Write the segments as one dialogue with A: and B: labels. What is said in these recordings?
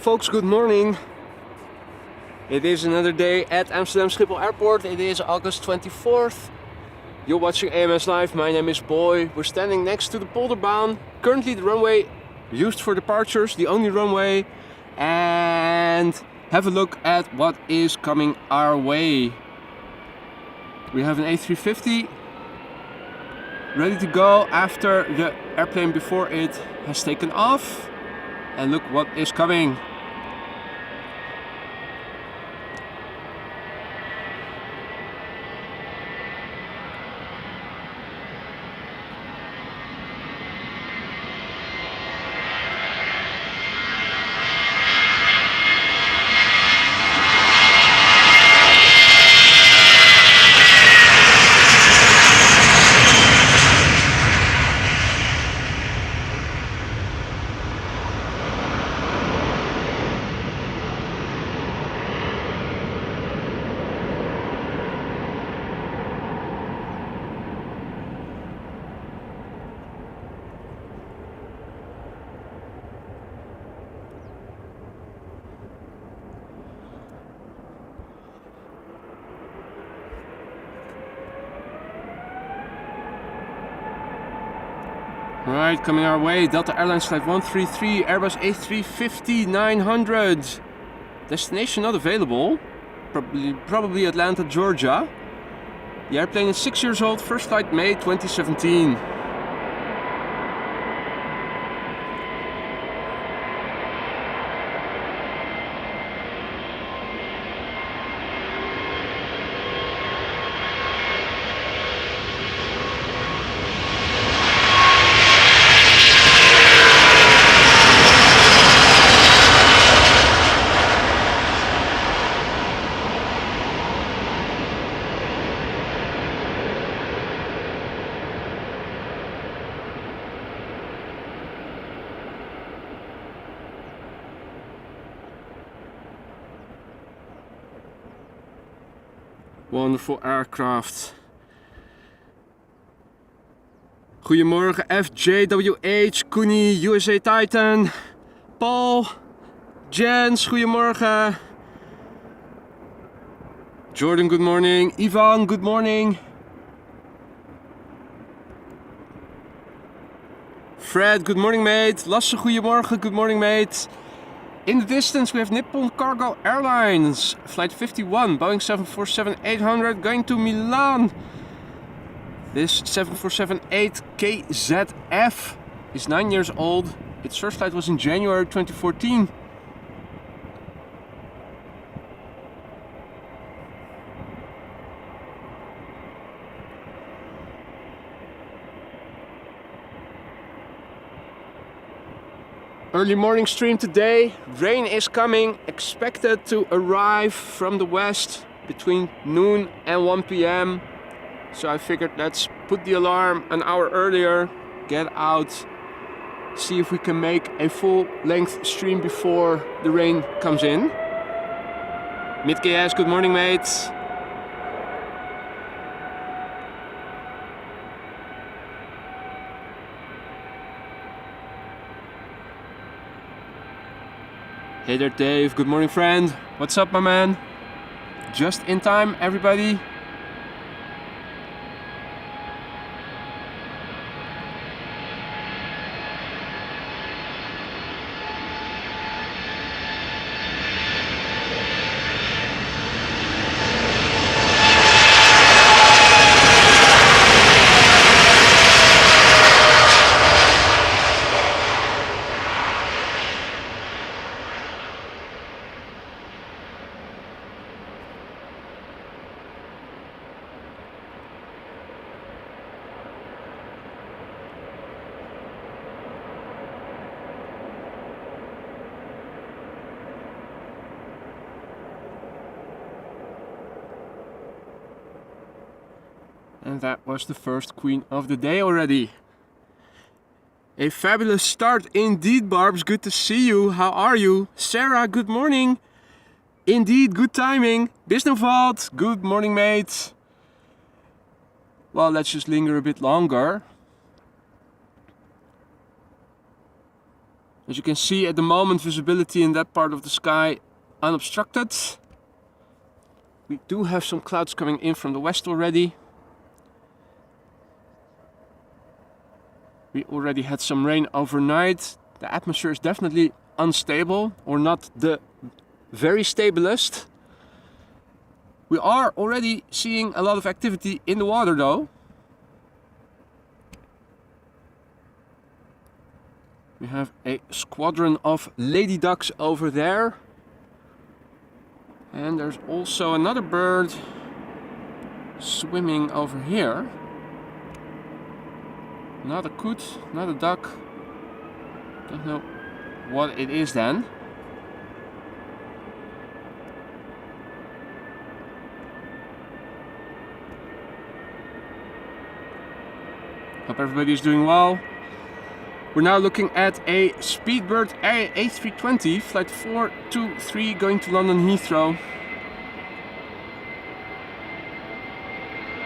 A: Folks, good morning. It is another day at Amsterdam Schiphol Airport. It is August 24th. You're watching AMS Live. My name is Boy. We're standing next to the Polderbaan. Currently the runway used for departures, the only runway. And have a look at what is coming our way. We have an A350 ready to go after the airplane before it has taken off. And look what is coming. Alright, coming our way, Delta Airlines Flight 133, Airbus A350-900. Destination not available, probably Atlanta, Georgia. The airplane is 6 years old, first flight May 2017. Wonderful aircraft. Goedemorgen FJWH, Koenie, USA Titan, Paul, Jens, goedemorgen. Jordan, good morning. Ivan, good morning. Fred, good morning mate. Lasse, goedemorgen, good morning mate. In the distance we have Nippon Cargo Airlines, flight 51, Boeing 747-800 going to Milan. This 747-8KZF is 9 years old. Its first flight was in January 2014. Early morning stream today. Rain is coming, expected to arrive from the west between noon and 1 p.m. So I figured let's put the alarm an hour earlier, get out, see if we can make a full length stream before the rain comes in. Midks, good morning mates. Hey there Dave, good morning friend. What's up my man? Just in time everybody. And that was the first queen of the day already. A fabulous start indeed, Barbs. Good to see you. How are you? Sarah, good morning. Indeed, good timing. Bisnovald, good morning, mate. Well, let's just linger a bit longer. As you can see at the moment, visibility in that part of the sky unobstructed. We do have some clouds coming in from the west already. We already had some rain overnight. The atmosphere is definitely unstable, or not the very stablest. We are already seeing a lot of activity in the water though. We have a squadron of lady ducks over there. And there's also another bird swimming over here. Not a coot, not a duck. Don't know what it is then. Hope everybody is doing well. We're now looking at a Speedbird A320, flight 423, going to London Heathrow.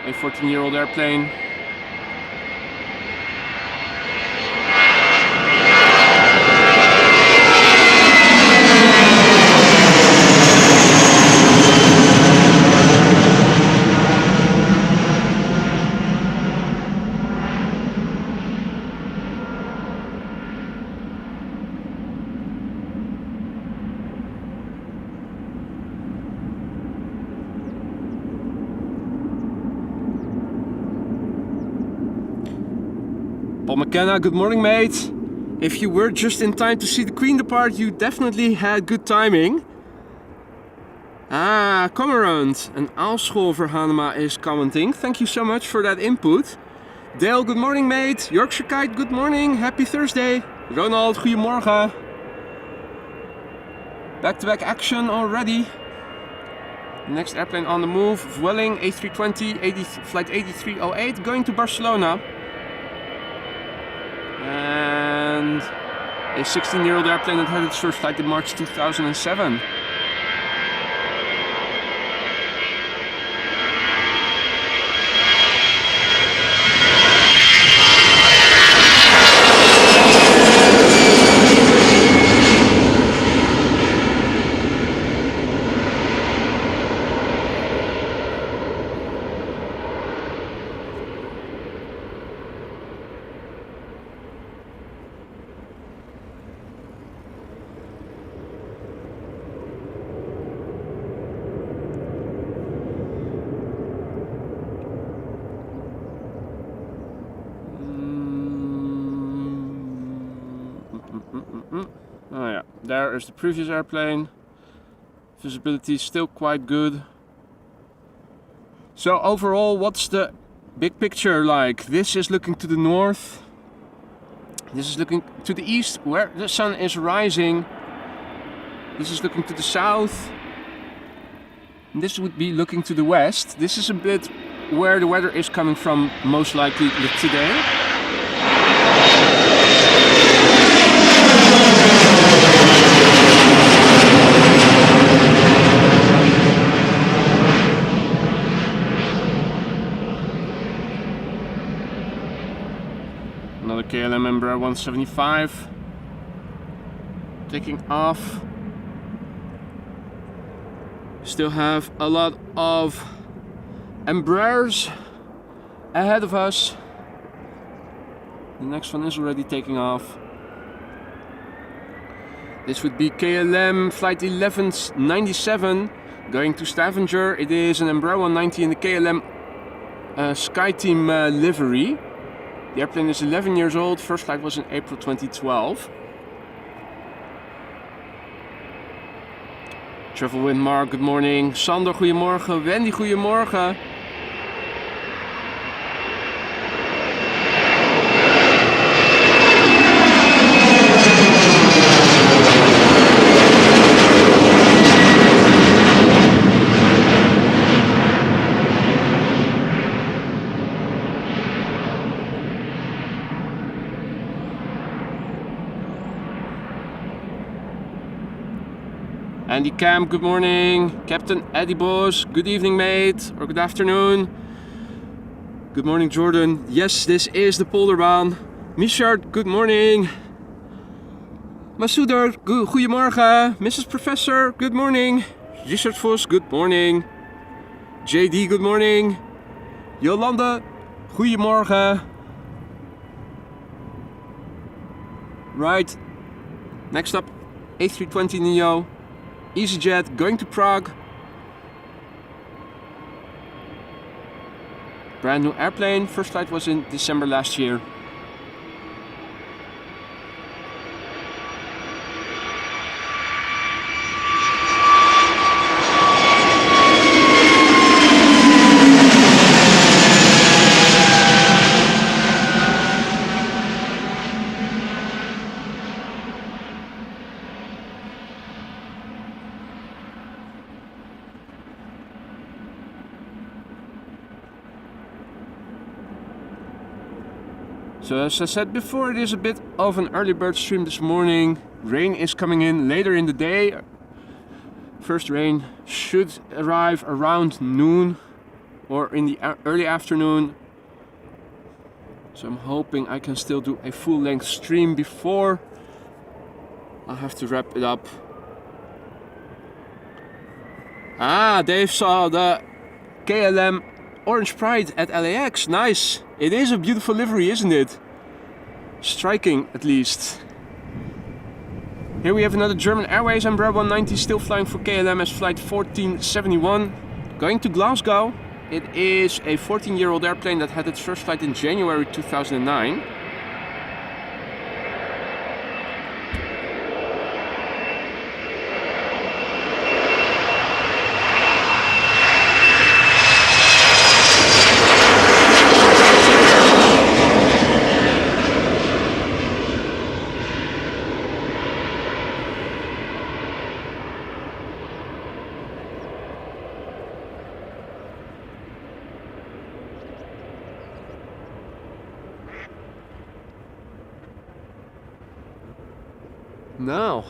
A: A 14-year-old airplane. Paul McKenna, good morning mate. If you were just in time to see the Queen depart, you definitely had good timing. Ah, come around. An Aalschool for Hanema is commenting. Thank you so much for that input. Dale, good morning mate. Yorkshire Kite, good morning. Happy Thursday. Ronald, goedemorgen. Back-to-back action already. Next airplane on the move, Vueling A320, flight 8308, going to Barcelona. And a 16-year-old airplane that had its first flight in March 2007. Oh yeah, there is the previous airplane. Visibility is still quite good. So overall, what's the big picture like? This is looking to the north. This is looking to the east, where the sun is rising. This is looking to the south. And this would be looking to the west. This is a bit where the weather is coming from, most likely today. Another KLM Embraer 175 taking off. Still have a lot of Embraers ahead of us. The next one is already taking off. This would be KLM flight 1197 going to Stavanger. It is an Embraer 190 in the KLM SkyTeam livery. The airplane is 11 years old. First flight was in April 2012. Travel with Mark, good morning. Sander, goedemorgen. Wendy, goedemorgen. Andy Camp, good morning. Captain Eddie Bos, good evening mate, or good afternoon. Good morning Jordan. Yes, this is the Polderbaan. Michard, good morning. Masuder, goedemorgen. Mrs. Professor, good morning. Richard Vos, good morning. JD, good morning. Jolanda, goedemorgen. Right, next up, A320neo, EasyJet, going to Prague. Brand new airplane, first flight was in December last year. So as I said before, it is a bit of an early bird stream this morning. Rain is coming in later in the day. First rain should arrive around noon or in the early afternoon. So I'm hoping I can still do a full-length stream before I have to wrap it up. Ah, Dave saw the KLM Orange Pride at LAX. Nice. It is a beautiful livery, isn't it? Striking, at least. Here we have another German Airways Embraer 190 still flying for KLM as flight 1471. Going to Glasgow. It is a 14-year-old airplane that had its first flight in January 2009. Now,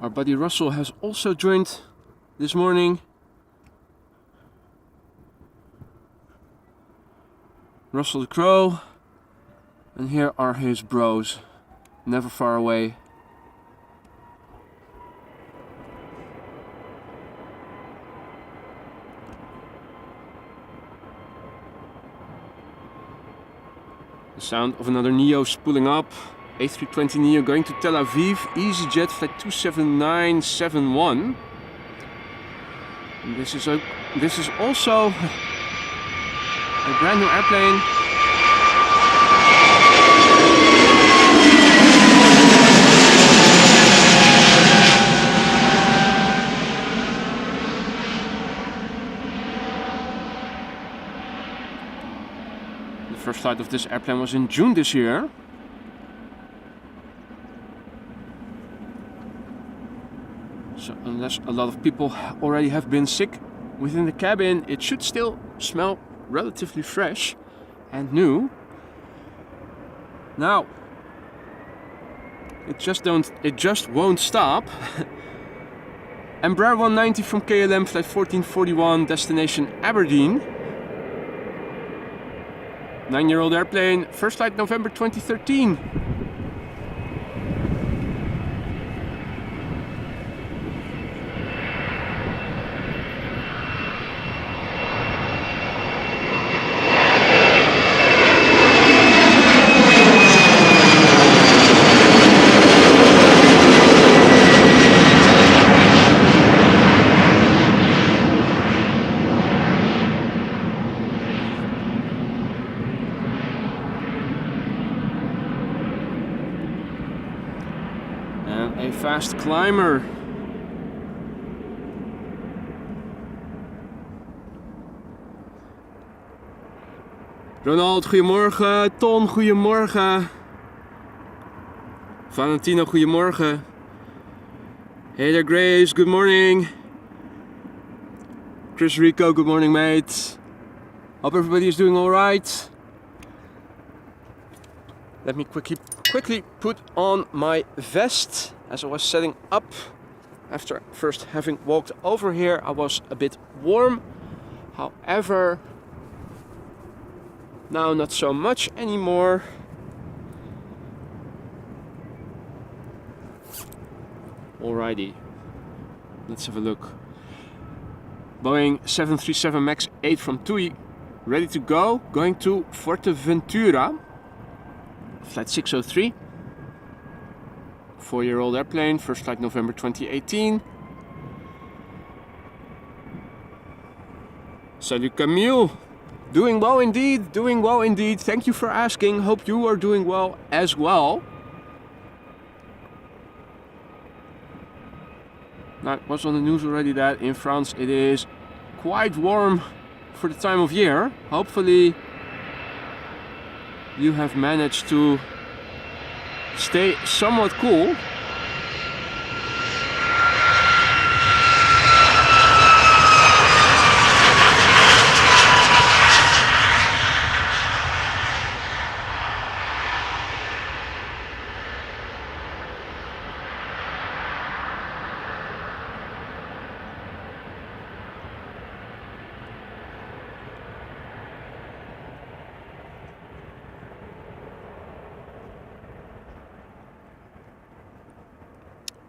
A: our buddy Russell has also joined this morning. Russell the Crow, and here are his bros, never far away. The sound of another Neo spooling up. A320neo going to Tel Aviv. EasyJet flight 27971. And this is also a brand new airplane. The first flight of this airplane was in June this year. So unless a lot of people already have been sick within the cabin, it should still smell relatively fresh and new. Now, it just won't stop. Embraer 190 from KLM flight 1441, destination Aberdeen. 9-year-old airplane, first flight November 2013. A fast climber. Ronald, goedemorgen. Ton, goedemorgen. Valentino, goedemorgen. Hey there, Grace, good morning. Chris Rico, good morning, mate. Hope everybody is doing alright. Let me quickly put on my vest. As I was setting up, after first having walked over here, I was a bit warm. However, Now not so much anymore. Alrighty, let's have a look. Boeing 737 MAX 8 from TUI, ready to go, going to Fuerteventura, flight 603. 4-year-old airplane, first flight November 2018. Salut Camille, doing well indeed, doing well indeed. Thank you for asking, hope you are doing well as well. Now, it was on the news already that in France it is quite warm for the time of year. Hopefully you have managed to stay somewhat cool.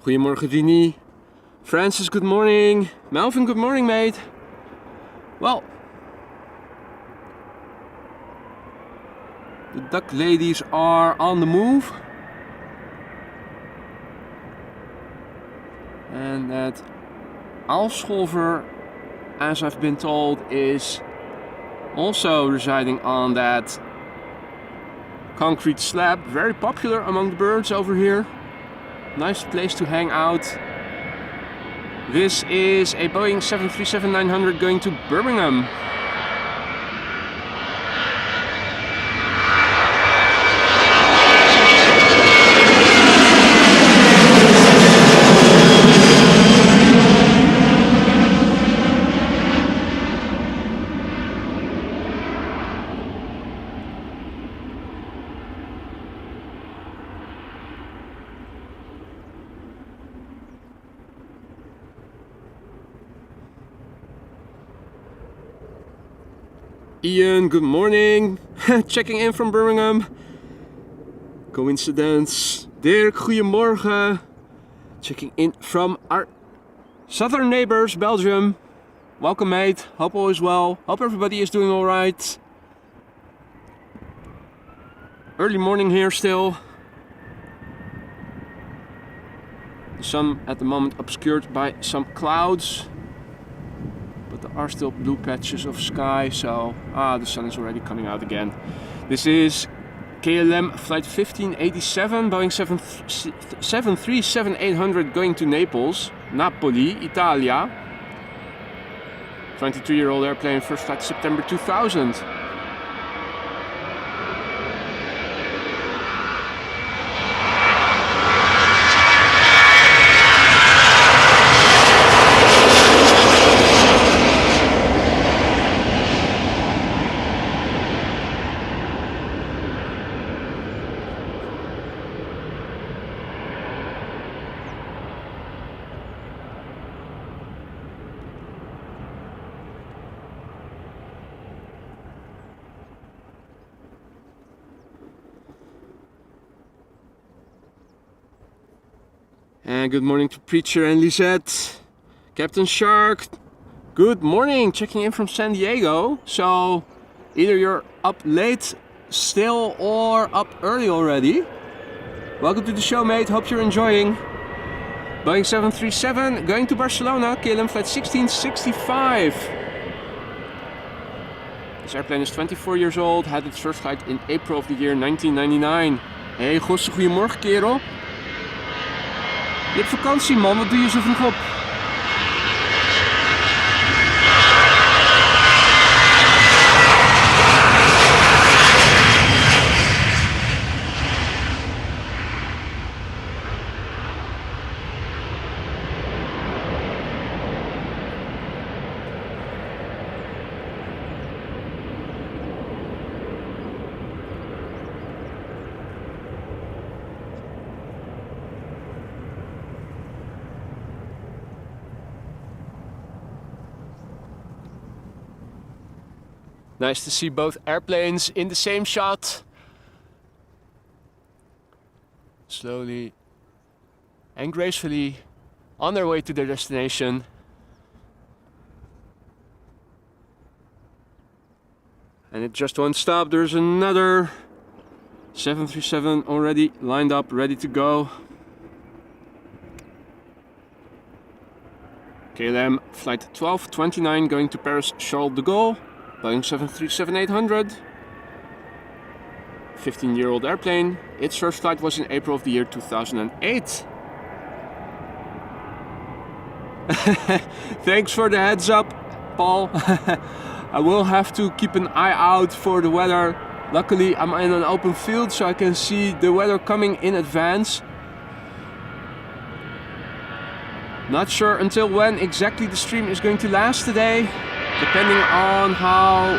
A: Goedemorgen Dini. Francis, good morning. Melvin, good morning mate. Well, the duck ladies are on the move. And that Aalscholver, as I've been told, is also residing on that concrete slab. Very popular among the birds over here. Nice place to hang out. This is a Boeing 737-900 going to Birmingham. Ian, good morning. Checking in from Birmingham. Coincidence. Dirk, goedemorgen. Checking in from our southern neighbors, Belgium. Welcome mate, hope all is well. Hope everybody is doing alright. Early morning here still. The sun at the moment obscured by some clouds. But there are still blue patches of sky, so the sun is already coming out again. This is KLM flight 1587, Boeing 737-800 going to Naples, Napoli, Italia. 22-year-old airplane, first flight September 2000. And good morning to Preacher and Lisette. Captain Shark, good morning, checking in from San Diego. So either you're up late still or up early already. Welcome to the show mate, hope you're enjoying. Boeing 737 going to Barcelona, KLM flight 1665. This airplane is 24 years old, had its first flight in April of the year 1999. Hey Gosse, goedemorgen kerel. Je hebt vakantie man, wat doe je zo vroeg op? Nice to see both airplanes in the same shot. Slowly and gracefully on their way to their destination. And it just won't stop. There's another 737 already lined up, ready to go. KLM flight 1229 going to Paris Charles de Gaulle. Boeing 737-800. 15-year-old airplane. Its first flight was in April of the year 2008. Thanks for the heads up, Paul. I will have to keep an eye out for the weather. Luckily I'm in an open field so I can see the weather coming in advance. Not sure until when exactly the stream is going to last today, depending on how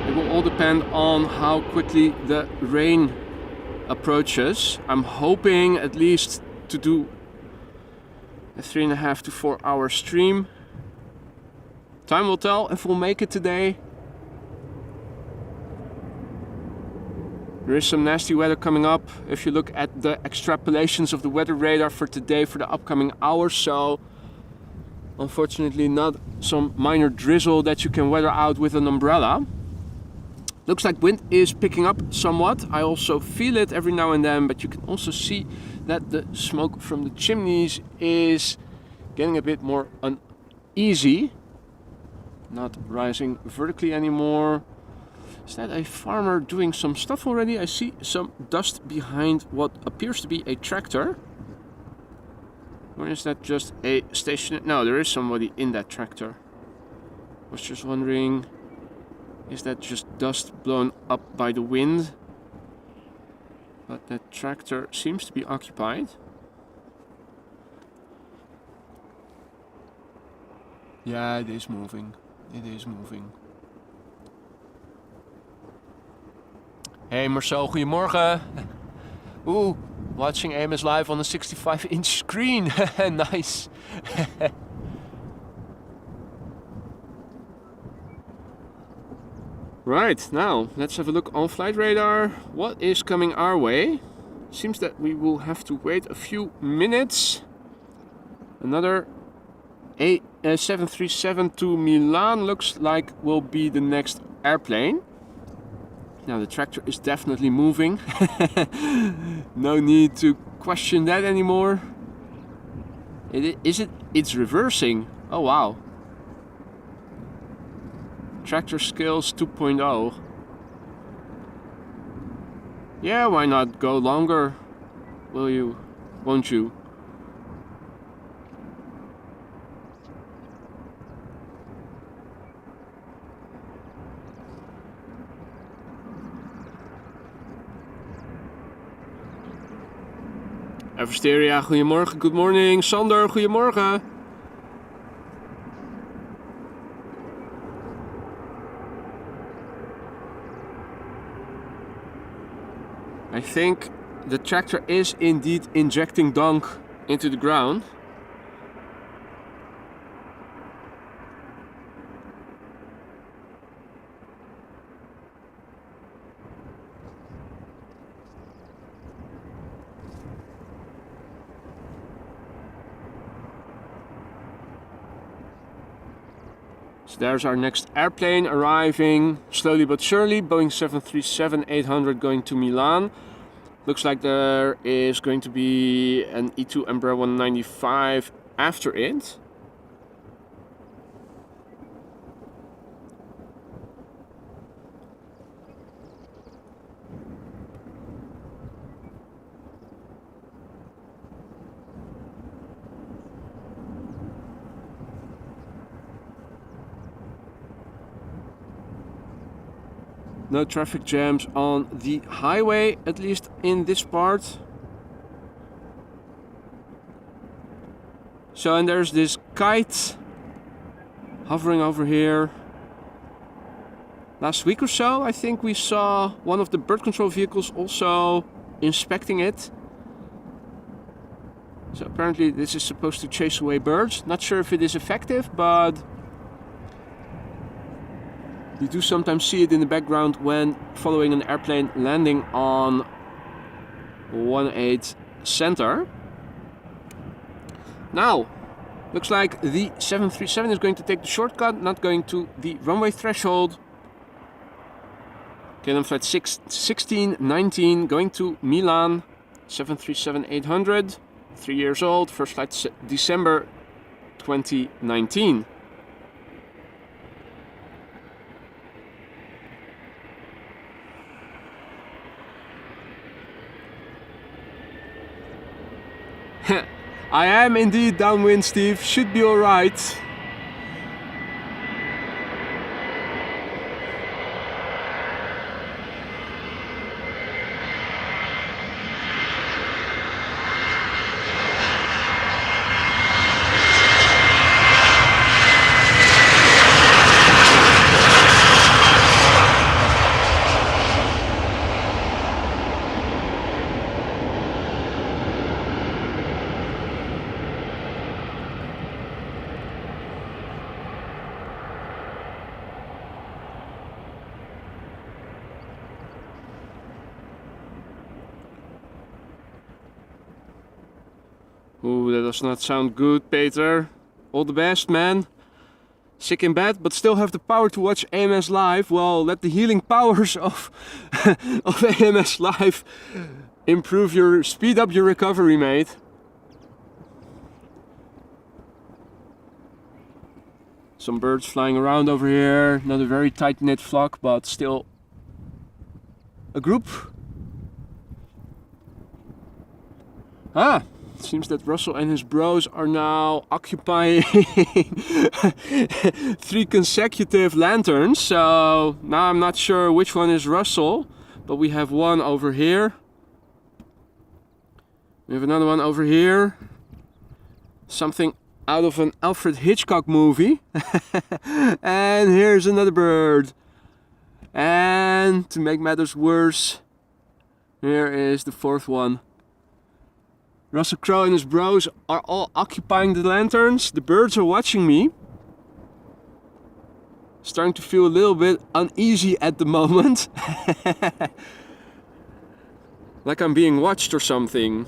A: it will all depend on how quickly the rain approaches. I'm hoping at least to do a 3.5 to 4 hour stream. Time will tell if we'll make it today. There is some nasty weather coming up if you look at the extrapolations of the weather radar for today for the upcoming hours. So unfortunately not some minor drizzle that you can weather out with an umbrella. Looks like wind is picking up somewhat. I also feel it every now and then, but you can also see that the smoke from the chimneys is getting a bit more uneasy. Not rising vertically anymore. Is that a farmer doing some stuff already? I see some dust behind what appears to be a tractor. Or is that just a station? No, there is somebody in that tractor. I was just wondering, is that just dust blown up by the wind? But that tractor seems to be occupied. Yeah, it is moving. It is moving. Hey Marcel, goedemorgen. Ooh, watching AMS live on a 65-inch screen. Nice. Right, now let's have a look on flight radar. What is coming our way? Seems that we will have to wait a few minutes. Another A737 to Milan looks like will be the next airplane. Now the tractor is definitely moving. No need to question that anymore. It's reversing. Oh wow. Tractor skills 2.0. Yeah, why not go longer? Will you? Won't you? Eversteria, goedemorgen, good morning. Sander, goedemorgen. I think the tractor is indeed injecting dung into the ground. So there's our next airplane arriving slowly but surely. Boeing 737-800 going to Milan. Looks like there is going to be an E2 Embraer 195 after it. No traffic jams on the highway, at least in this part. So, and there's this kite hovering over here. last week or so, I think we saw one of the bird control vehicles also inspecting it. So apparently this is supposed to chase away birds. Not sure if it is effective, but you do sometimes see it in the background when following an airplane landing on 18 center. Now, looks like the 737 is going to take the shortcut, not going to the runway threshold. KLM flight 1619 going to Milan, 737-800, 3 years old, first flight December 2019. I am indeed downwind, Steve. Should be alright. Ooh, that does not sound good, Peter. All the best, man. Sick in bed, but still have the power to watch AMS live. Well, let the healing powers of AMS live speed up your recovery, mate. Some birds flying around over here. Not a very tight-knit flock, but still a group. Ah! Seems that Russell and his bros are now occupying 3 consecutive lanterns. So now I'm not sure which one is Russell, but we have one over here. We have another one over here. Something out of an Alfred Hitchcock movie. And here's another bird. And to make matters worse, here is the 4th one. Russell Crowe and his bros are all occupying the lanterns. The birds are watching me. Starting to feel a little bit uneasy at the moment. Like I'm being watched or something.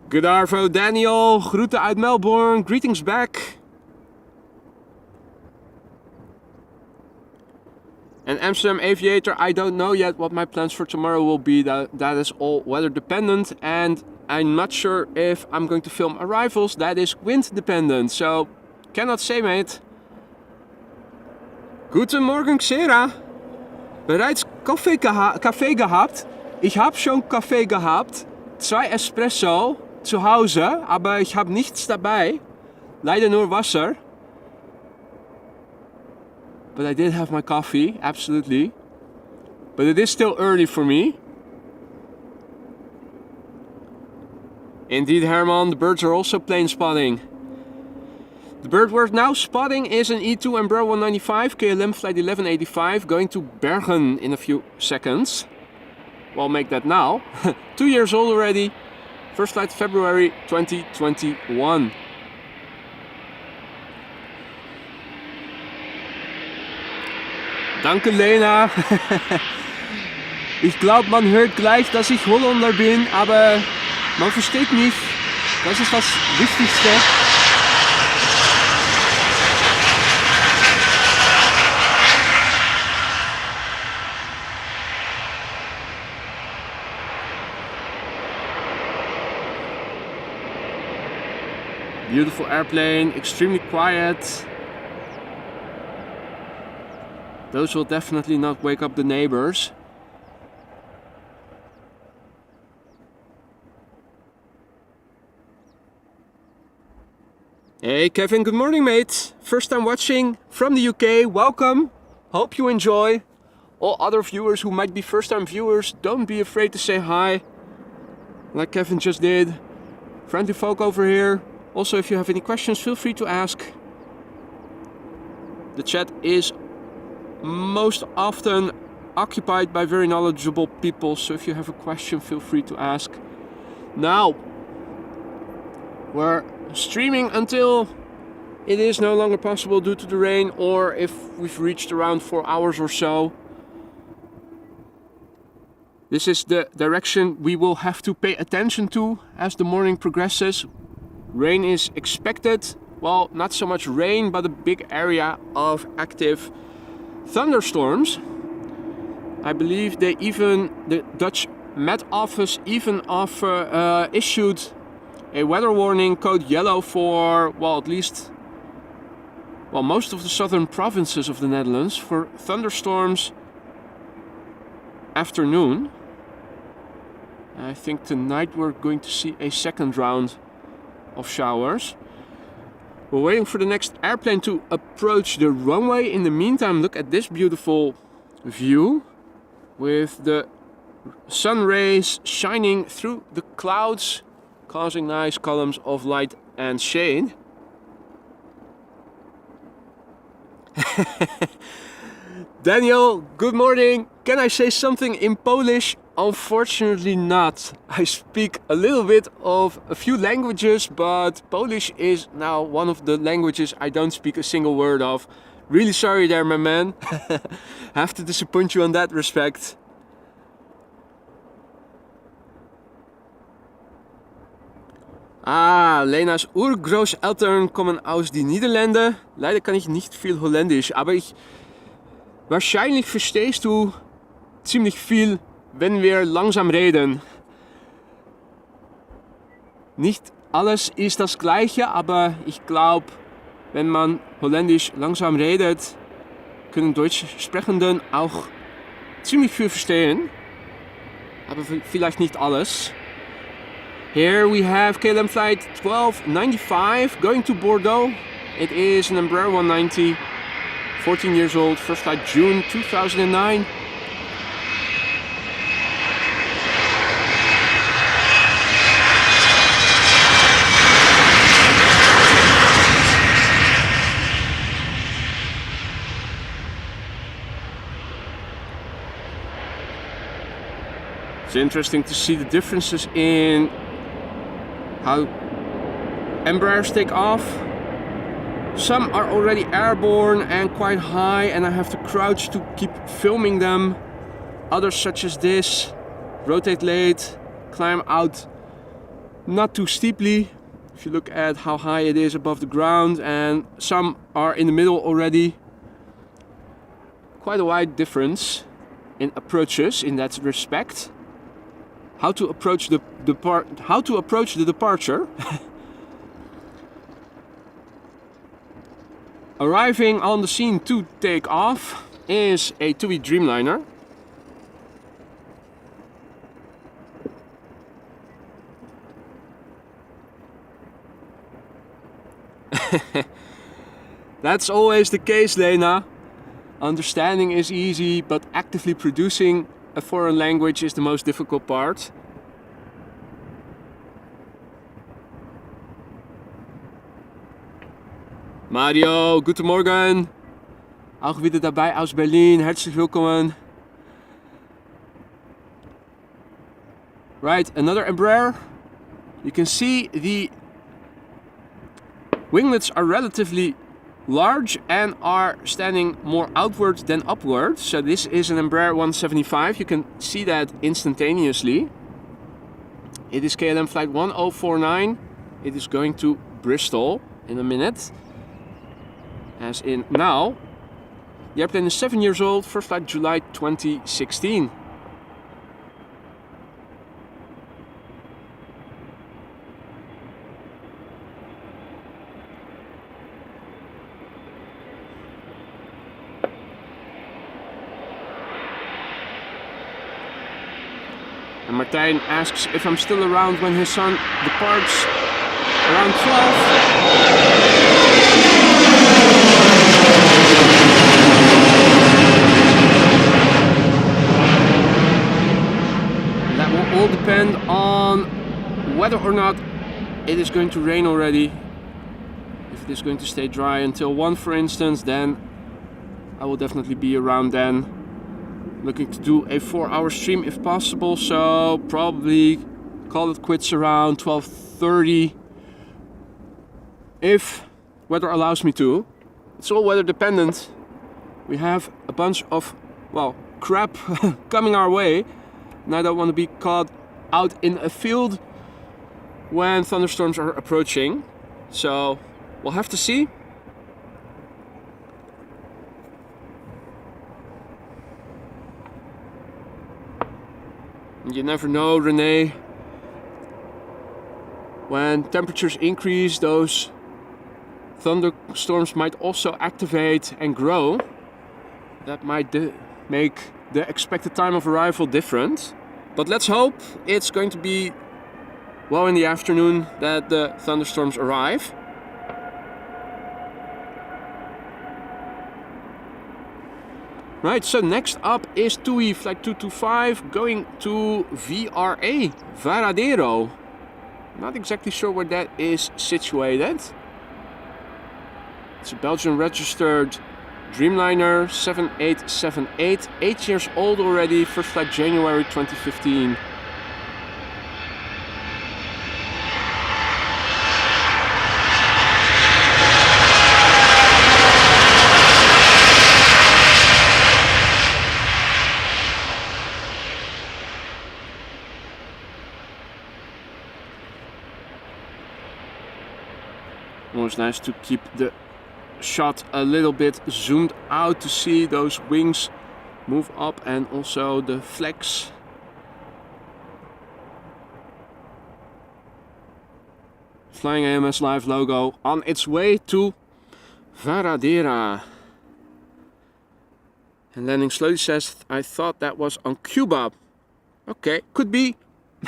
A: Good Arvo, Daniel. Groeten uit Melbourne. Greetings back. And Amsterdam Aviator, I don't know yet what my plans for tomorrow will be. That is all weather dependent, and I'm not sure if I'm going to film arrivals. That is wind dependent, so cannot say, mate. Guten Morgen, Xera. Bereits Kaffee gehabt? Ich habe schon Kaffee gehabt. 2 Espresso zu Hause, aber ich habe nichts dabei. Leider nur Wasser. But I did have my coffee, absolutely. But it is still early for me. Indeed, Herman, the birds are also plane spotting. The bird we're now spotting is an E2 Embraer 195, KLM flight 1185, going to Bergen in a few seconds. Well, I'll make that now. 2 years old already. First flight February 2021. Danke, Lena. Ich glaube, man hört gleich, dass ich Holländer bin, aber man versteht nicht. Das ist das Wichtigste. Beautiful airplane, extremely quiet. Those will definitely not wake up the neighbors. Hey Kevin, good morning, mate. First time watching from the UK, welcome. Hope you enjoy. All other viewers who might be first time viewers, don't be afraid to say hi. Like Kevin just did. Friendly folk over here. Also, if you have any questions, feel free to ask. The chat is most often occupied by very knowledgeable people, so if you have a question, feel free to ask. Now, we're streaming until it is no longer possible due to the rain, or if we've reached around 4 hours or so. This is the direction we will have to pay attention to as the morning progresses. Rain is expected. Well, not so much rain, but a big area of active thunderstorms. I believe the Dutch Met Office even issued a weather warning code yellow for, well, at least, well, most of the southern provinces of the Netherlands for thunderstorms afternoon. I think tonight we're going to see a second round of showers. We're waiting for the next airplane to approach the runway. In the meantime, look at this beautiful view with the sun rays shining through the clouds, causing nice columns of light and shade. Daniel, good morning. Can I say something in Polish? Unfortunately not. I speak a little bit of a few languages, but Polish is now one of the languages I don't speak a single word of. Really sorry there, my man. Have to disappoint you on that respect. Ah, Lena's Urgroßeltern kommen aus die Niederlande. Leider kann ich nicht viel Holländisch, aber wahrscheinlich verstehst du ziemlich viel, wenn wir langsam reden. Nicht alles ist das Gleiche, aber ich glaube, wenn man Holländisch langsam redet, können Deutschsprechenden auch ziemlich viel verstehen, aber vielleicht nicht alles. Here we have KLM flight 1295 going to Bordeaux. It is an Embraer 190, 14 years old, first flight June 2009. It's interesting to see the differences in how Embraers take off. Some are already airborne and quite high, and I have to crouch to keep filming them. Others, such as this, rotate late, climb out not too steeply if you look at how high it is above the ground, and some are in the middle already. Quite a wide difference in approaches in that respect. How to approach the departure. Arriving on the scene to take off is a TUI Dreamliner. That's always the case, Lena. Understanding is easy, but actively producing a foreign language is the most difficult part. Mario, guten Morgen. Auch wieder dabei aus Berlin. Herzlich willkommen. Right, another Embraer. You can see the winglets are relatively large and are standing more outward than upward. So this is an Embraer 175. You can see that instantaneously. It is KLM flight 1049. It is going to Bristol in a minute. As in now. The airplane is 7 years old, first flight July 2016. And Martijn asks if I'm still around when his son departs around 12. That will all depend on whether or not it is going to rain already. If it is going to stay dry until 1, for instance, then I will definitely be around then. Looking to do a 4-hour stream if possible, so probably call it quits around 12:30 if weather allows me to. It's all weather dependent. We have a bunch of, well, crap coming our way, and I don't want to be caught out in a field when thunderstorms are approaching. So we'll have to see. You never know, Renee. When temperatures increase, those thunderstorms might also activate and grow. That might make the expected time of arrival different. But let's hope it's going to be well in the afternoon that the thunderstorms arrive. Right, so next up is TUI flight 225 going to VRA, Varadero. Not exactly sure where that is situated. It's a Belgian registered Dreamliner 7878, 8 years old already, first flight January 2015. Always nice to keep the shot a little bit zoomed out to see those wings move up and also the flex. Flying AMS Live logo on its way to Varadero. And landing slowly says, I thought that was on Cuba. Okay, could be.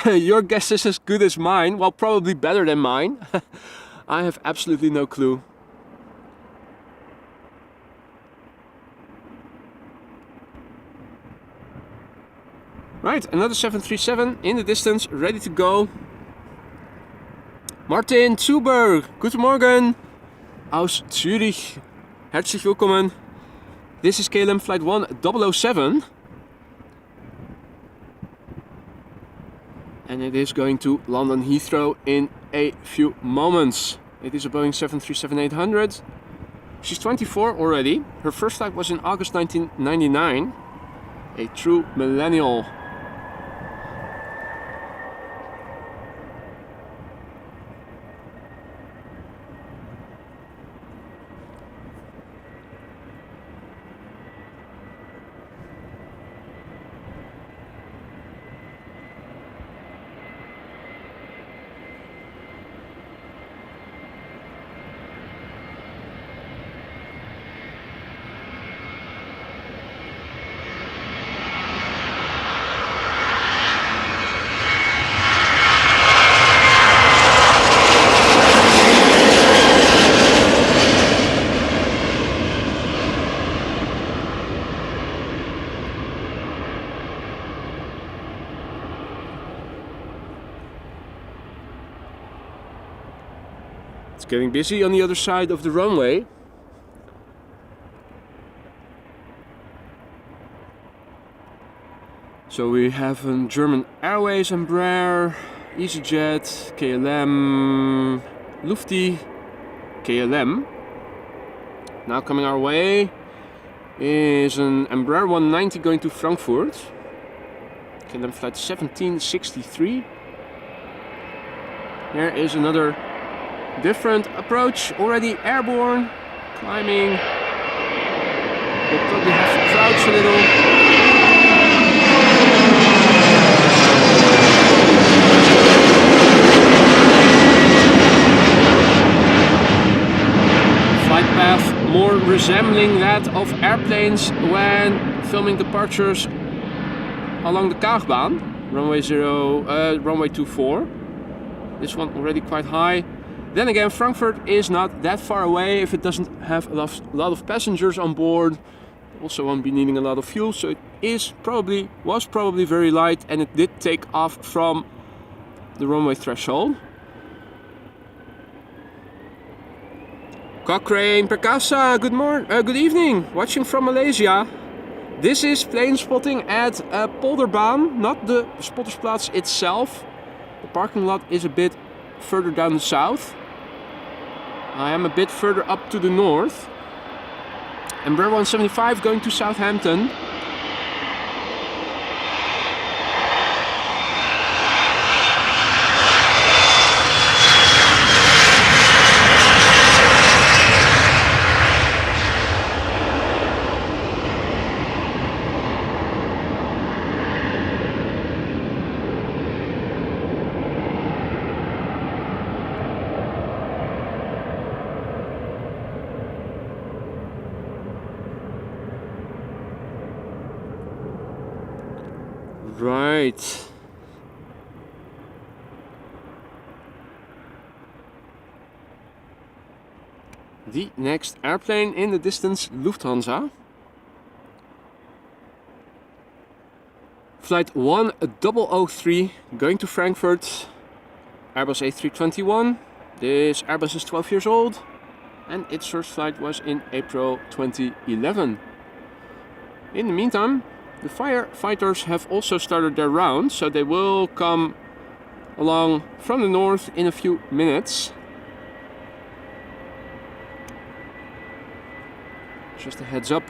A: Your guess is as good as mine. Well, probably better than mine. I have absolutely no clue. Right, another 737 in the distance, ready to go. Martin Zuber, guten Morgen aus Zürich. Herzlich willkommen. This is KLM flight 1007. And it is going to London Heathrow in a few moments. It is a Boeing 737-800. She's 24 already. Her first flight was in August 1999. A true millennial. It's getting busy on the other side of the runway. So we have a German Airways, Embraer, EasyJet, KLM, Lufthansa, KLM. Now coming our way is an Embraer 190 going to Frankfurt. KLM flight 1763. Here is another different approach, already airborne, climbing. We'll probably have to crouch a little. Flight path more resembling that of airplanes when filming departures along the Kaagbaan, runway 24. This one already quite high. Then again, Frankfurt is not that far away if it doesn't have a lot of passengers on board. Also won't be needing a lot of fuel, so it was probably very light, and it did take off from the runway threshold. Cochrane Perkasa, good evening, watching from Malaysia. This is plane spotting at Polderbaan, not the Spottersplatz itself. The parking lot is a bit further down the south. I am a bit further up to the north. Embraer 175 going to Southampton. Right. The next airplane in the distance, Lufthansa. Flight 1003 going to Frankfurt. Airbus A321. This Airbus is 12 years old and its first flight was in April 2011. In the meantime, the firefighters have also started their round, so they will come along from the north in a few minutes. Just a heads up.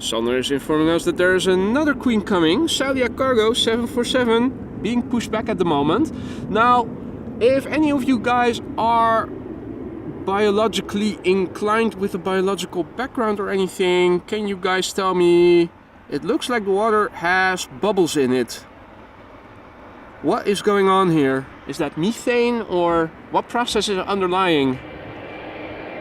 A: Sander is informing us that there is another queen coming, Italia Cargo 747, being pushed back at the moment. Now, if any of you guys are biologically inclined with a biological background or anything, can you guys tell me? It looks like the water has bubbles in it. What is going on here? Is that methane or what process is underlying?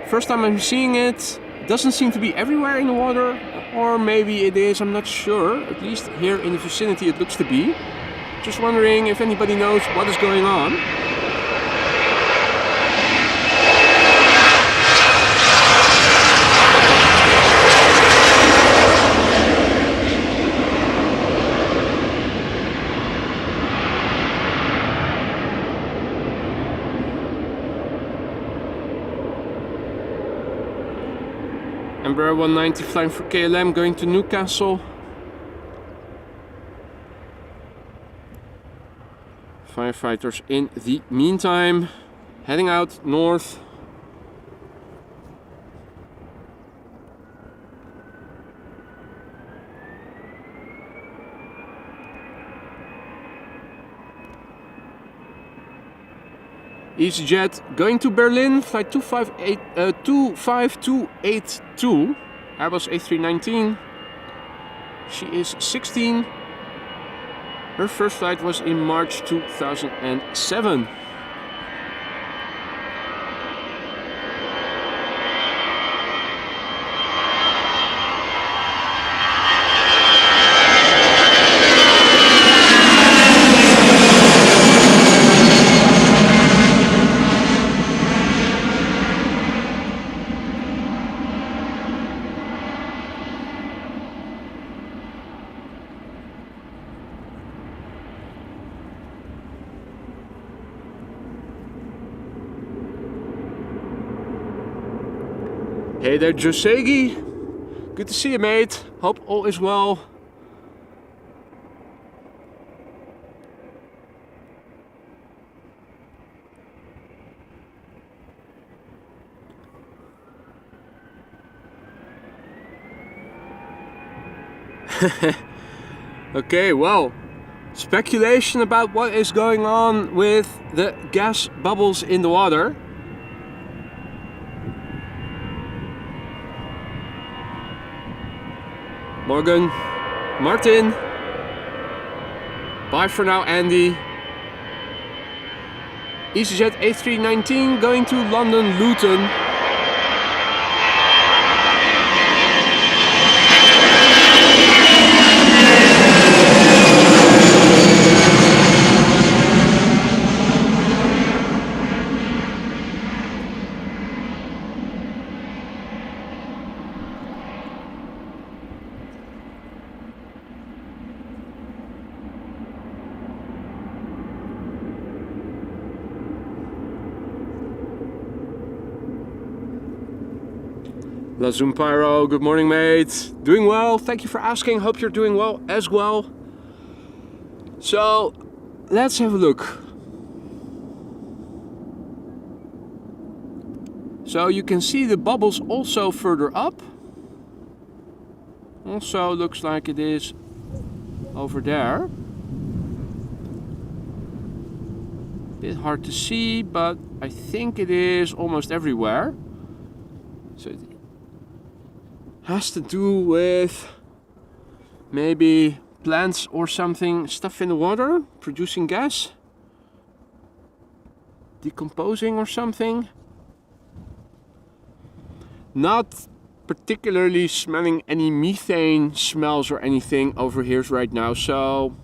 A: First time I'm seeing it. Doesn't seem to be everywhere in the water, or maybe it is, I'm not sure. At least here in the vicinity it looks to be. Just wondering if anybody knows what is going on. Embraer 190 flying for KLM going to Newcastle. Firefighters in the meantime heading out north. EasyJet going to Berlin, flight 25282, Airbus A319. She is 16. Her first flight was in March 2007. Hey there, Josegi. Good to see you, mate. Hope all is well. Okay, well, speculation about what is going on with the gas bubbles in the water. Morgan, Martin, bye for now, Andy. EasyJet A319 going to London Luton. La Zoom Pyro, good morning mate. Doing well, thank you for asking. Hope you're doing well as well. So, let's have a look. So you can see the bubbles also further up. Also looks like it is over there. Bit hard to see, but I think it is almost everywhere. So it has to do with maybe plants or something, stuff in the water, producing gas, decomposing or something. Not particularly smelling any methane smells or anything over here right now, so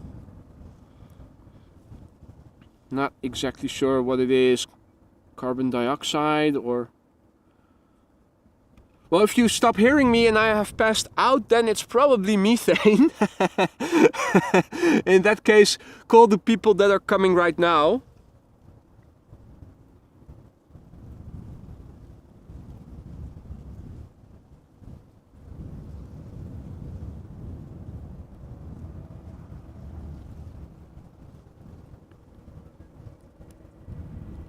A: not exactly sure what it is. Carbon dioxide or... Well, if you stop hearing me and I have passed out, then it's probably methane. In that case, call the people that are coming right now.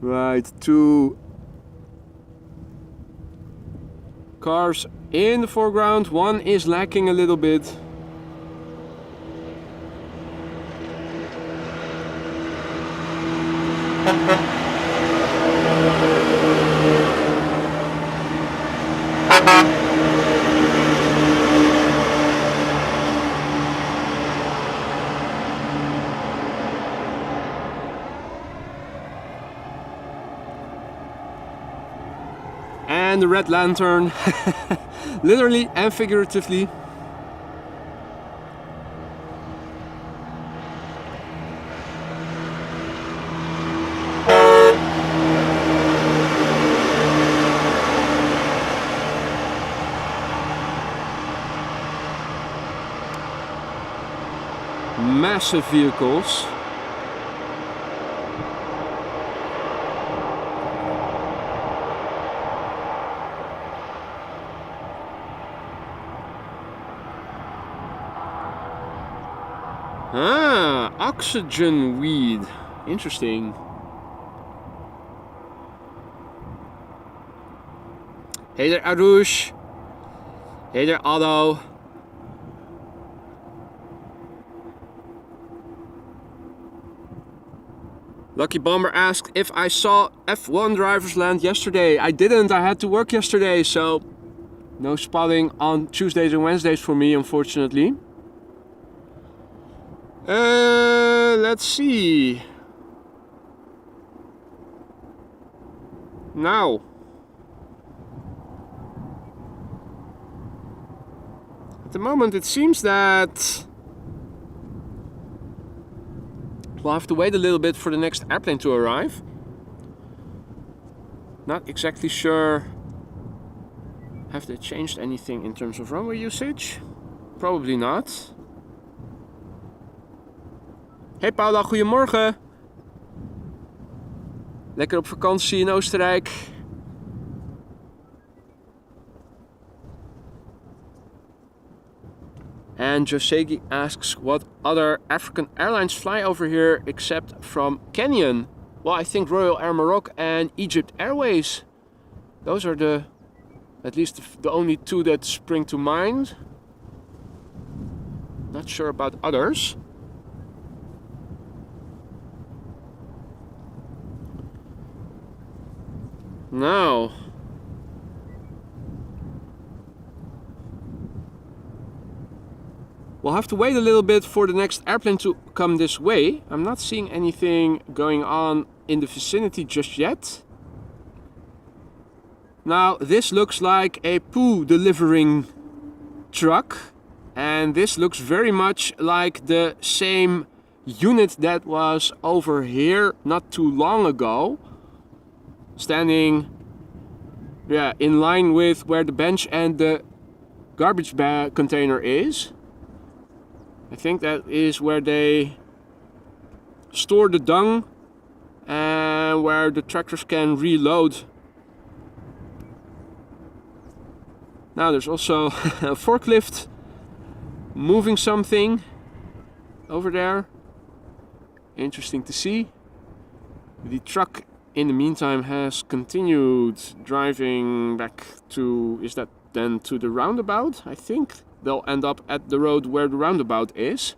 A: Right, 2 cars in the foreground, one is lacking a little bit. And the red lantern, literally and figuratively. Massive vehicles. Ah, oxygen weed. Interesting. Hey there, Arush. Hey there, Otto. Lucky Bomber asked if I saw F1 drivers land yesterday. I didn't, I had to work yesterday, so no spotting on Tuesdays and Wednesdays for me, unfortunately. Let's see. Now. At the moment it seems that we'll have to wait a little bit for the next airplane to arrive. Not exactly sure. Have they changed anything in terms of runway usage? Probably not. Hey Paula, goedemorgen. Lekker op vakantie in Oostenrijk. And Josegi asks what other African airlines fly over here except from Kenyan. Well, I think Royal Air Maroc and Egypt Airways. Those are at least the only two that spring to mind. Not sure about others. Now, we'll have to wait a little bit for the next airplane to come this way. I'm not seeing anything going on in the vicinity just yet. Now this looks like a poo delivering truck, and this looks very much like the same unit that was over here not too long ago, standing in line with where the bench and the garbage bag container is. I think that is where they store the dung and where the tractors can reload. Now there's also a forklift moving something over there. Interesting to see. The truck in the meantime has continued driving back to, is that then to the roundabout? I think they'll end up at the road where the roundabout is.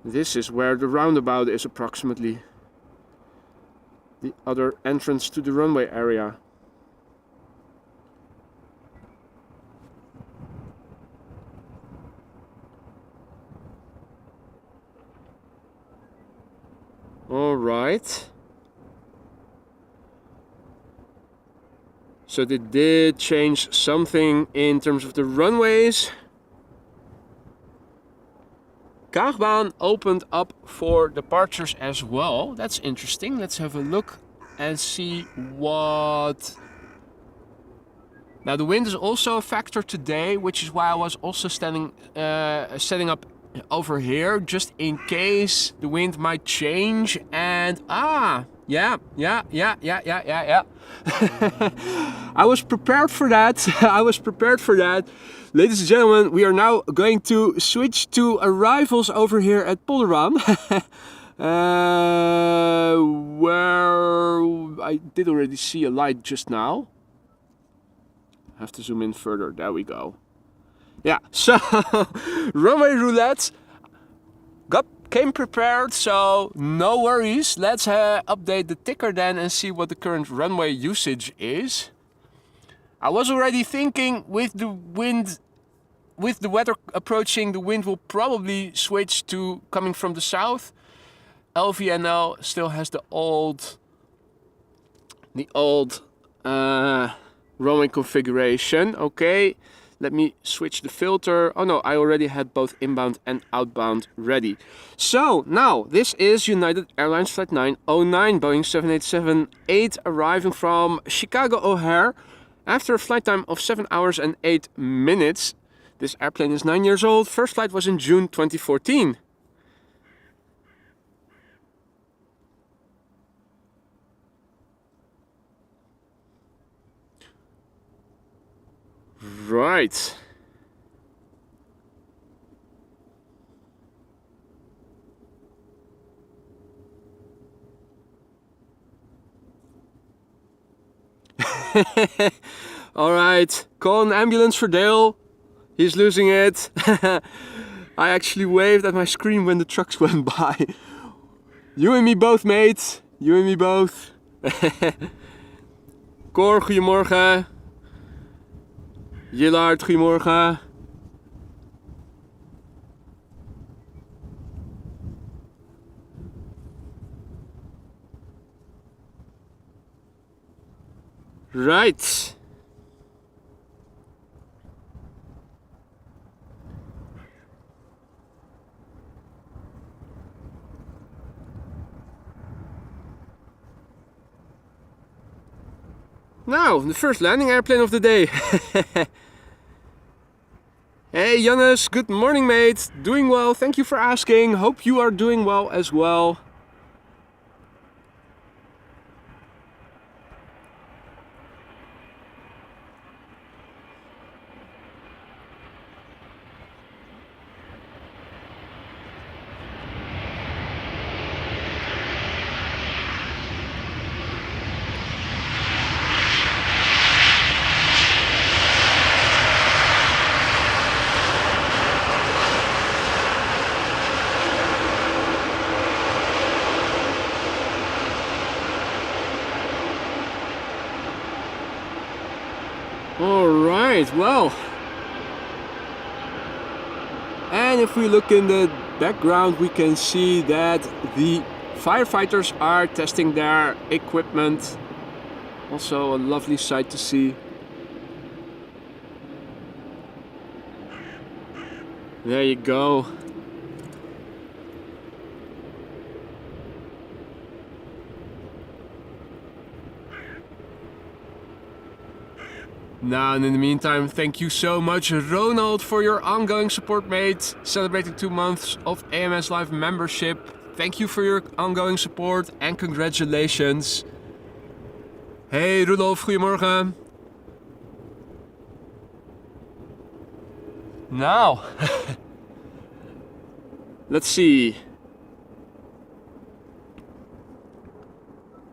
A: This is where the roundabout is approximately. The other entrance to the runway area. All right. So they did change something in terms of the runways. Kaagbaan opened up for departures as well. That's interesting. Let's have a look and see what... Now the wind is also a factor today, which is why I was also setting up over here, just in case the wind might change. And yeah. I was prepared for that. I was prepared for that. Ladies and gentlemen, we are now going to switch to arrivals over here at Polderbaan. Where I did already see a light just now. I have to zoom in further. There we go. Yeah, so runway roulette. Came prepared, so no worries. Let's update the ticker then and see what the current runway usage is. I was already thinking with the wind, with the weather approaching, the wind will probably switch to coming from the south. LVNL still has the old runway configuration. Okay, let me switch the filter. Oh no, I already had both inbound and outbound ready. So now this is United Airlines Flight 909, Boeing 787-8, arriving from Chicago O'Hare after a flight time of 7 hours and 8 minutes. This airplane is 9 years old. First flight was in June 2014. Right. All right, call an ambulance for Dale. He's losing it. I actually waved at my screen when the trucks went by. You and me both, mate. You and me both. Cor, goedemorgen. Jillard, goedemorgen. Right. Now, the first landing airplane of the day. Hey Jannes, good morning mate. Doing well, thank you for asking. Hope you are doing well as well. Alright, well. And if we look in the background, we can see that the firefighters are testing their equipment. Also a lovely sight to see. There you go. Now, and in the meantime, thank you so much, Ronald, for your ongoing support, mate. Celebrating 2 months of AMS Live membership. Thank you for your ongoing support and congratulations. Hey Rudolf, goedemorgen. Now, let's see.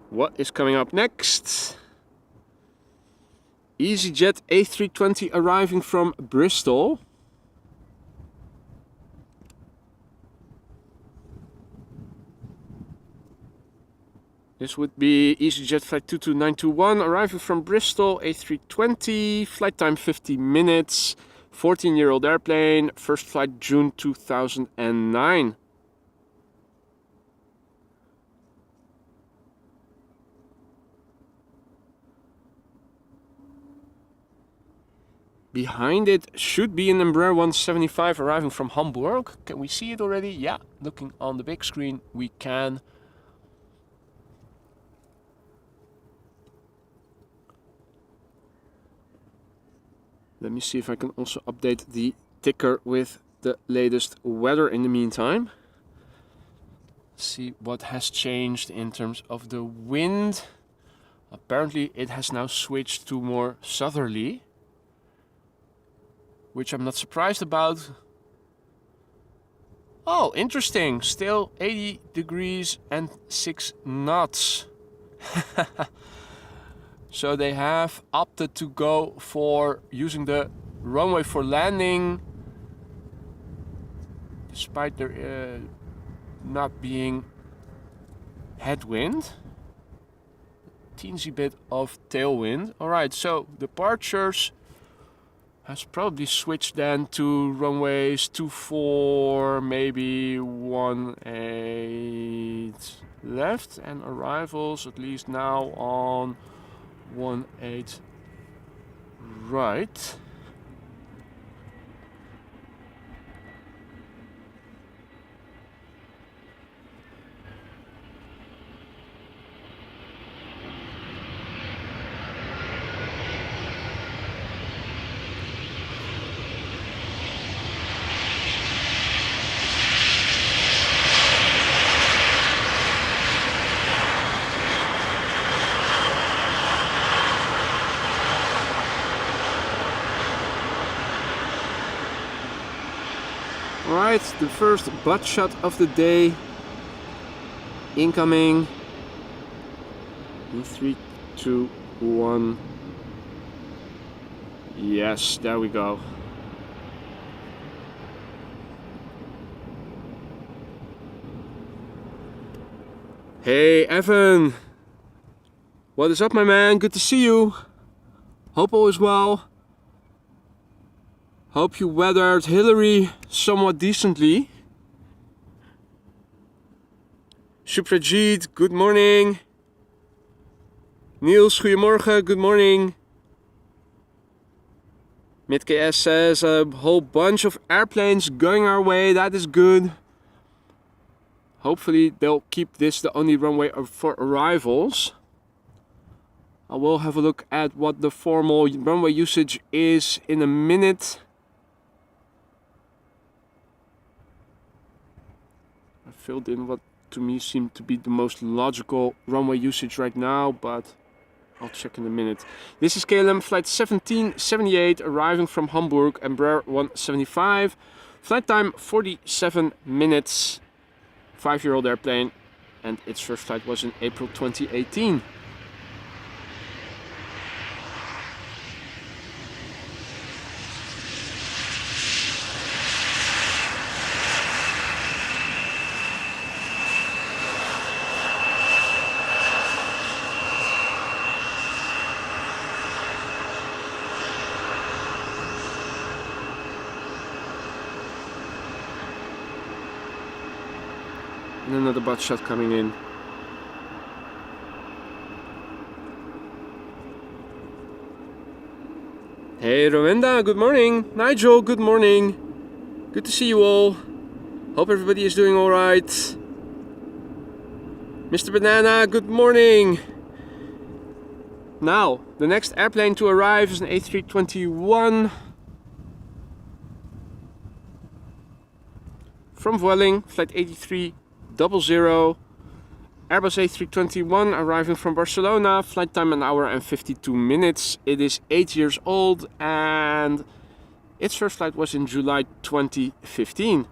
A: What is coming up next? EasyJet A320 arriving from Bristol. This would be EasyJet flight 22921 arriving from Bristol, A320, flight time 50 minutes, 14-year-old airplane, first flight June 2009. Behind it should be an Embraer 175 arriving from Hamburg. Can we see it already? Yeah, looking on the big screen, we can. Let me see if I can also update the ticker with the latest weather in the meantime. See what has changed in terms of the wind. Apparently it has now switched to more southerly, which I'm not surprised about. Oh, interesting. Still 80 degrees and 6 knots. So they have opted to go for using the runway for landing, despite there not being headwind. Teensy bit of tailwind. Alright, so departures has probably switched then to runways 24, maybe 18 left, and arrivals at least now on 18 right. Alright, the first butt shot of the day incoming. 3, 2, 1. Yes, there we go. Hey Evan, what is up, my man? Good to see you. Hope all is well. Hope you weathered Hillary somewhat decently. Suprajit, good morning. Niels, goedemorgen, good morning. MidKS says a whole bunch of airplanes going our way, that is good. Hopefully they'll keep this the only runway for arrivals. I will have a look at what the formal runway usage is in a minute. I filled in what to me seemed to be the most logical runway usage right now, but I'll check in a minute. This is KLM flight 1778 arriving from Hamburg, Embraer 175. Flight time 47 minutes. 5-year-old airplane, and its first flight was in April 2018. And another butt shot coming in. Hey Rowenda, good morning. Nigel, good morning. Good to see you all. Hope everybody is doing alright. Mr. Banana, good morning. Now, the next airplane to arrive is an A321 from Vueling, flight 8300. Airbus A321 arriving from Barcelona, flight time 1 hour and 52 minutes. It is 8 years old and its first flight was in July 2015.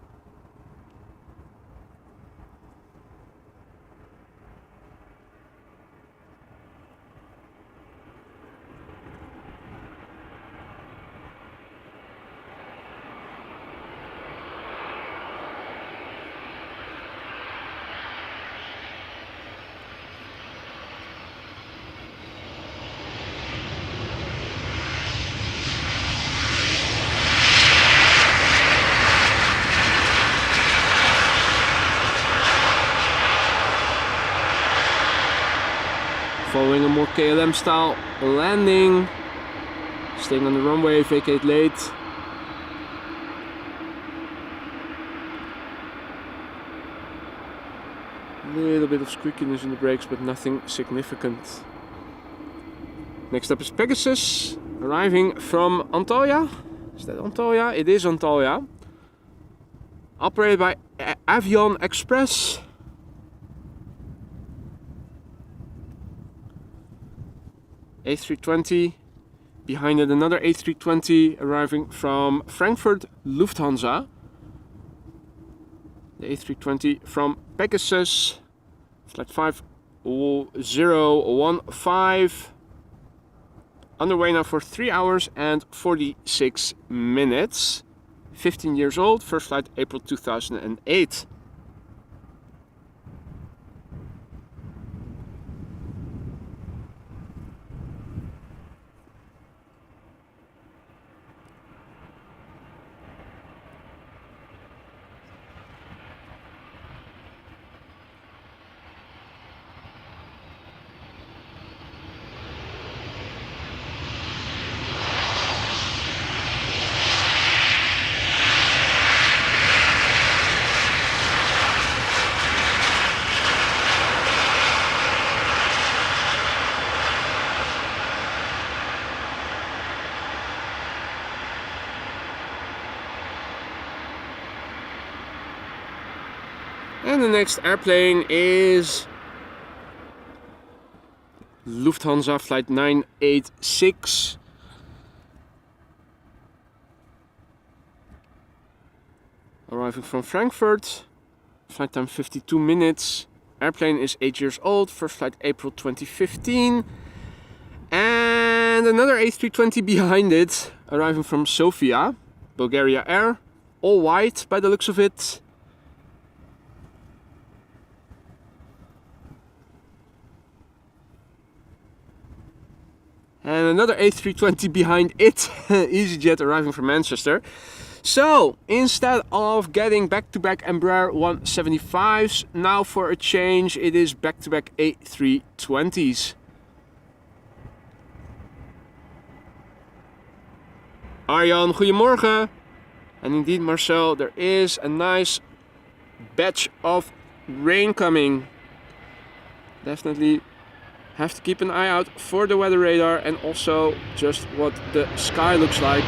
A: Following a more KLM style landing, staying on the runway, vacate late. A little bit of squeakiness in the brakes, but nothing significant. Next up is Pegasus, arriving from Antalya. Is that Antalya? It is Antalya. Operated by Avion Express. A320, behind it another A320 arriving from Frankfurt Lufthansa. The A320 from Pegasus, flight 5015, underway now for 3 hours and 46 minutes. 15 years old, first flight April 2008. And the next airplane is Lufthansa flight 986. Arriving from Frankfurt, flight time 52 minutes. Airplane is 8 years old, first flight April 2015. And another A320 behind it, arriving from Sofia, Bulgaria Air, all white by the looks of it. And another A320 behind it, EasyJet arriving from Manchester. So, instead of getting back-to-back Embraer 175s, now for a change it is back-to-back A320s. Arjan, goedemorgen. And indeed Marcel, there is a nice batch of rain coming. Definitely have to keep an eye out for the weather radar and also just what the sky looks like.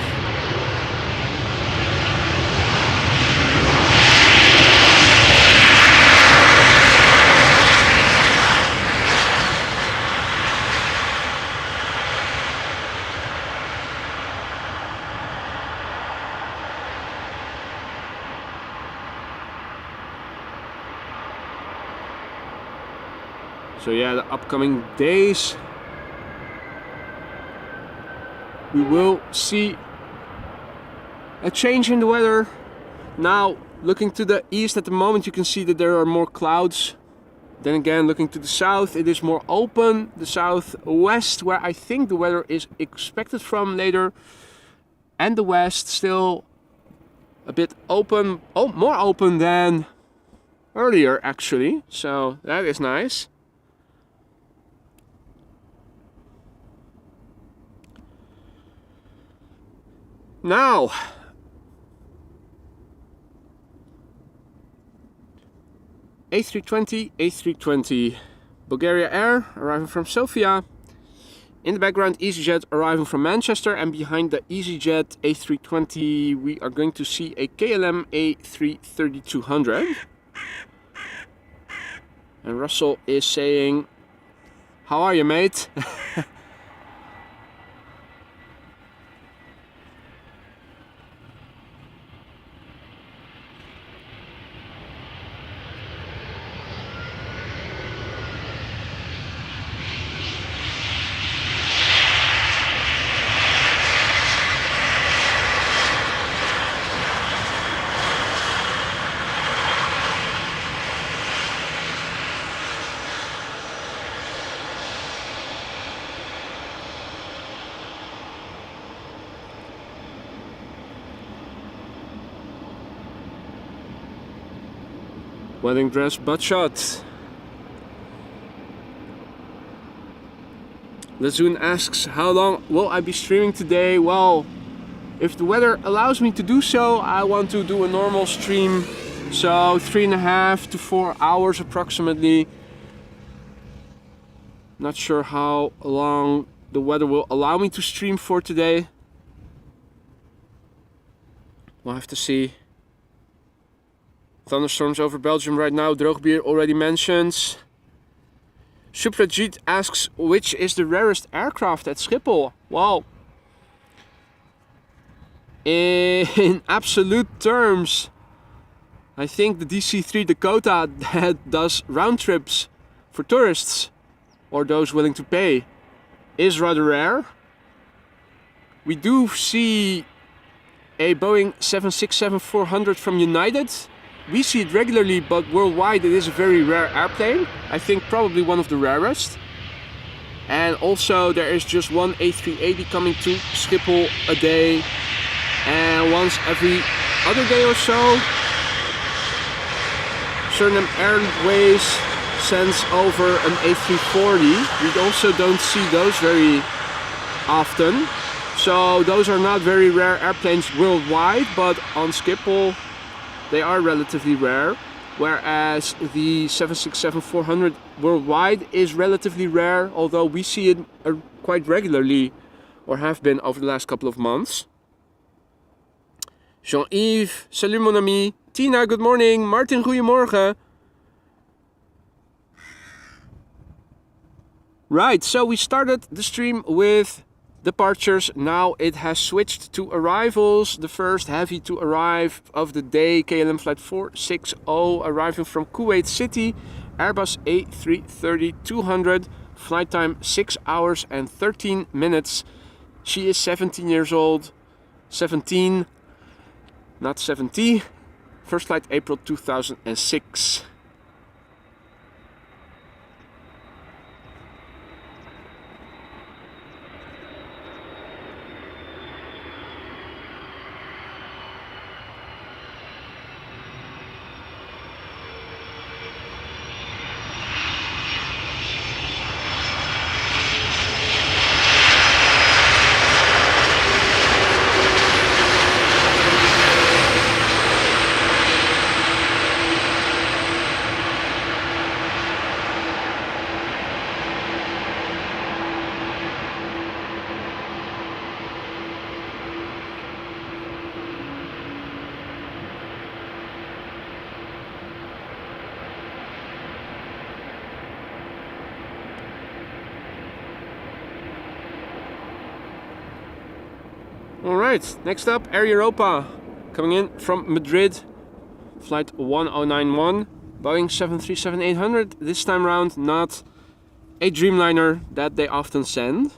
A: So yeah, the upcoming days we will see a change in the weather. Now, looking to the east at the moment, you can see that there are more clouds. Then again, looking to the south, it is more open. The southwest, where I think the weather is expected from later, and the west still a bit open, more open than earlier actually, so that is nice. Now, A320, Bulgaria Air arriving from Sofia. In the background, EasyJet arriving from Manchester, and behind the EasyJet A320 we are going to see a KLM A33200. And Russell is saying, "How are you, mate?" Wedding dress butt shot. Lazoon asks, how long will I be streaming today? Well, if the weather allows me to do so, I want to do a normal stream. So 3.5 to 4 hours approximately. Not sure how long the weather will allow me to stream for today. We'll have to see. Thunderstorms over Belgium right now, Droogbier already mentions. Suprajit asks, which is the rarest aircraft at Schiphol? Well, in absolute terms, I think the DC-3 Dakota that does round trips for tourists, or those willing to pay, is rather rare. We do see a Boeing 767-400 from United. We see it regularly, but worldwide it is a very rare airplane. I think probably one of the rarest. And also there is just one A380 coming to Schiphol a day. And once every other day or so, Suriname Airways sends over an A340. We also don't see those very often. So those are not very rare airplanes worldwide, but on Schiphol they are relatively rare, whereas the 767-400 worldwide is relatively rare, although we see it quite regularly, or have been over the last couple of months. Jean-Yves, salut mon ami. Tina, good morning. Martin, goedemorgen. Right, so we started the stream with departures. Now it has switched to arrivals. The first heavy to arrive of the day, KLM flight 460 arriving from Kuwait City, Airbus A330-200, flight time 6 hours and 13 minutes. She is 17 years old, 17, not 70. First flight April 2006. Alright, next up Air Europa, coming in from Madrid, flight 1091, Boeing 737-800, this time round not a Dreamliner that they often send.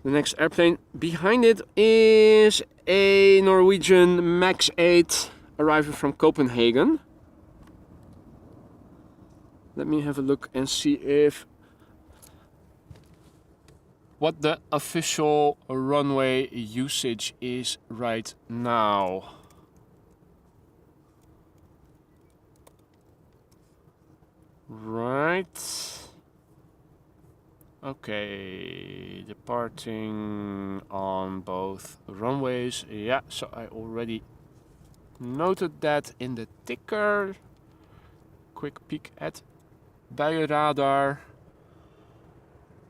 A: The next airplane behind it is a Norwegian MAX 8 arriving from Copenhagen. Let me have a look and see if what the official runway usage is right now. Right. Okay, departing on both runways. Yeah, so I already noted that in the ticker. Quick peek at Buienradar.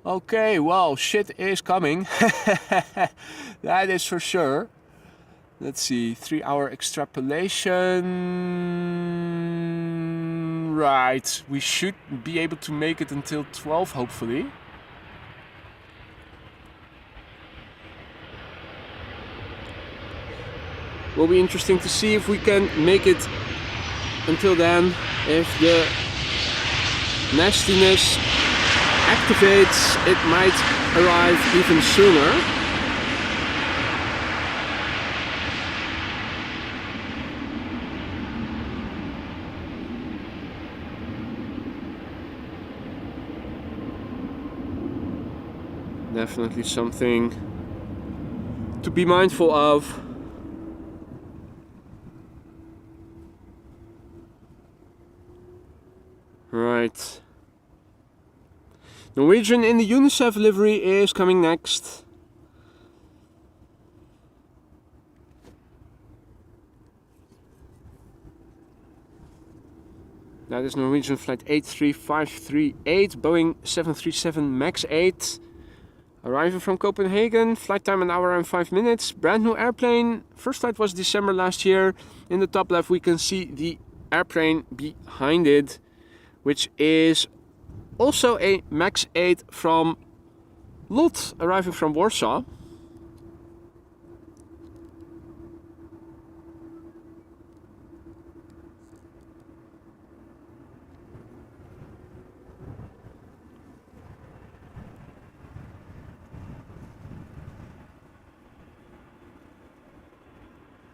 A: Okay, well, shit is coming. That is for sure. Let's see, 3-hour extrapolation. Right, we should be able to make it until 12, hopefully. Will be interesting to see if we can make it until then, if the nastiness activates, it might arrive even sooner. Definitely something to be mindful of. Right. Norwegian in the Unicef livery is coming next. That is Norwegian flight 83538, Boeing 737 MAX 8. Arriving from Copenhagen, flight time 1 hour and 5 minutes. Brand new airplane. First flight was December last year. In the top left we can see the airplane behind it, which is also a MAX 8 from LOT, arriving from Warsaw.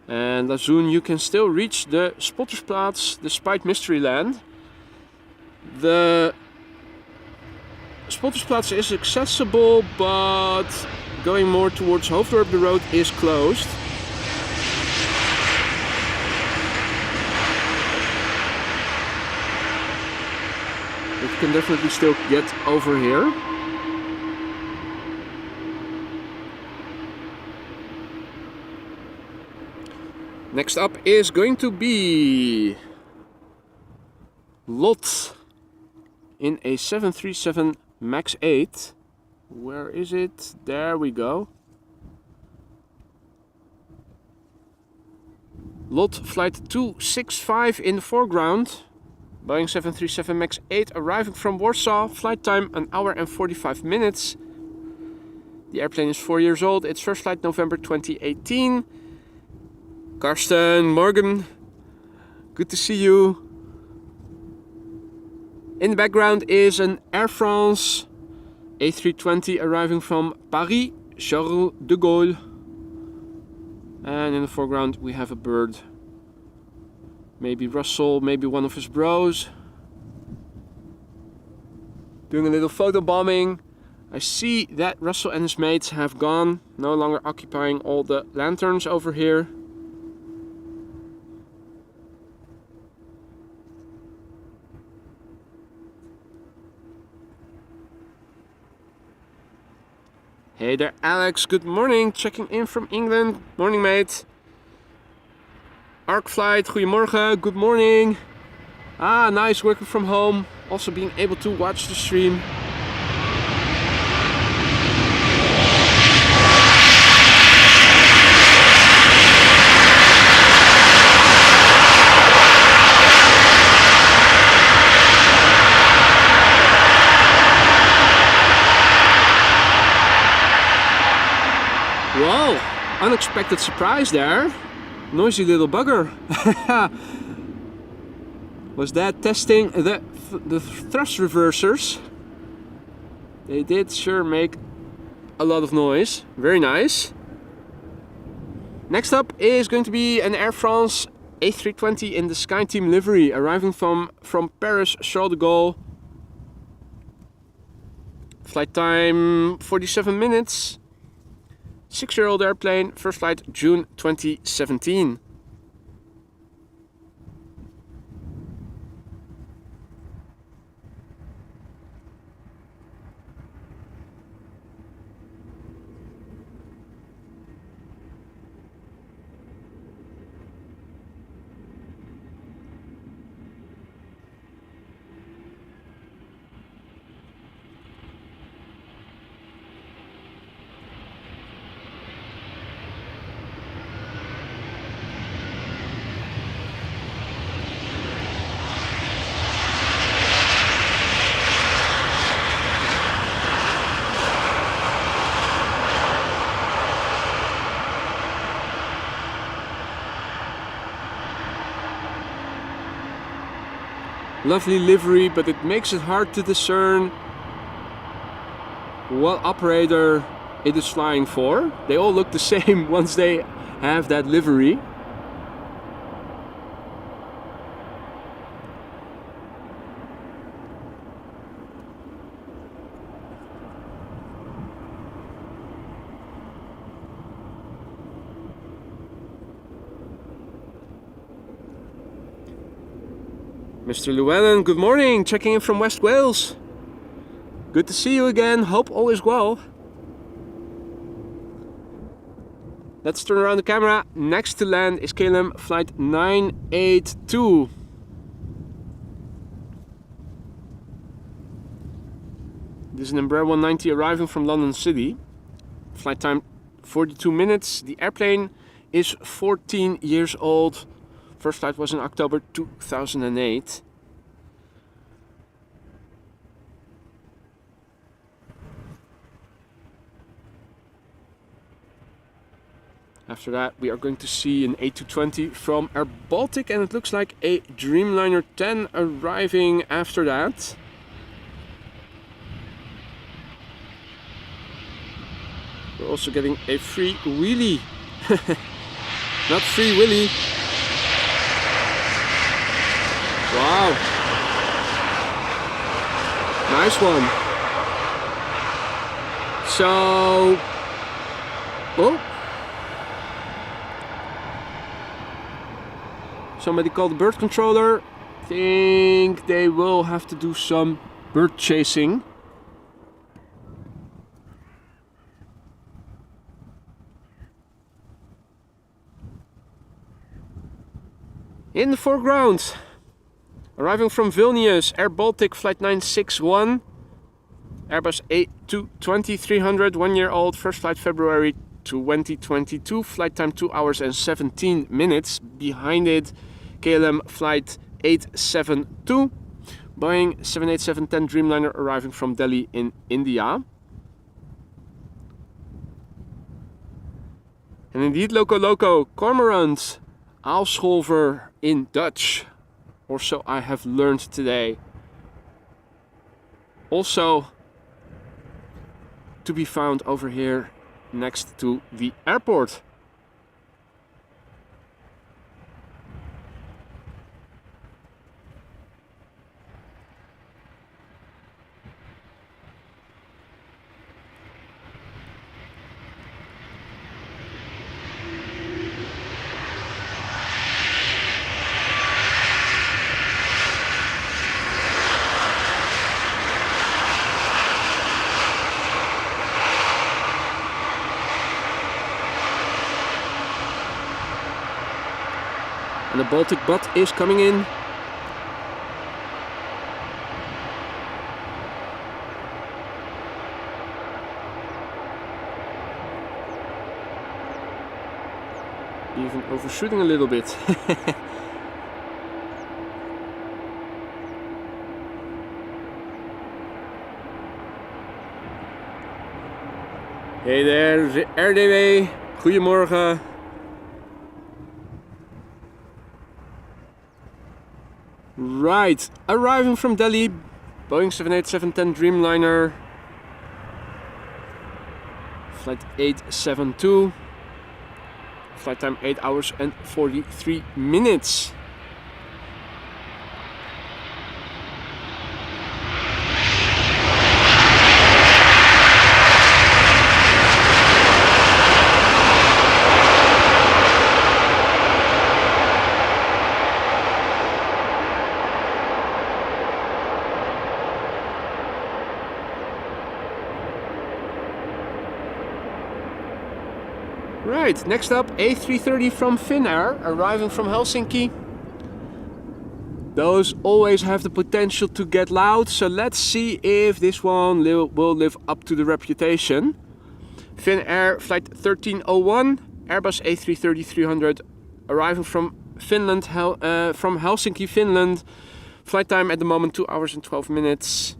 A: And Lazoon, you can still reach the Spottersplatz despite Mysteryland. The Spottersplatz is accessible, but going more towards Hoofddorp, the road is closed. But you can definitely still get over here. Next up is going to be LOT in a 737 MAX 8. Where is it? There we go. LOT flight 265 in the foreground. Boeing 737 MAX 8 arriving from Warsaw. Flight time 1 hour and 45 minutes. The airplane is 4 years old. Its first flight November 2018. Karsten, Morgan, good to see you. In the background is an Air France A320 arriving from Paris, Charles de Gaulle. And in the foreground we have a bird. Maybe Russell, maybe one of his bros. Doing a little photo bombing. I see that Russell and his mates have gone, no longer occupying all the lanterns over here. Hey there Alex, good morning, checking in from England. Morning mate. Arc Flight, goedemorgen, good morning. Ah, nice, working from home. Also being able to watch the stream. Whoa, unexpected surprise there. Noisy little bugger. Was that testing the thrust reversers? They did sure make a lot of noise. Very nice. Next up is going to be an Air France A320 in the SkyTeam livery, arriving from Paris, Charles de Gaulle. Flight time 47 minutes. 6-year-old airplane, first flight June 2017. Lovely livery, but it makes it hard to discern what operator it is flying for. They all look the same once they have that livery. Mr. Llewellyn, good morning, checking in from West Wales. Good to see you again, hope all is well. Let's turn around the camera. Next to land is KLM flight 982. This is an Embraer 190 arriving from London City. Flight time 42 minutes. The airplane is 14 years old. First flight was in October 2008. After that, we are going to see an A220 from Air Baltic, and it looks like a Dreamliner 10 arriving after that. We're also getting a free wheelie. Not free willy. Wow. Nice one. So, oh. Somebody called the bird controller. Think they will have to do some bird chasing. In the foreground, arriving from Vilnius, Air Baltic flight 961, Airbus A220-300, 1 year old, first flight February 2022, flight time 2 hours and 17 minutes. Behind it, KLM flight 872, Boeing 787-10 Dreamliner arriving from Delhi in India. And indeed, Loco, cormorant, aalscholver in Dutch, or so I have learned today. Also to be found over here next to the airport. And the Baltic butt is coming in. Even overshooting a little bit. Hey there, RDW. Goedemorgen. Right, arriving from Delhi, Boeing 787-10 Dreamliner, flight 872, flight time 8 hours and 43 minutes. Right, next up, A330 from Finnair, arriving from Helsinki. Those always have the potential to get loud, so let's see if this one will live up to the reputation. Finnair flight 1301, Airbus A330-300, arriving from Finland, from Helsinki, Finland. Flight time at the moment 2 hours and 12 minutes.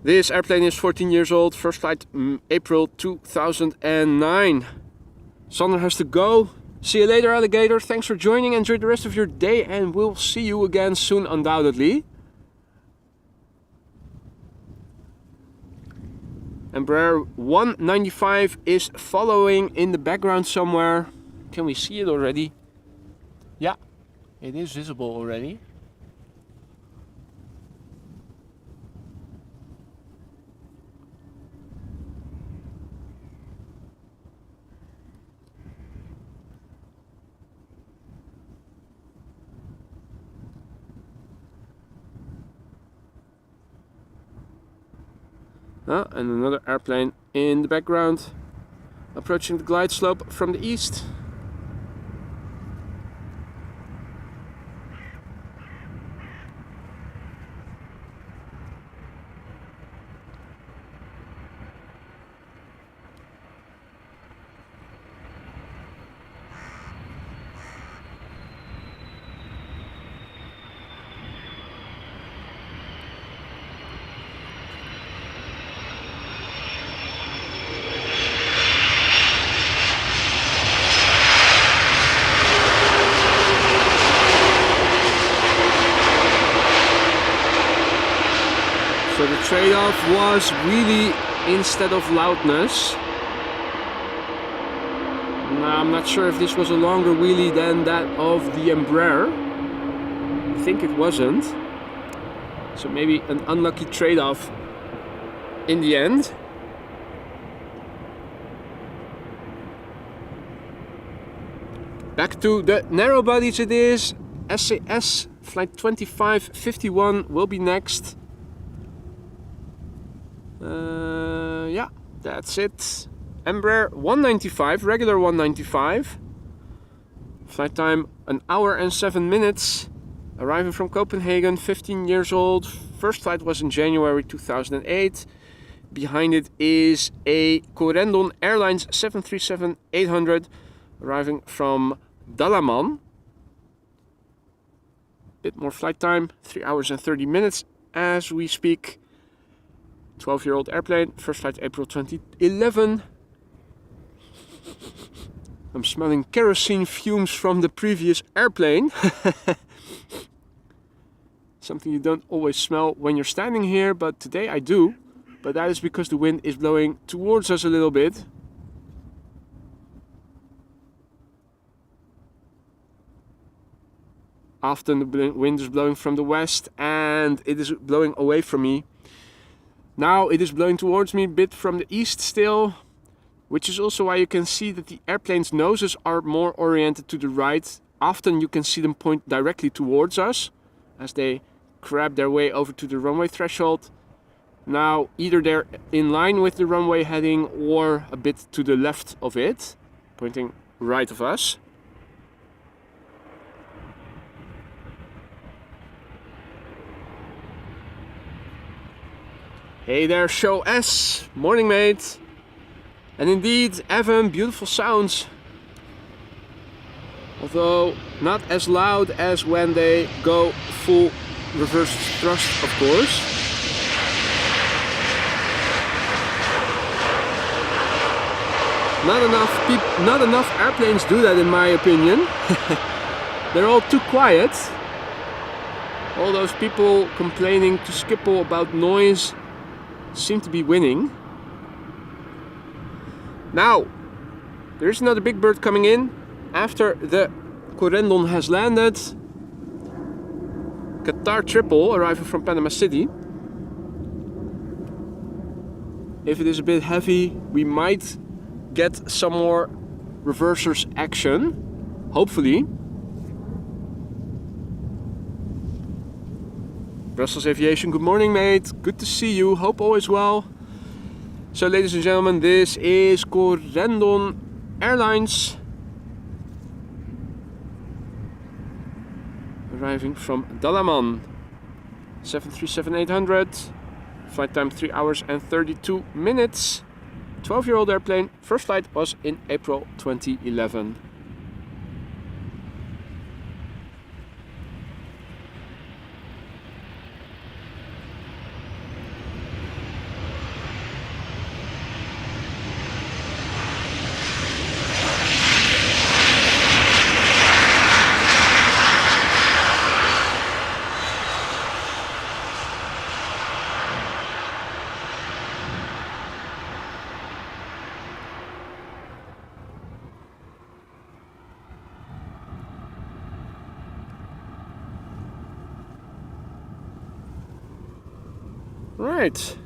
A: This airplane is 14 years old, first flight April 2009. Sander has to go. See you later, alligator. Thanks for joining. Enjoy the rest of your day and we'll see you again soon, undoubtedly. Embraer 195 is following in the background somewhere. Can we see it already? Yeah, it is visible already. And another airplane in the background, approaching the glide slope from the east. So the trade-off was really instead of loudness. Now, I'm not sure if this was a longer wheelie than that of the Embraer. I think it wasn't. So maybe an unlucky trade-off in the end. Back to the narrow bodies it is. SAS flight 2551 will be next. Yeah, that's it. Embraer 195, regular 195. Flight time 1 hour and 7 minutes. Arriving from Copenhagen, 15 years old. First flight was in January 2008. Behind it is a Norwegian Airlines 737-800, arriving from Dalaman. Bit more flight time, 3 hours and 30 minutes as we speak. 12-year-old airplane, first flight April 2011. I'm smelling kerosene fumes from the previous airplane. Something you don't always smell when you're standing here, but today I do. But that is because the wind is blowing towards us a little bit. Often the wind is blowing from the west and it is blowing away from me. Now it is blowing towards me a bit from the east still, which is also why you can see that the airplane's noses are more oriented to the right. Often you can see them point directly towards us as they grab their way over to the runway threshold. Now either they're in line with the runway heading or a bit to the left of it, pointing right of us. Hey there, Show S. Morning, mate. And indeed, Evan, beautiful sounds. Although not as loud as when they go full reverse thrust, of course. Not enough airplanes do that, in my opinion. They're all too quiet. All those people complaining to Schiphol about noise seem to be winning. Now, there's another big bird coming in after the Corendon has landed. Qatar Triple arriving from Panama City. If it is a bit heavy, we might get some more reversers action, hopefully. Brussels Aviation, good morning, mate. Good to see you. Hope all is well. So ladies and gentlemen, this is Norwegian Airlines arriving from Dalaman. 737-800, flight time 3 hours and 32 minutes. 12-year-old airplane. First flight was in April 2011. Right.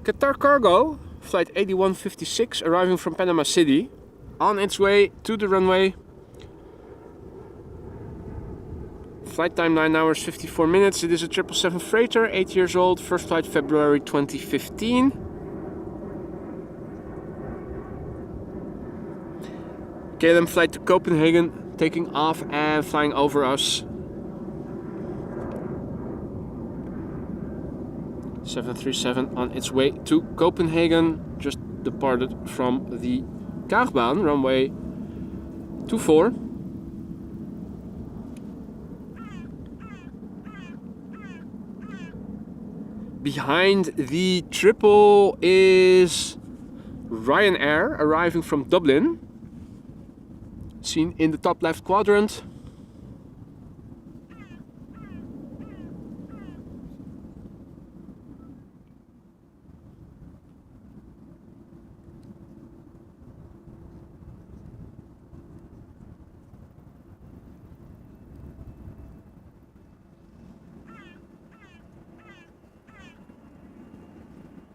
A: Qatar Cargo, flight 8156, arriving from Panama City, on its way to the runway. Flight time 9 hours 54 minutes. It is a 777 freighter, 8 years old, first flight February 2015. KLM flight to Copenhagen, taking off and flying over us. 737 on its way to Copenhagen, just departed from the Kaagbaan, runway 24. Behind the triple is Ryanair, arriving from Dublin, seen in the top left quadrant.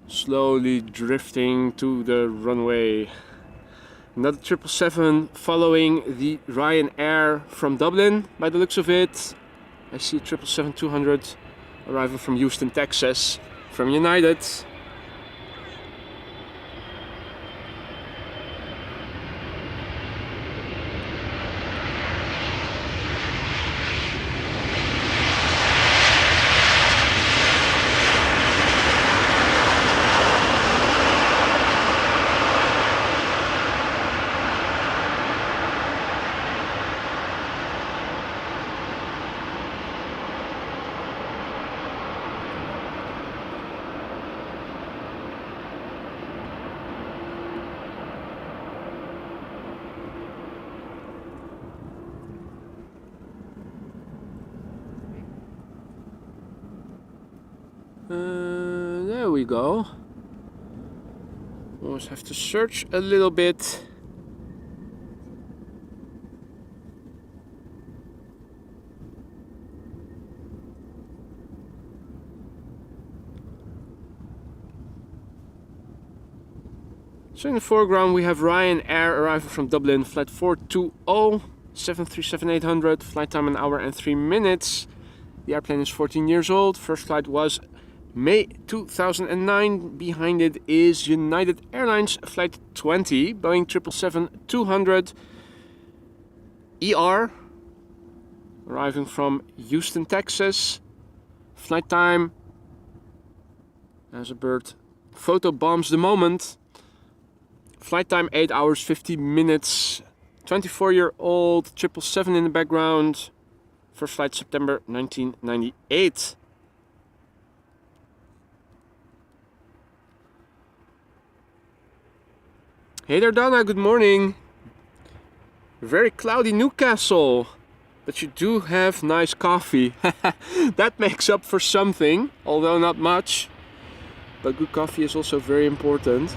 A: Slowly drifting to the runway. Another 777 following the Ryanair from Dublin, by the looks of it. I see 777-200 arriving from Houston, Texas, from United. There we go. Always have to search a little bit. So in the foreground we have Ryanair arriving from Dublin, flight 420, 737-800, flight time 1 hour and 3 minutes. The airplane is 14 years old, first flight was May 2009. Behind it is United Airlines flight 20, Boeing 777-200 ER, arriving from Houston, Texas. Flight time, as a bird photo bombs the moment, flight time 8 hours 50 minutes. 24-year-old 777 in the background. First flight September 1998. Hey there Donna, good morning. Very cloudy Newcastle, but you do have nice coffee. That makes up for something, although not much. But good coffee is also very important.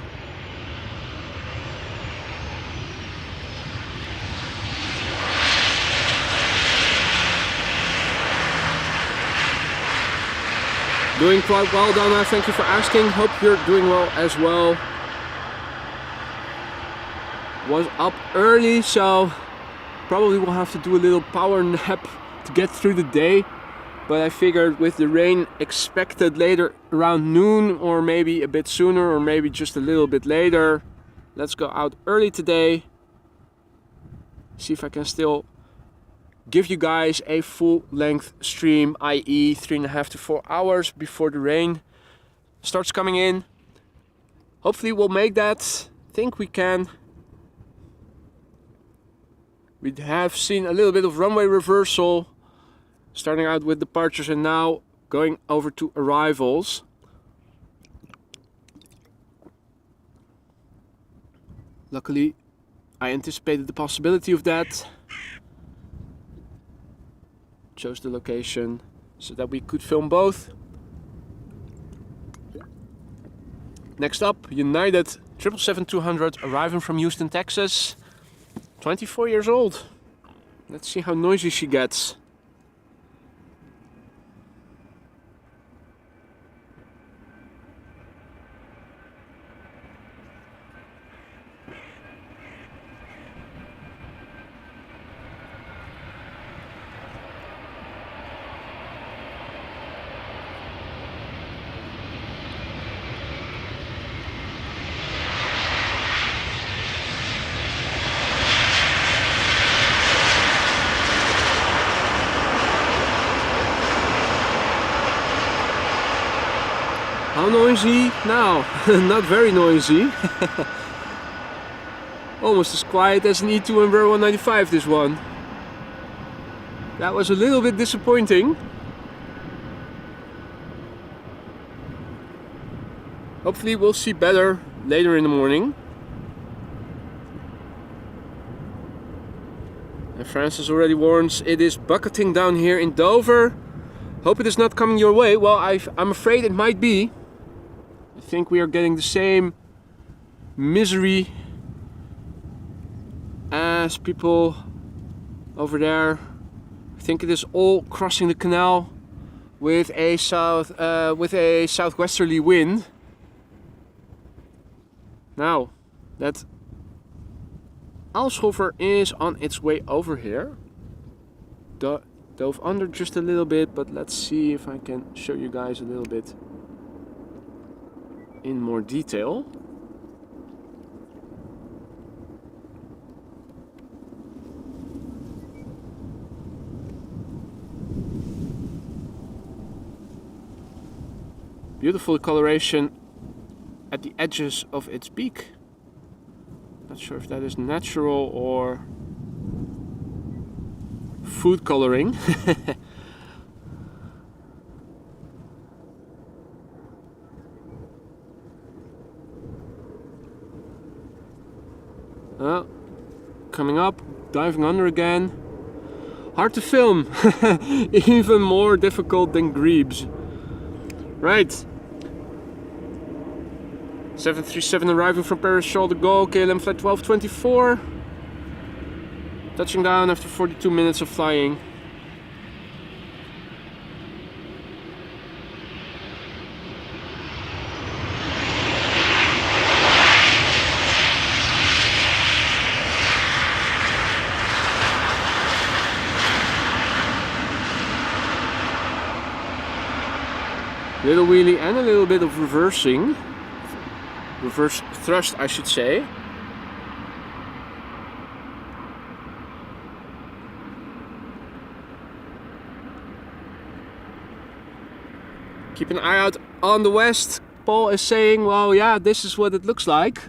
A: Doing quite well, Donna, thank you for asking. Hope you're doing well as well. Was up early, so probably will have to do a little power nap to get through the day. but I figured with the rain expected later around noon, or maybe a bit sooner, or maybe just a little bit later, let's go out early today. See if I can still give you guys a full length stream, i.e. 3.5 to 4 hours before the rain starts coming in. Hopefully we'll make that. Think we can. We have seen a little bit of runway reversal, starting out with departures and now going over to arrivals. Luckily, I anticipated the possibility of that. Chose the location so that we could film both. Next up, United 777-200 arriving from Houston, Texas. 24 years old. Let's see how noisy she gets. How noisy now? Not very noisy. Almost as quiet as an E2 Embraer 195, this one. That was a little bit disappointing. Hopefully we'll see better later in the morning. And Francis already warns it is bucketing down here in Dover. Hope it is not coming your way. Well, I'm afraid it might be. I think we are getting the same misery as people over there. I think it is all crossing the canal with a southwesterly wind. Now that Alshofer is on its way over here. Dove under just a little bit, but let's see if I can show you guys a little bit in more detail. Beautiful coloration at the edges of its beak. Not sure if that is natural or food coloring. Coming up, diving under again. Hard to film. Even more difficult than Grebes. Right. 737 arriving from Paris Charles de Gaulle, KLM flight 1224. Touching down after 42 minutes of flying. Little wheelie and a little bit of reversing. Reverse thrust, I should say. Keep an eye out on the west. Paul is saying, well, yeah, this is what it looks like.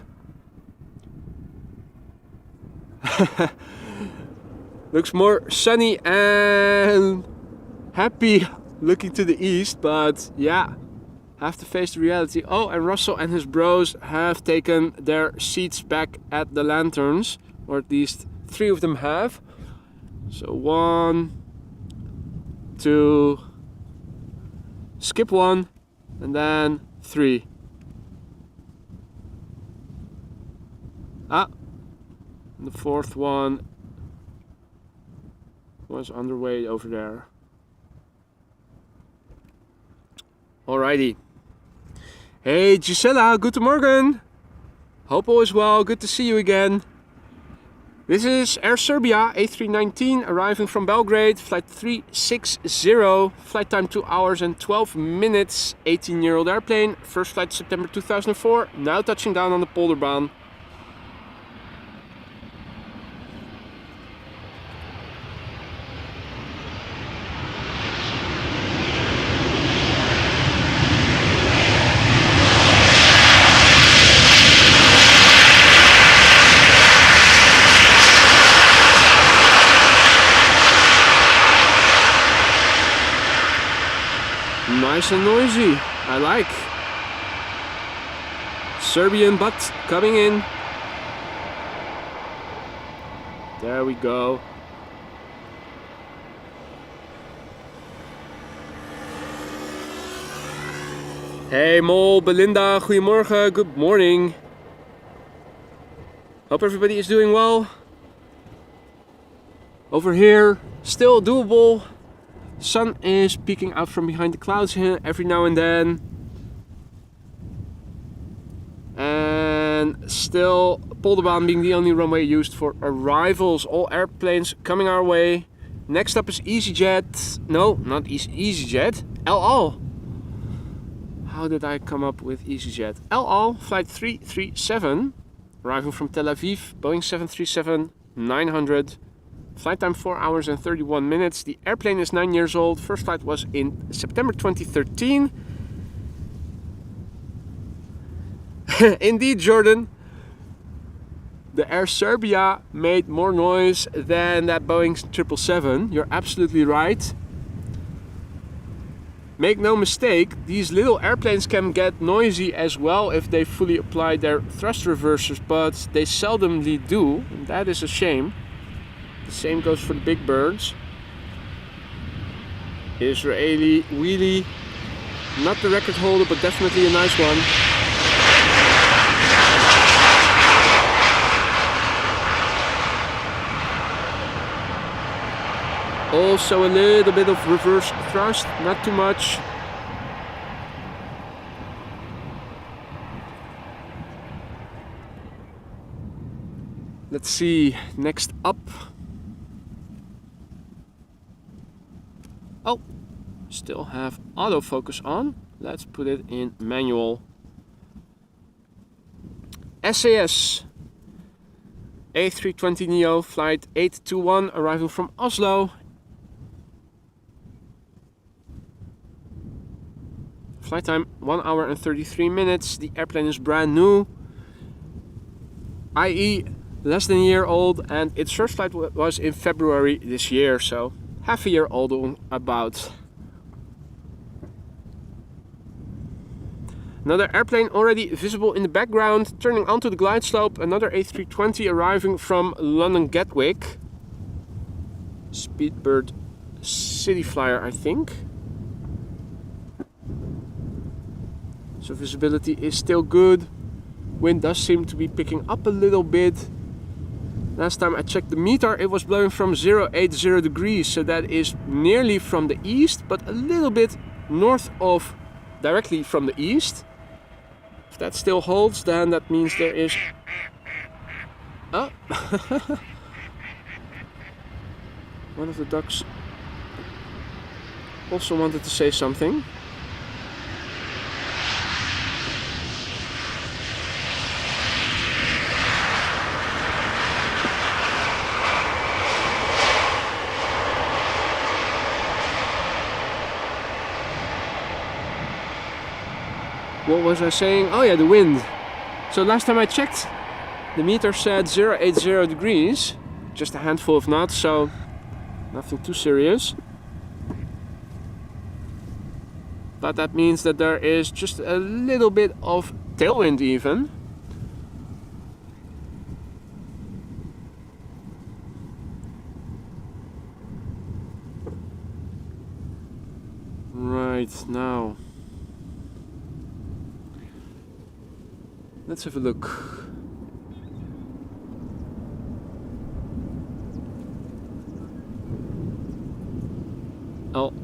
A: Looks more sunny and happy looking to the east, but yeah, have to face the reality. Oh, and Russell and his bros have taken their seats back at the lanterns, or at least 3 of them have. So 1, 2, skip 1, and then 3. And the 4th one was underway over there. Alrighty. Hey Gisela, guten Morgen. Hope all is well. Good to see you again. This is Air Serbia A319 arriving from Belgrade, flight 360, flight time 2 hours and 12 minutes, 18-year-old airplane, first flight September 2004, now touching down on the Polderbaan. Nice and noisy, I like. Serbian butt coming in. There we go. Hey Mol, Belinda, goedemorgen, good morning. Hope everybody is doing well. Over here, still doable. Sun is peeking out from behind the clouds here every now and then. And still Polderbaan being the only runway used for arrivals. All airplanes coming our way. Next up is EasyJet. No, not EasyJet. El Al. How did I come up with EasyJet? El Al, flight 337. Arriving from Tel Aviv. Boeing 737-900. Flight time 4 hours and 31 minutes. The airplane is 9 years old. First flight was in September 2013. Indeed, Jordan. The Air Serbia made more noise than that Boeing 777. You're absolutely right. Make no mistake, these little airplanes can get noisy as well if they fully apply their thrust reversers, but they seldomly do, and that is a shame. The same goes for the big birds. Israeli wheelie, not the record holder, but definitely a nice one. Also a little bit of reverse thrust, not too much. Let's see, next up. Oh, still have autofocus on. Let's put it in manual. SAS A320neo flight 821 arriving from Oslo. Flight time 1 hour and 33 minutes. The airplane is brand new, i.e. less than a year old, and its first flight was in February this year, so half a year old about. Another airplane already visible in the background, turning onto the glide slope. Another A320 arriving from London Gatwick. Speedbird City Flyer, I think. So visibility is still good. Wind does seem to be picking up a little bit. Last time I checked the meter, it was blowing from 080 degrees, so that is nearly from the east, but a little bit north of, directly from the east. If that still holds, then that means there is... Oh! One of the ducks also wanted to say something. What was I saying? Oh yeah, the wind. So last time I checked, the meter said 080 degrees. Just a handful of knots, so nothing too serious. But that means that there is just a little bit of tailwind even. Right, now let's have a look.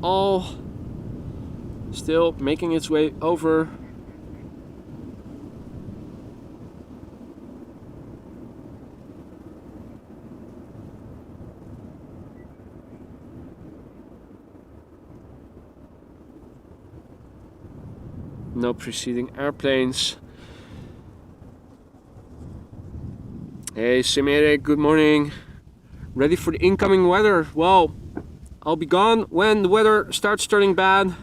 A: All still making its way over. No preceding airplanes. Hey Sim-Erik, good morning. Ready for the incoming weather? Well, I'll be gone when the weather starts turning bad,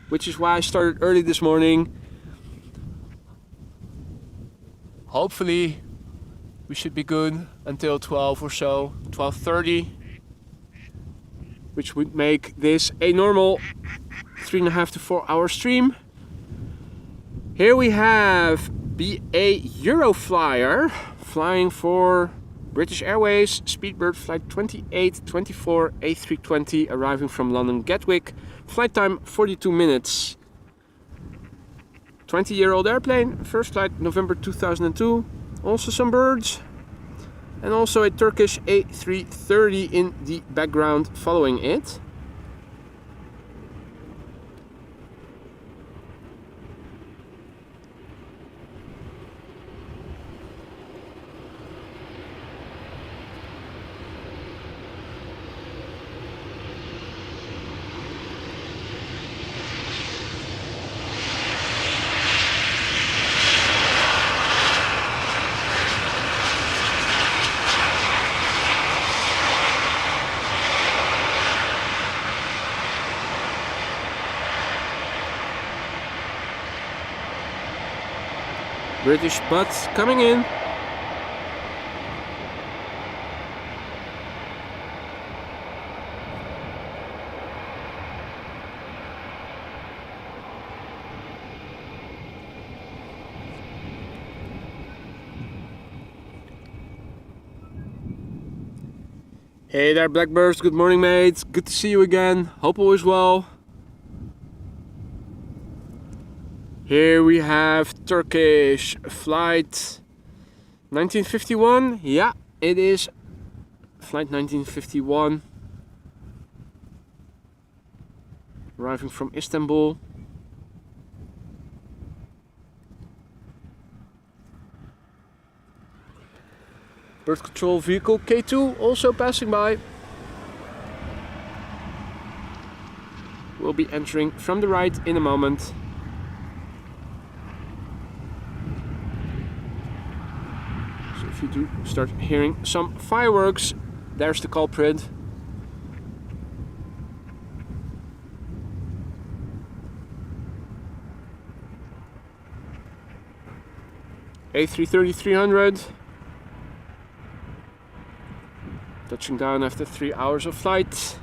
A: which is why I started early this morning. Hopefully we should be good until 12 or so, 12:30, which would make this a normal 3.5 to 4 hour stream. Here we have a Euroflyer flying for British Airways, Speedbird flight 2824 A320, arriving from London Gatwick. Flight time 42 minutes. 20-year-old airplane, first flight November 2002. Also some birds. And also a Turkish A330 in the background following it. British butts coming in. Hey there Blackbirds, good morning mates, good to see you again, hope all is well. Here we have Turkish flight 1951, yeah it is flight 1951, arriving from Istanbul. Bird control vehicle K2 also passing by. We'll be entering from the right in a moment. So if you do start hearing some fireworks, there's the culprit. A330-300. Touching down after 3 hours of flight.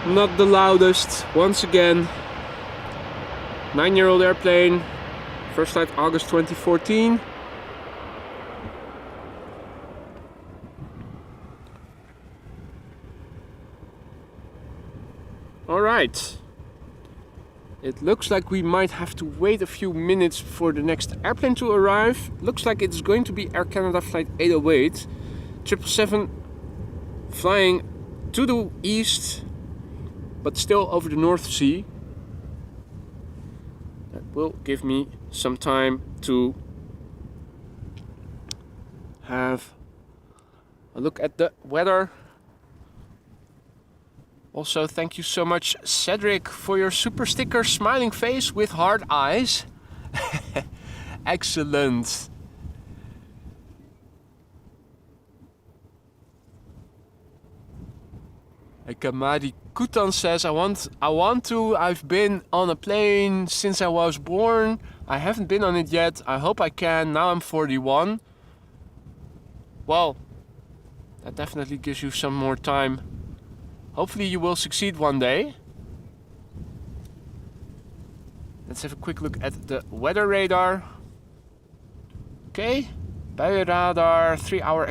A: Not the loudest, once again. 9-year-old airplane, first flight August 2014. Alright. It looks like we might have to wait a few minutes for the next airplane to arrive. Looks like it's going to be Air Canada flight 808. 777 flying to the east, but still over the North Sea. That will give me some time to have a look at the weather. Also, thank you so much, Cedric, for your super sticker smiling face with hard eyes. Excellent. Kamadi Kutan says, I want to. I've been on a plane since I was born. I haven't been on it yet. I hope I can. Now I'm 41. Well, that definitely gives you some more time. Hopefully you will succeed one day. Let's have a quick look at the weather radar. Okay. Buienradar 3-hour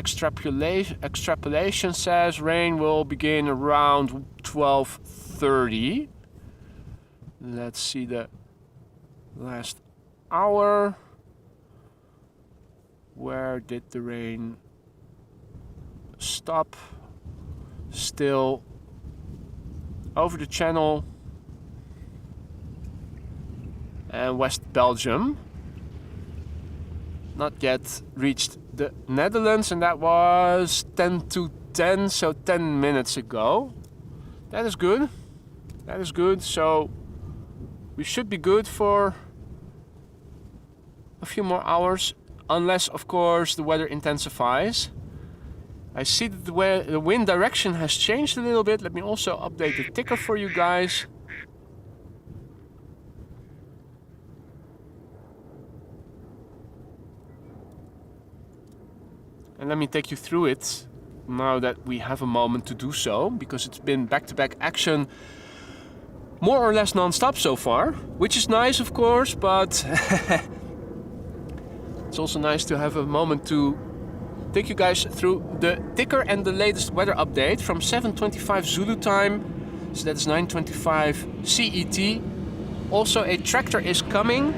A: extrapolation says rain will begin around 12:30. Let's see the last hour. Where did the rain stop? Still over the channel and West Belgium. Not yet reached the Netherlands, and that was 10 to 10, so 10 minutes ago. That is good. That is good. So we should be good for a few more hours, unless of course the weather intensifies. I see that the wind direction has changed a little bit. Let me also update the ticker for you guys. And let me take you through it now that we have a moment to do so, because it's been back-to-back action more or less non-stop so far, which is nice of course, but it's also nice to have a moment to take you guys through the ticker and the latest weather update from 7:25 Zulu time, so that's 9:25 CET. Also a tractor is coming.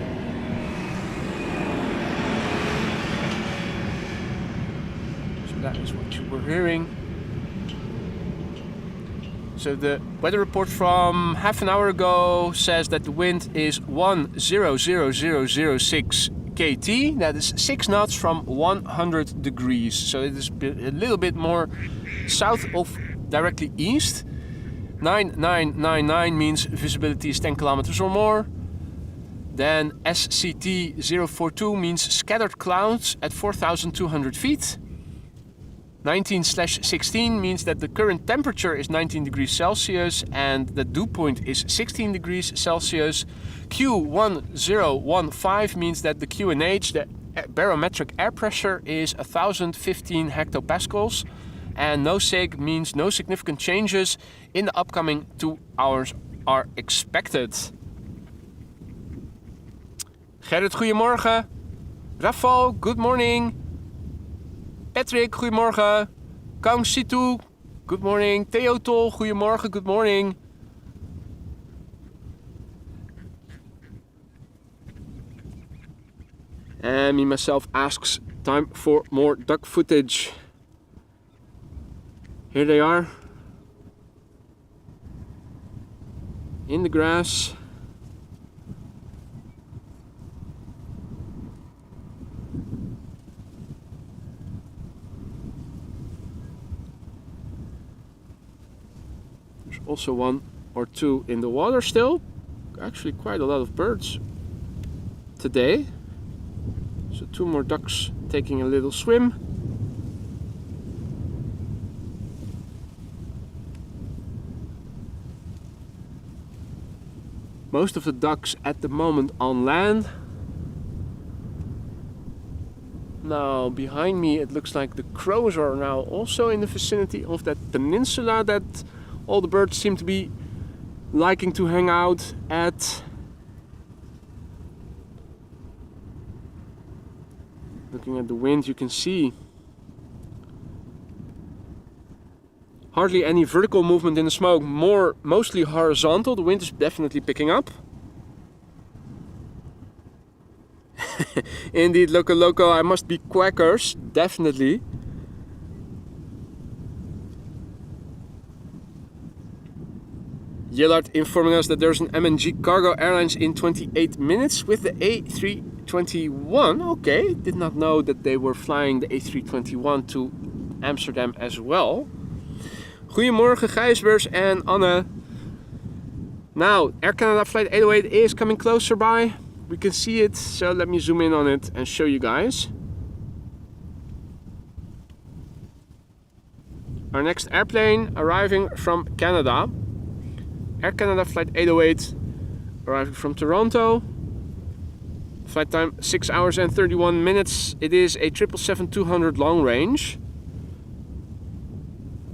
A: So that is what you were hearing. So the weather report from half an hour ago says that the wind is 100,006 KT, that is 6 knots from 100 degrees. So it is a little bit more south of directly east. 9999 means visibility is 10 kilometers or more. Then SCT 042 means scattered clouds at 4,200 feet. 19/16 means that the current temperature is 19 degrees Celsius and the dew point is 16 degrees Celsius. Q1015 means that the QNH, the barometric air pressure, is 1015 hectopascals. And no SIG means no significant changes in the upcoming 2 hours are expected. Gerrit, goedemorgen. Rafal, good morning. Patrick, goedemorgen. Kang Situ, good morning. Theo Tol, goedemorgen, good morning. And me myself asks, time for more duck footage. Here they are. In the grass. Also one or two in the water still. Actually quite a lot of birds today. So 2 more ducks taking a little swim. Most of the ducks at the moment on land. Now behind me it looks like the crows are now also in the vicinity of that peninsula that all the birds seem to be liking to hang out at. Looking at the wind, you can see hardly any vertical movement in the smoke, mostly horizontal. The wind is definitely picking up. Indeed, loco, I must be quackers, definitely. Yellard informing us that there's an MNG Cargo Airlines in 28 minutes with the A321. Okay, did not know that they were flying the A321 to Amsterdam as well. Goedemorgen Gijsbers and Anne. Now, Air Canada flight 808 is coming closer by. We can see it, so let me zoom in on it and show you guys. Our next airplane arriving from Canada. Air Canada flight 808 arriving from Toronto. Flight time 6 hours and 31 minutes. It is a 777-200 long range.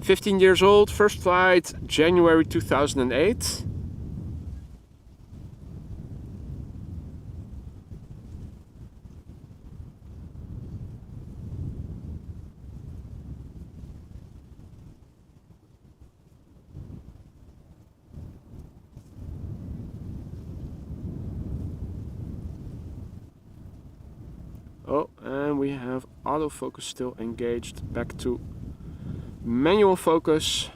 A: 15 years old, first flight January 2008. Oh, and we have autofocus still engaged. Back to manual focus.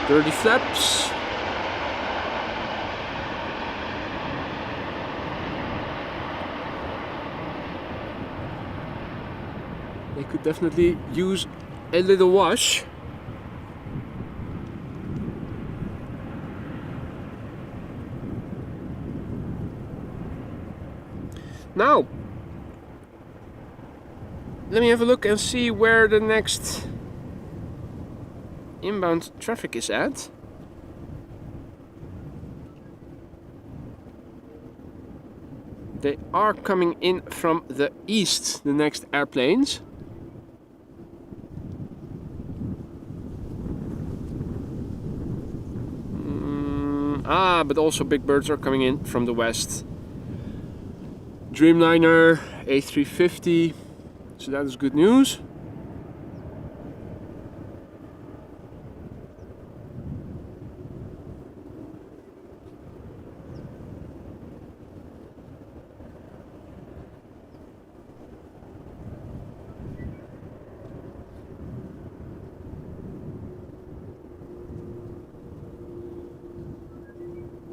A: Dirty flaps. They could definitely use a little wash. Now, let me have a look and see where the next inbound traffic is at. They are coming in from the east, the next airplanes. But also big birds are coming in from the west. Dreamliner A350, so that is good news.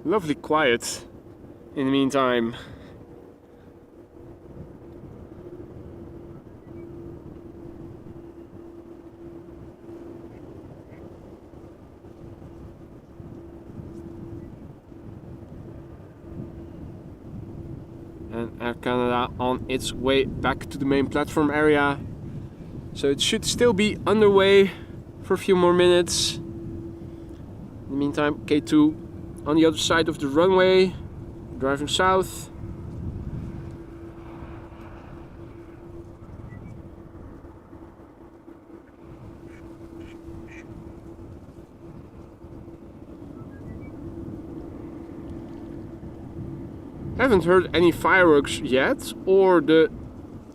A: Lovely quiet in the meantime. And Air Canada on its way back to the main platform area. So it should still be underway for a few more minutes. In the meantime, K2 on the other side of the runway, driving south. Haven't heard any fireworks yet, or the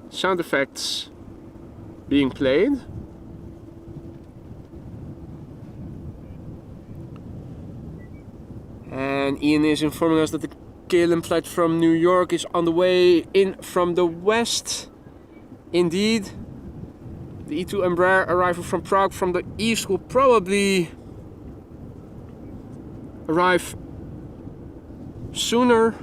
A: sound effects being played. And Ian is informing us that the KLM flight from New York is on the way in from the west. Indeed, the E2 Embraer arrival from Prague from the east will probably arrive sooner.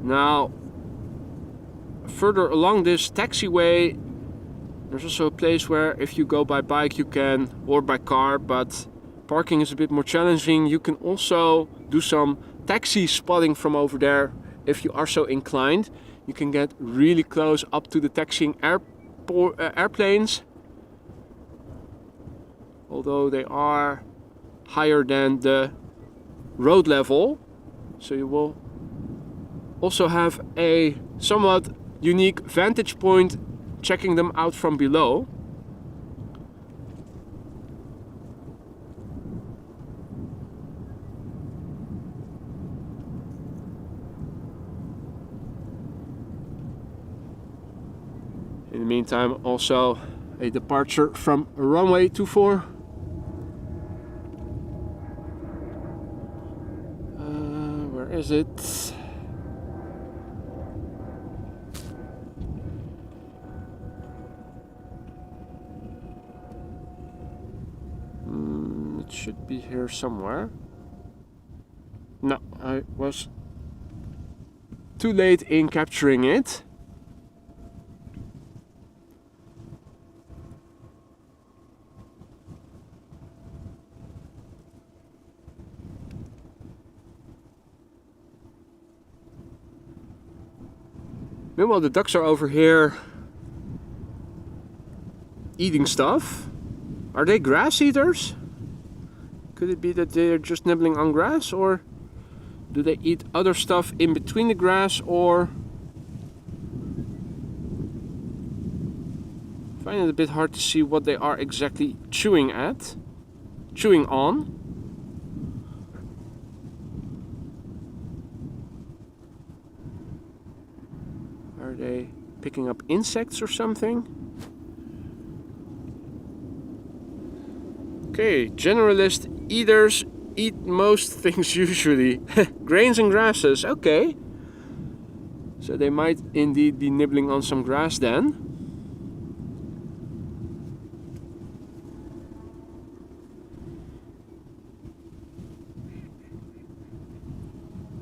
A: Now, further along this taxiway, there's also a place where if you go by bike you can, or by car, but parking is a bit more challenging. You can also do some taxi spotting from over there if you are so inclined. You can get really close up to the taxiing airplanes, although they are higher than the road level, so you will also have a somewhat unique vantage point checking them out from below. In the meantime, also a departure from runway 24. Where is it? It should be here somewhere. No, I was too late in capturing it. Meanwhile, the ducks are over here eating stuff. Are they grass eaters? Could it be that they're just nibbling on grass, or do they eat other stuff in between the grass, or... I find it a bit hard to see what they are exactly chewing on. Are they picking up insects or something? Okay, generalist eaters eat most things usually. Grains and grasses, okay. So they might indeed be nibbling on some grass then.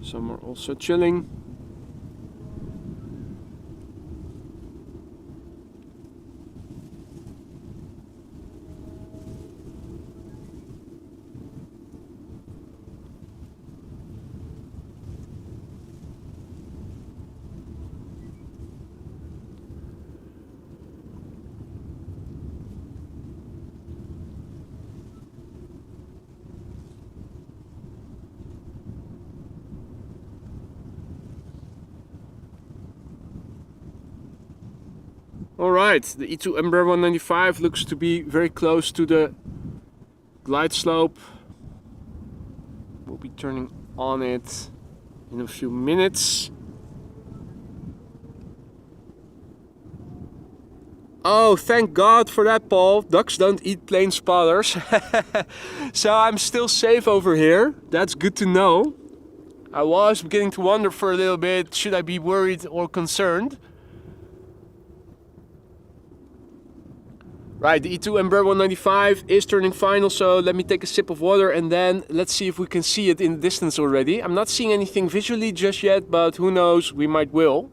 A: Some are also chilling. Alright, the E2 Embraer 195 looks to be very close to the glide slope. We'll be turning on it in a few minutes. Oh, thank God for that, Paul. Ducks don't eat plane spotters. So I'm still safe over here. That's good to know. I was beginning to wonder for a little bit, should I be worried or concerned? Right, the E2 Embraer 195 is turning final, so let me take a sip of water and then let's see if we can see it in the distance already. I'm not seeing anything visually just yet, but who knows, we might will.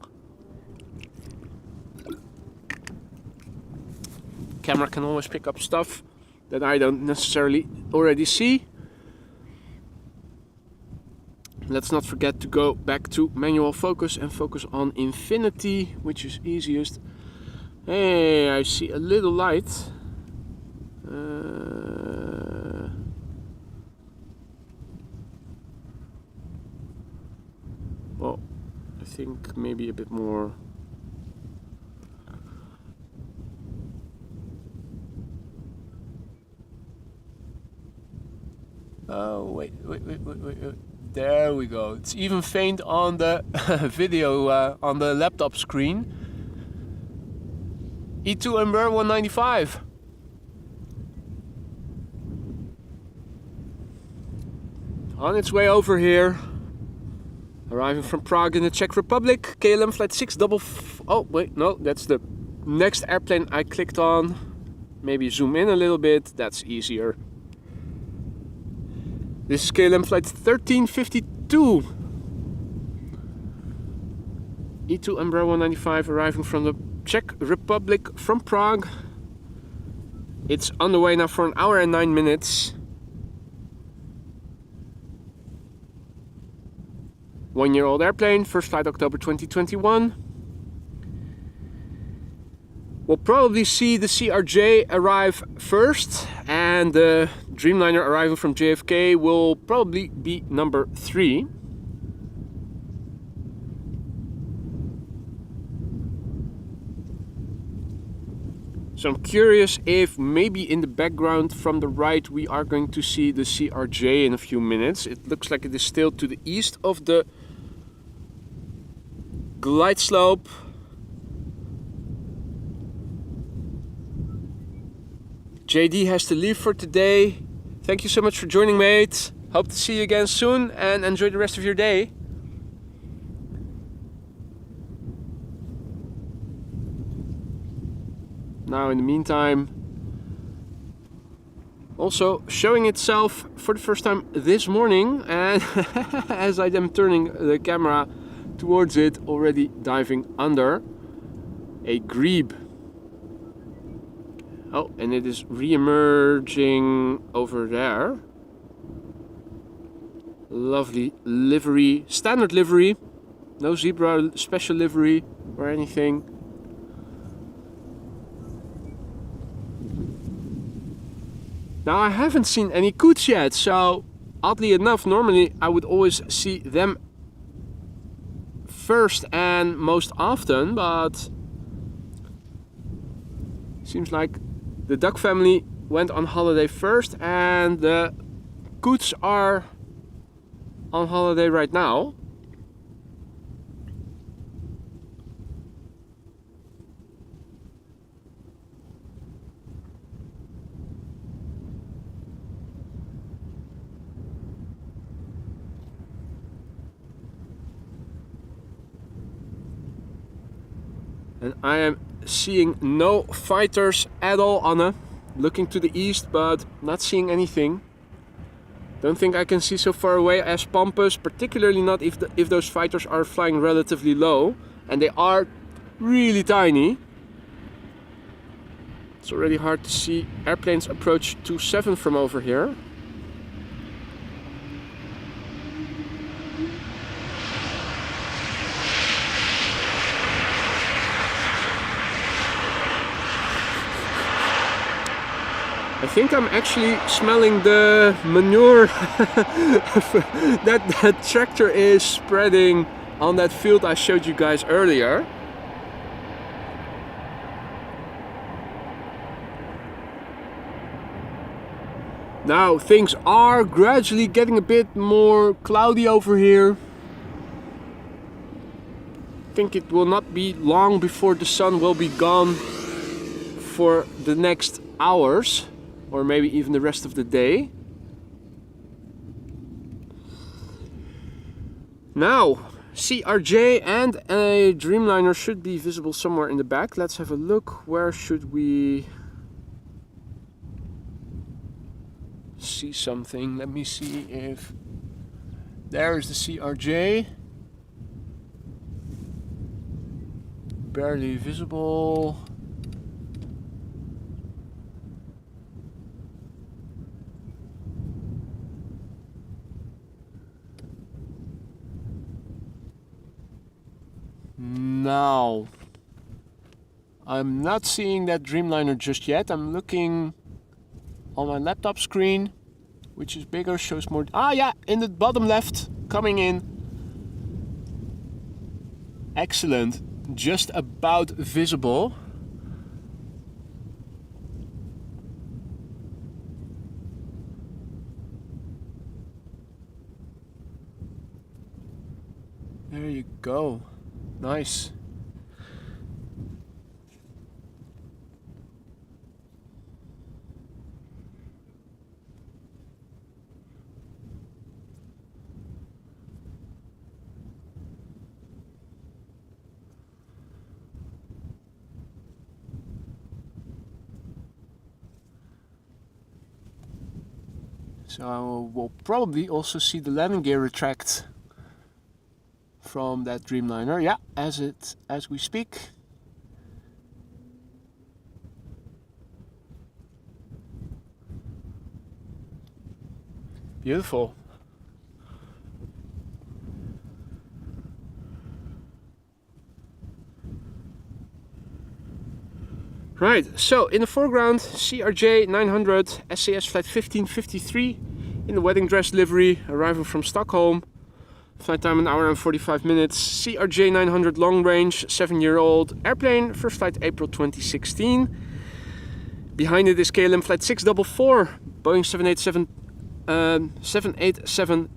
A: Camera can always pick up stuff that I don't necessarily already see. Let's not forget to go back to manual focus and focus on infinity, which is easiest. Hey, I see a little light. Well, I think maybe a bit more. Oh, wait. There we go. It's even faint on the video on the laptop screen. E2 Embraer 195. On its way over here. Arriving from Prague in the Czech Republic. KLM flight 644. Oh, wait, no, that's the next airplane I clicked on. Maybe zoom in a little bit, that's easier. This is KLM flight 1352. E2 Embraer 195 arriving from the Czech Republic from Prague. It's on the way now for 1 hour and 9 minutes. 1-year-old airplane, first flight October 2021. We'll probably see the CRJ arrive first, and the Dreamliner arriving from JFK will probably be number 3. So I'm curious if maybe in the background from the right we are going to see the CRJ in a few minutes. It looks like it is still to the east of the glide slope. JD has to leave for today. Thank you so much for joining, mate. Hope to see you again soon and enjoy the rest of your day. Now in the meantime, also showing itself for the first time this morning, and as I am turning the camera towards it, already diving under. A grebe. Oh, and it is re-emerging over there. Lovely livery, standard livery. No zebra special livery or anything. Now I haven't seen any coots yet, so oddly enough, normally I would always see them first and most often, but seems like the duck family went on holiday first and the coots are on holiday right now. And I am seeing no fighters at all, Anne. Looking to the east, but not seeing anything. Don't think I can see so far away as Pampas, particularly not if those fighters are flying relatively low. And they are really tiny. It's already hard to see airplanes approach 27 from over here. I think I'm actually smelling the manure that tractor is spreading on that field I showed you guys earlier. Now things are gradually getting a bit more cloudy over here. I think it will not be long before the sun will be gone for the next hours. Or maybe even the rest of the day. Now, CRJ and a Dreamliner should be visible somewhere in the back. Let's have a look. Where should we see something? Let me see if there is the CRJ. Barely visible. Now, I'm not seeing that Dreamliner just yet. I'm looking on my laptop screen, which is bigger, shows more. Ah, yeah, in the bottom left, coming in. Excellent, just about visible. There you go. Nice. So we'll probably also see the landing gear retract from that Dreamliner, yeah, as we speak. Beautiful. Right, so in the foreground, CRJ 900 SAS flight 1553 in the wedding dress livery, arrival from Stockholm. Flight time 1 hour and 45 minutes. CRJ 900 long range, 7-year-old airplane. First flight April 2016. Behind it is KLM flight 644, Boeing 787-10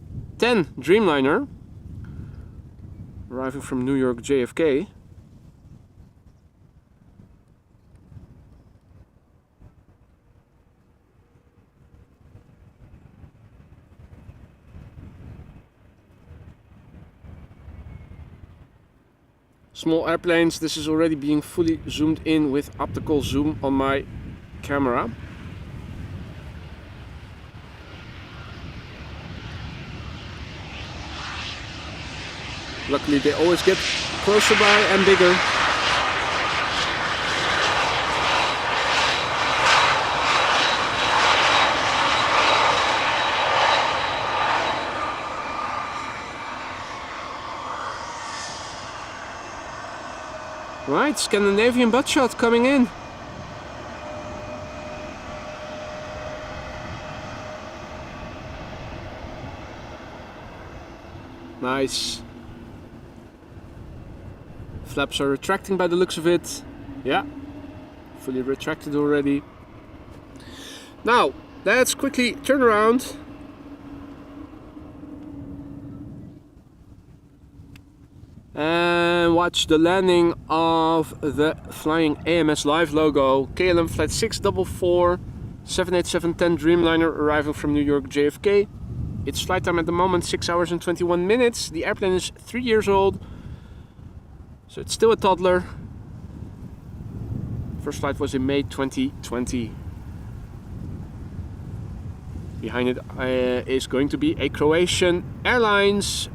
A: Dreamliner. Arriving from New York JFK. Small airplanes, this is already being fully zoomed in with optical zoom on my camera. Luckily they always get closer by and bigger. Right, Scandinavian butt shot coming in. Nice. Flaps are retracting by the looks of it. Yeah, fully retracted already. Now, let's quickly turn around. And watch the landing of the flying AMS Live logo. KLM Flight 644 787-10 Dreamliner arriving from New York JFK. Its flight time at the moment 6 hours and 21 minutes. The airplane is 3 years old, so it's still a toddler. First flight was in May 2020. Behind it is going to be a Croatian Airlines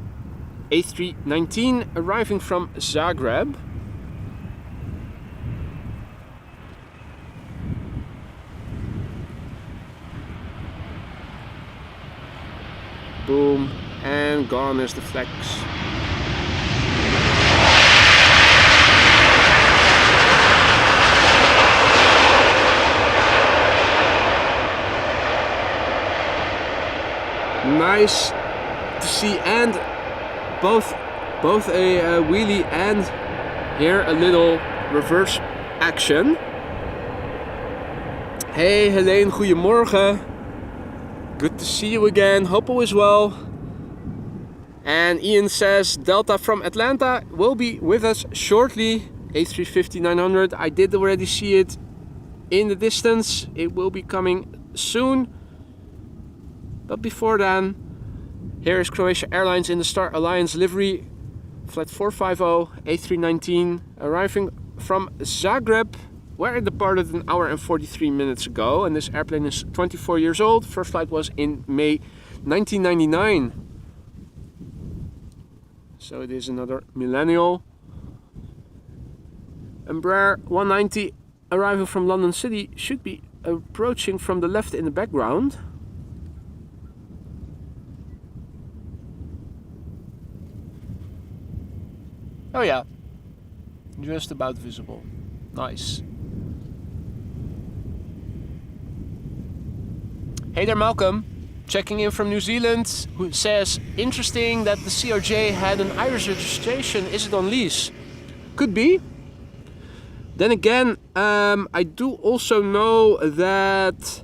A: A319 arriving from Zagreb. Boom, and gone is the flex. Nice to see, and both a wheelie and here a little reverse action. Hey Helene, goedemorgen. Good to see you again. Hope all is well. And Ian says Delta from Atlanta will be with us shortly. A350-900. I did already see it in the distance. It will be coming soon. But before then, here is Croatia Airlines in the Star Alliance livery. Flight 450 A319 arriving from Zagreb, where it departed an hour and 43 minutes ago. And this airplane is 24 years old. First flight was in May 1999. So it is another millennial. Embraer 190 arriving from London City should be approaching from the left in the background. Oh yeah, just about visible. Nice. Hey there, Malcolm, checking in from New Zealand, who says, interesting that the CRJ had an Irish registration. Is it on lease? Could be. Then again, I do also know that,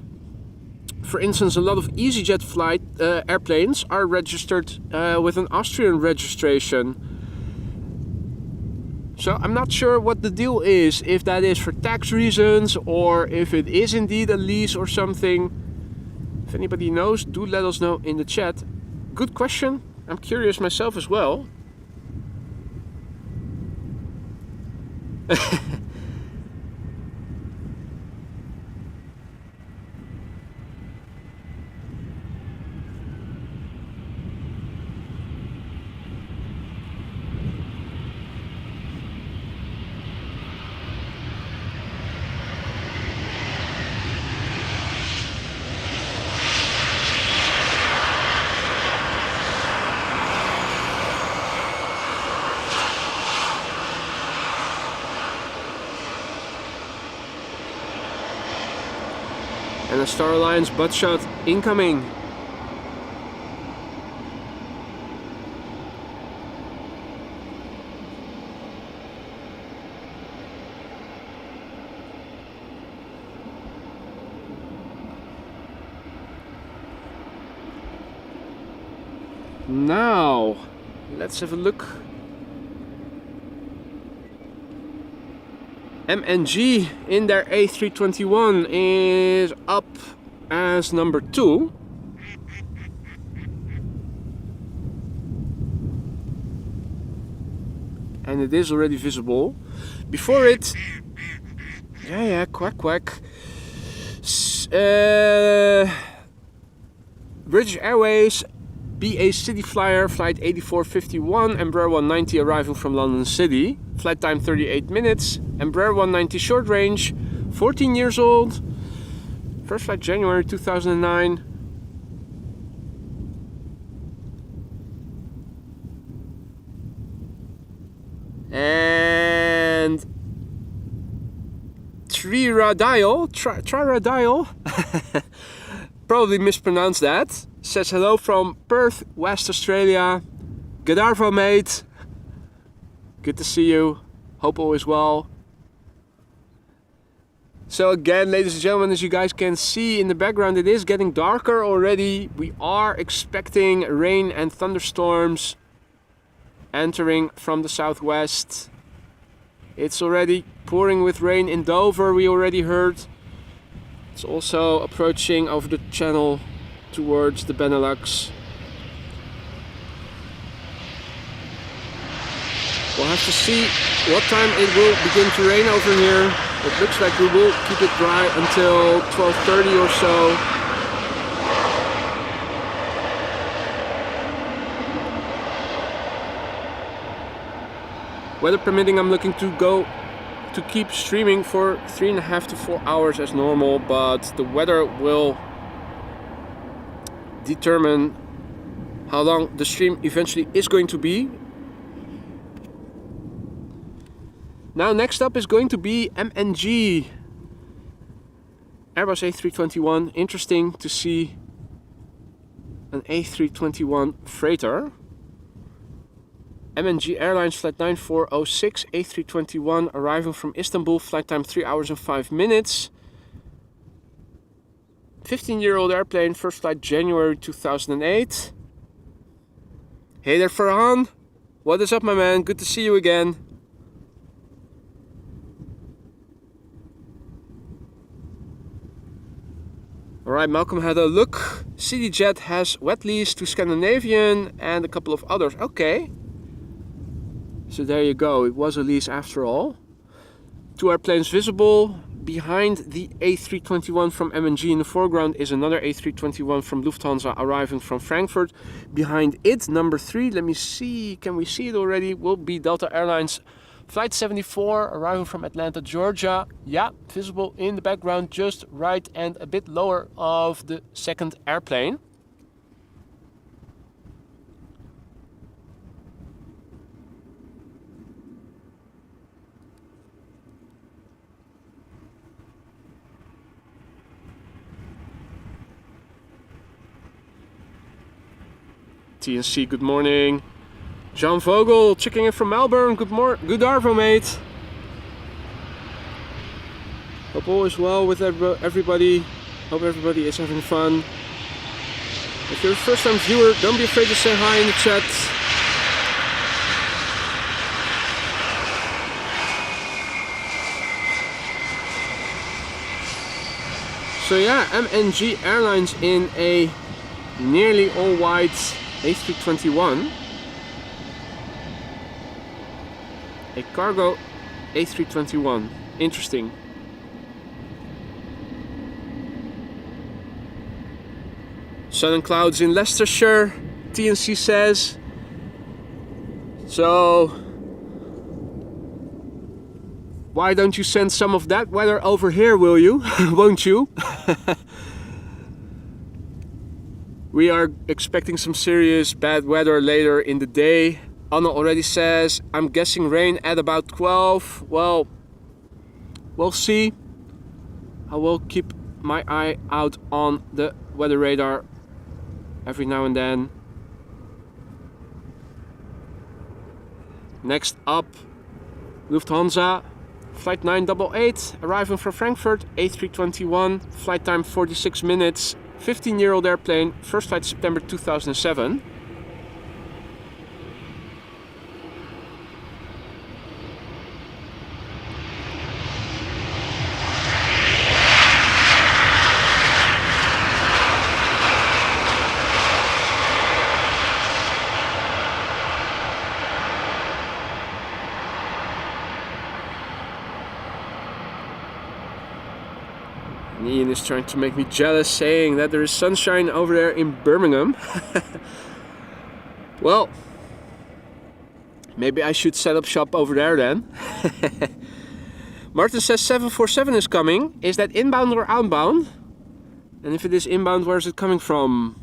A: for instance, a lot of EasyJet flight airplanes are registered with an Austrian registration. So I'm not sure what the deal is, if that is for tax reasons or if it is indeed a lease or something. If anybody knows, do let us know in the chat. Good question. I'm curious myself as well. And a Star Alliance butt shot incoming. Now, let's have a look. MNG in their A321 is up as number 2. And it is already visible. Before it, yeah, quack quack. British Airways BA City Flyer, flight 8451, Embraer 190 arriving from London City. Flight time 38 minutes. Embraer 190 short range, 14 years old. First flight January 2009. And Triradial, probably mispronounced that, says hello from Perth, West Australia. G'darvo, mate. Good to see you. Hope all is well. So again, ladies and gentlemen, as you guys can see in the background, it is getting darker already. We are expecting rain and thunderstorms entering from the southwest. It's already pouring with rain in Dover, we already heard. It's also approaching over the channel towards the Benelux. We'll have to see what time it will begin to rain over here. It looks like we will keep it dry until 12:30 or so. Weather permitting, I'm looking to keep streaming for 3.5 to 4 hours as normal, but the weather will determine how long the stream eventually is going to be. Now next up is going to be MNG Airbus A321. Interesting to see an A321 freighter. MNG Airlines flight 9406 A321 arriving from Istanbul, flight time 3 hours and 5 minutes. 15-year-old airplane, first flight January 2008. Hey there, Farhan. What is up, my man? Good to see you again. Alright, Malcolm had a look. CityJet has wet lease to Scandinavian and a couple of others. Okay. So there you go, it was a lease after all. 2 airplanes visible. Behind the A321 from MNG in the foreground is another A321 from Lufthansa arriving from Frankfurt. Behind it, number 3, let me see, can we see it already? Will be Delta Airlines Flight 74 arriving from Atlanta, Georgia. Yeah, visible in the background, just right and a bit lower of the second airplane. TNC, good morning. John Vogel checking in from Melbourne. Good arvo, mate. Hope all is well with everybody. Hope everybody is having fun. If you're a first time viewer, don't be afraid to say hi in the chat. So yeah, MNG Airlines in a nearly all white A321. A cargo A321. Interesting. Sun and clouds in Leicestershire, TNC says. So why don't you send some of that weather over here, will you? Won't you? We are expecting some serious bad weather later in the day. Anna already says, I'm guessing rain at about 12. Well, we'll see. I will keep my eye out on the weather radar every now and then. Next up, Lufthansa, flight 988, arriving from Frankfurt, A321, flight time 46 minutes, 15-year-old airplane, first flight September 2007. Ian is trying to make me jealous, saying that there is sunshine over there in Birmingham. Well, maybe I should set up shop over there then. Martin says 747 is coming. Is that inbound or outbound? And if it is inbound, where is it coming from?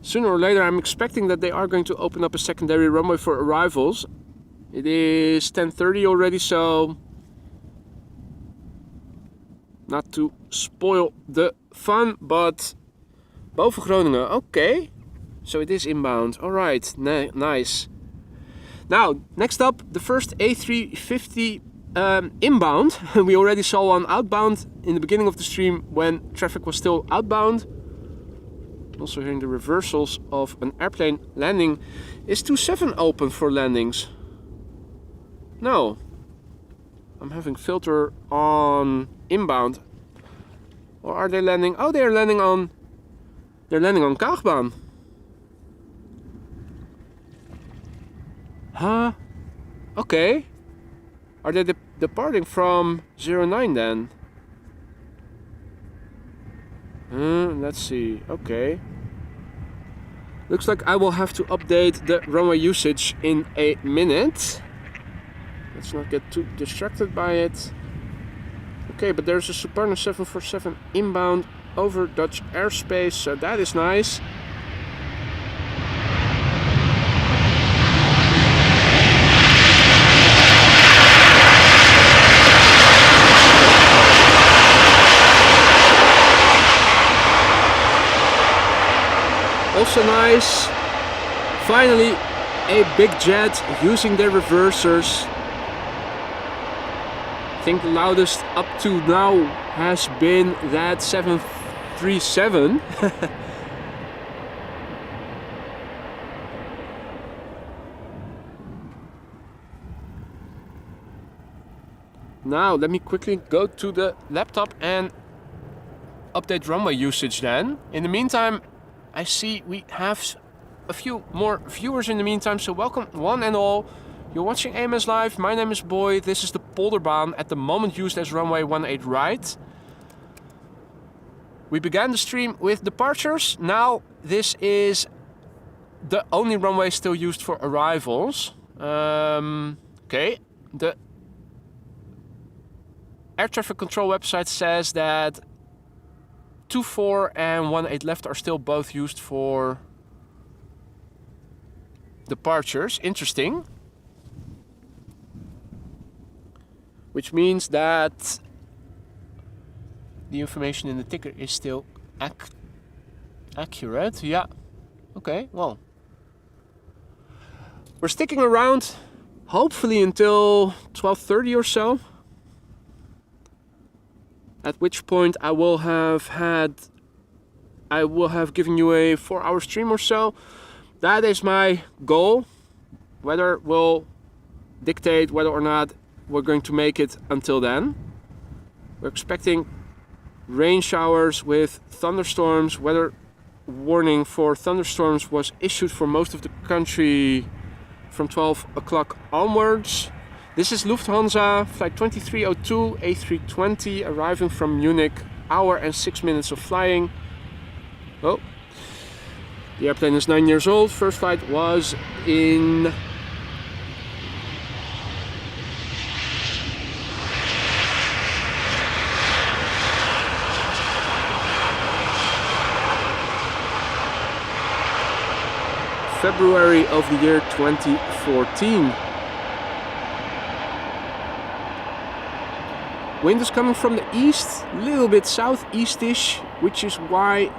A: Sooner or later, I'm expecting that they are going to open up a secondary runway for arrivals. It is 10:30 already, so not to spoil the fun, but boven Groningen, okay. So it is inbound, alright, nice. Now, next up, the first A350 inbound. We already saw one outbound in the beginning of the stream when traffic was still outbound. Also hearing the reversals of an airplane landing. Is 27 open for landings? No. I'm having filter on inbound. Or are they landing? Oh, they're landing on Kaagbaan. Huh? Okay. Are they departing from 09 then? Let's see. Okay. Looks like I will have to update the runway usage in a minute. Let's not get too distracted by it. Okay, but there's a Suparna 747 inbound over Dutch airspace, so that is nice. Also nice, finally a big jet using their reversers. I think the loudest up to now has been that 737. Now let me quickly go to the laptop and update runway usage then. In the meantime, I see we have a few more viewers in the meantime, so welcome one and all. You're watching AMS Live, my name is Boy, this is the Polderbaan, at the moment used as runway 18 right. We began the stream with departures, now this is the only runway still used for arrivals. Okay, the air traffic control website says that 24 and 18 left are still both used for departures. Interesting. Which means that the information in the ticker is still accurate. Yeah. Okay, well. We're sticking around hopefully until 12:30 or so. At which point I will have given you a 4-hour stream or so. That is my goal. Weather will dictate whether or not we're going to make it until then. We're expecting rain showers with thunderstorms. Weather warning for thunderstorms was issued for most of the country from 12 o'clock onwards. This is Lufthansa, flight 2302, A320, arriving from Munich, hour and 6 minutes of flying. Oh, the airplane is 9 years old. First flight was in February of the year 2014. Wind is coming from the east, a little bit southeastish, which is why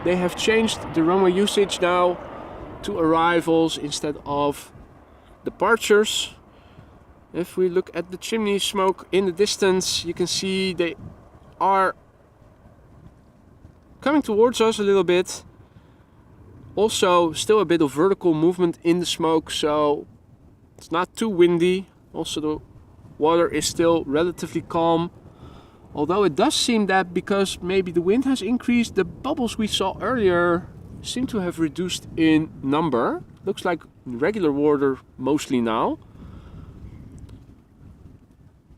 A: they have changed the runway usage now to arrivals instead of departures. If we look at the chimney smoke in the distance, you can see they are coming towards us a little bit. Also, still a bit of vertical movement in the smoke, so it's not too windy. Also, the water is still relatively calm, although it does seem that because maybe the wind has increased, the bubbles we saw earlier seem to have reduced in number. Looks like regular water mostly now.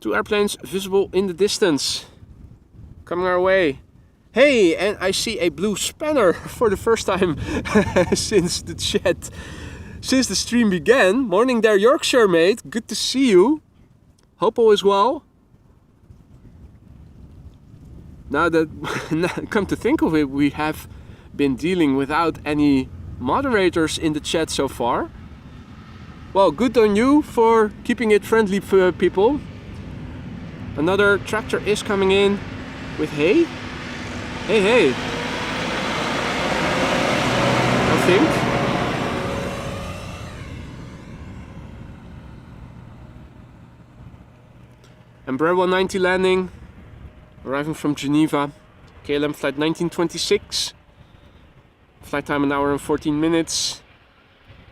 A: Two airplanes visible in the distance coming our way. Hey, and I see a blue spanner for the first time since the chat, since the stream began. Morning there, Yorkshire mate. Good to see you. Hope all is well. Now that, come to think of it, we have been dealing without any moderators in the chat so far. Well, good on you for keeping it friendly for people. Another tractor is coming in with hay. Hey, I think. Embraer 190 landing, arriving from Geneva, KLM flight 1926. Flight time 1 hour and 14 minutes.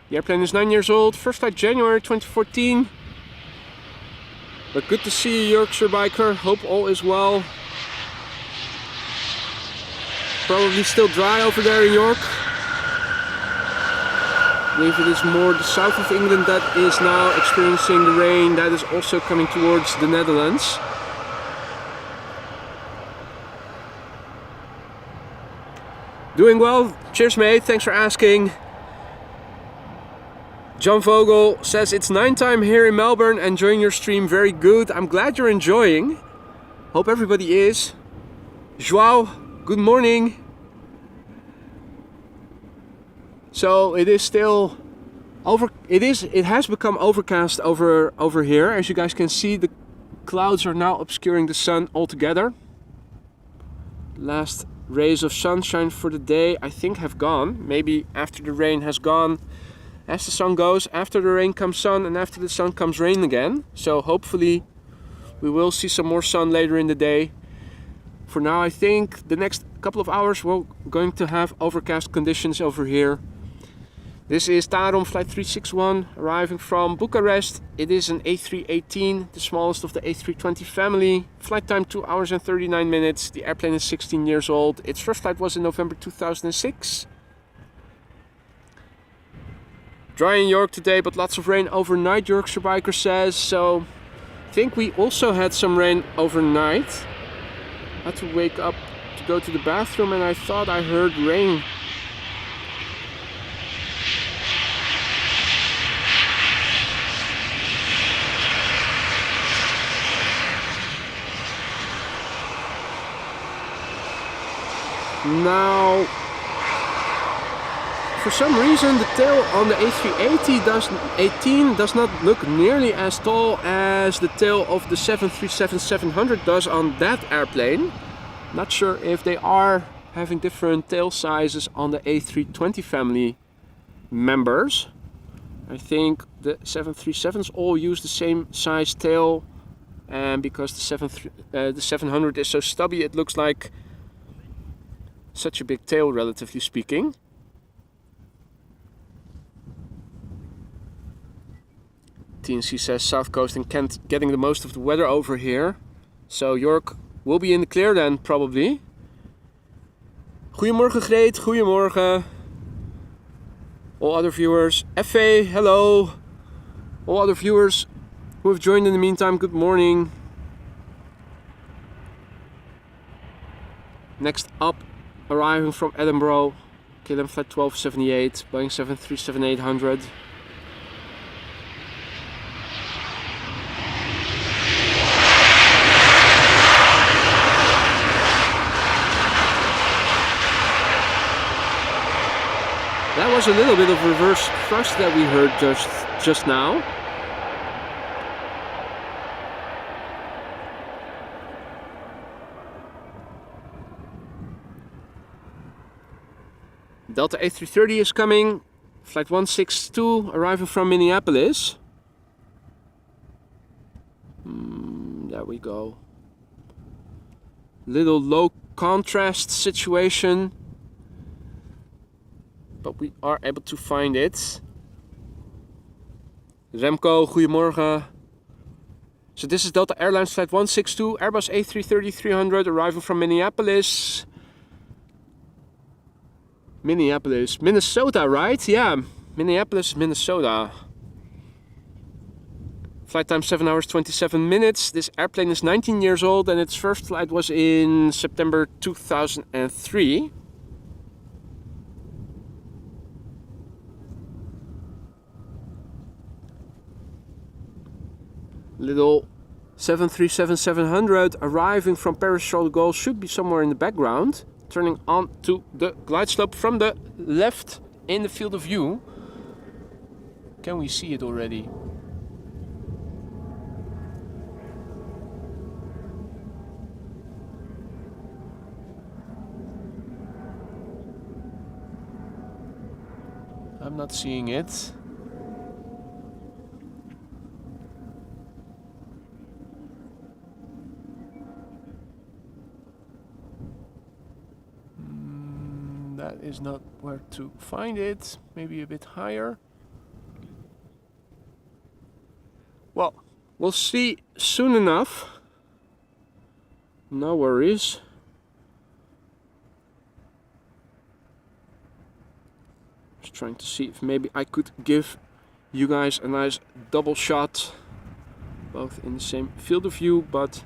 A: The airplane is 9 years old, first flight January 2014. But good to see you, Yorkshire biker, hope all is well. Probably still dry over there in York. I believe it is more the south of England that is now experiencing the rain that is also coming towards the Netherlands. Doing well, cheers mate, thanks for asking. John Vogel says it's 9 time here in Melbourne, enjoying your stream, very good. I'm glad you're enjoying. Hope everybody is. Joao, good morning. So it is still it has become overcast over here. As you guys can see, the clouds are now obscuring the sun altogether. Last rays of sunshine for the day I think have gone. Maybe after the rain has gone, as the sun goes, after the rain comes sun, and after the sun comes rain again. So hopefully we will see some more sun later in the day. For now, I think the next couple of hours we're going to have overcast conditions over here. This is Tarom flight 361, arriving from Bucharest. It is an A318, the smallest of the A320 family. Flight time 2 hours and 39 minutes. The airplane is 16 years old. Its first flight was in November 2006. Dry in York today, but lots of rain overnight, Yorkshire biker says. So I think we also had some rain overnight. I had to wake up to go to the bathroom and I thought I heard rain. Now, for some reason the tail on the A318 does not look nearly as tall as the tail of the 737-700 does on that airplane. Not sure if they are having different tail sizes on the A320 family members. I think the 737s all use the same size tail, and because the 700 is so stubby, it looks like such a big tail, relatively speaking. TNC says South Coast and Kent getting the most of the weather over here. So York will be in the clear then, probably. Goedemorgen Greet, goedemorgen. All other viewers. FA, hello. All other viewers who have joined in the meantime, good morning. Next up, arriving from Edinburgh, KLM flight 1278, Boeing 737-800. That was a little bit of reverse thrust that we heard just now. Delta A330 is coming, flight 162, arriving from Minneapolis. There we go. Little low contrast situation, but we are able to find it. Remco, goedemorgen. So this is Delta Airlines flight 162, Airbus A330-300, arriving from Minneapolis. Minneapolis, Minnesota, right? Yeah, Minneapolis, Minnesota. Flight time 7 hours 27 minutes. This airplane is 19 years old and its first flight was in September 2003. Little 737-700 arriving from Paris Charles de Gaulle should be somewhere in the background. Turning on to the glide slope from the left in the field of view. Can we see it already? I'm not seeing it. That is not where to find it. Maybe a bit higher. Well, we'll see soon enough. No worries. Just trying to see if maybe I could give you guys a nice double shot, both in the same field of view, but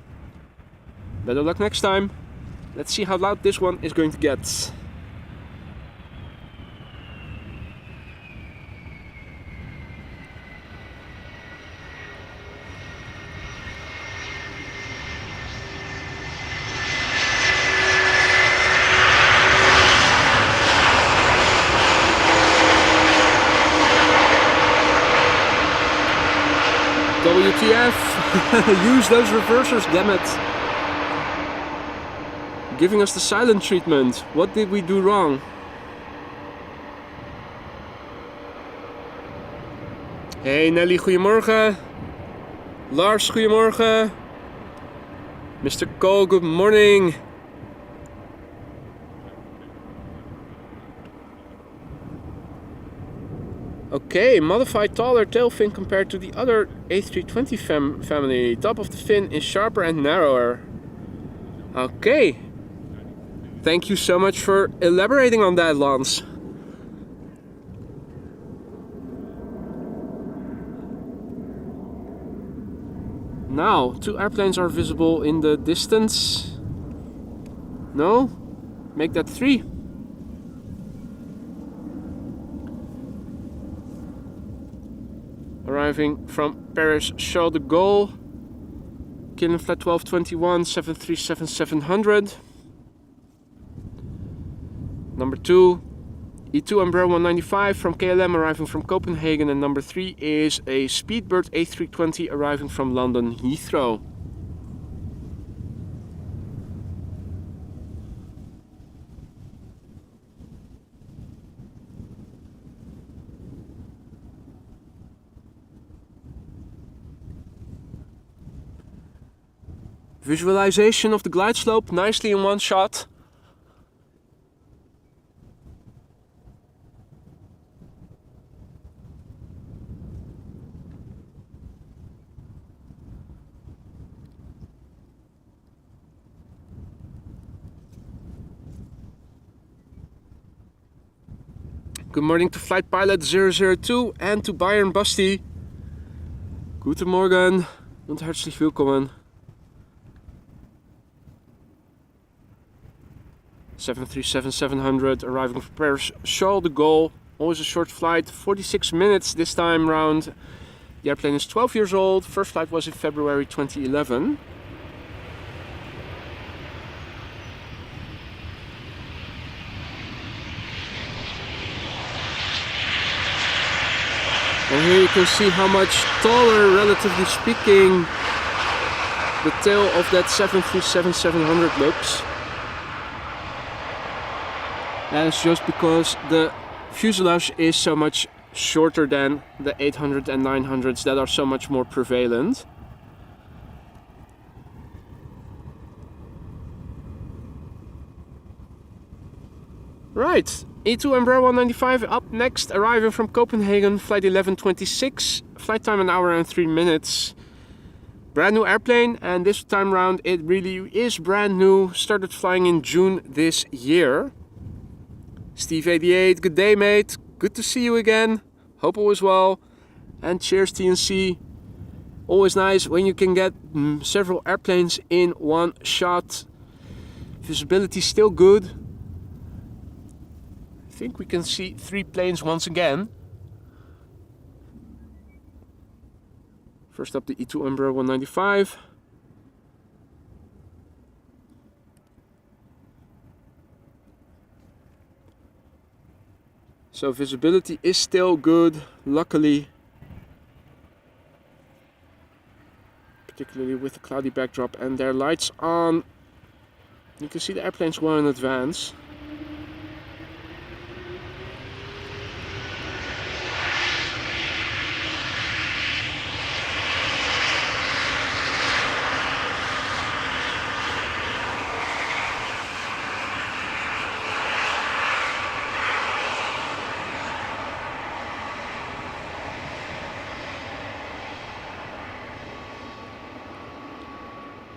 A: better luck next time. Let's see how loud this one is going to get. WTF! Use those reversers, damn it! Giving us the silent treatment. What did we do wrong? Hey Nelly, goedemorgen. Lars, goedemorgen. Mr. Cole, good morning. Okay, modified taller tail fin compared to the other A320 family. Top of the fin is sharper and narrower. Okay. Thank you so much for elaborating on that, Lance. Now, 2 airplanes are visible in the distance. No? Make that 3. Arriving from Paris Charles de Gaulle, KLM Flight 1221, 737-700. Number 2, E2 Embraer 195 from KLM arriving from Copenhagen, and number 3 is a Speedbird A320 arriving from London Heathrow. Visualization of the glide slope nicely in one shot. Good morning to Flight Pilot 002 and to Bayern Basti. Guten Morgen und herzlich willkommen. 737-700 arriving from Paris Charles de Gaulle. Always a short flight, 46 minutes this time round. The airplane is 12 years old. First flight was in February 2011. And here you can see how much taller, relatively speaking, the tail of that 737-700 looks. And it's just because the fuselage is so much shorter than the 800 and 900s that are so much more prevalent. Right, E2 Embraer 195 up next, arriving from Copenhagen, flight 1126, flight time 1 hour and 3 minutes. Brand new airplane, and this time round it really is brand new, started flying in June this year. Steve88, good day mate, good to see you again, hope all is well, and cheers TNC. Always nice when you can get several airplanes in one shot. Visibility still good. I think we can see 3 planes once again. First up, the E2 Embraer 195. So visibility is still good, luckily. Particularly with the cloudy backdrop and their lights on. You can see the airplanes well in advance.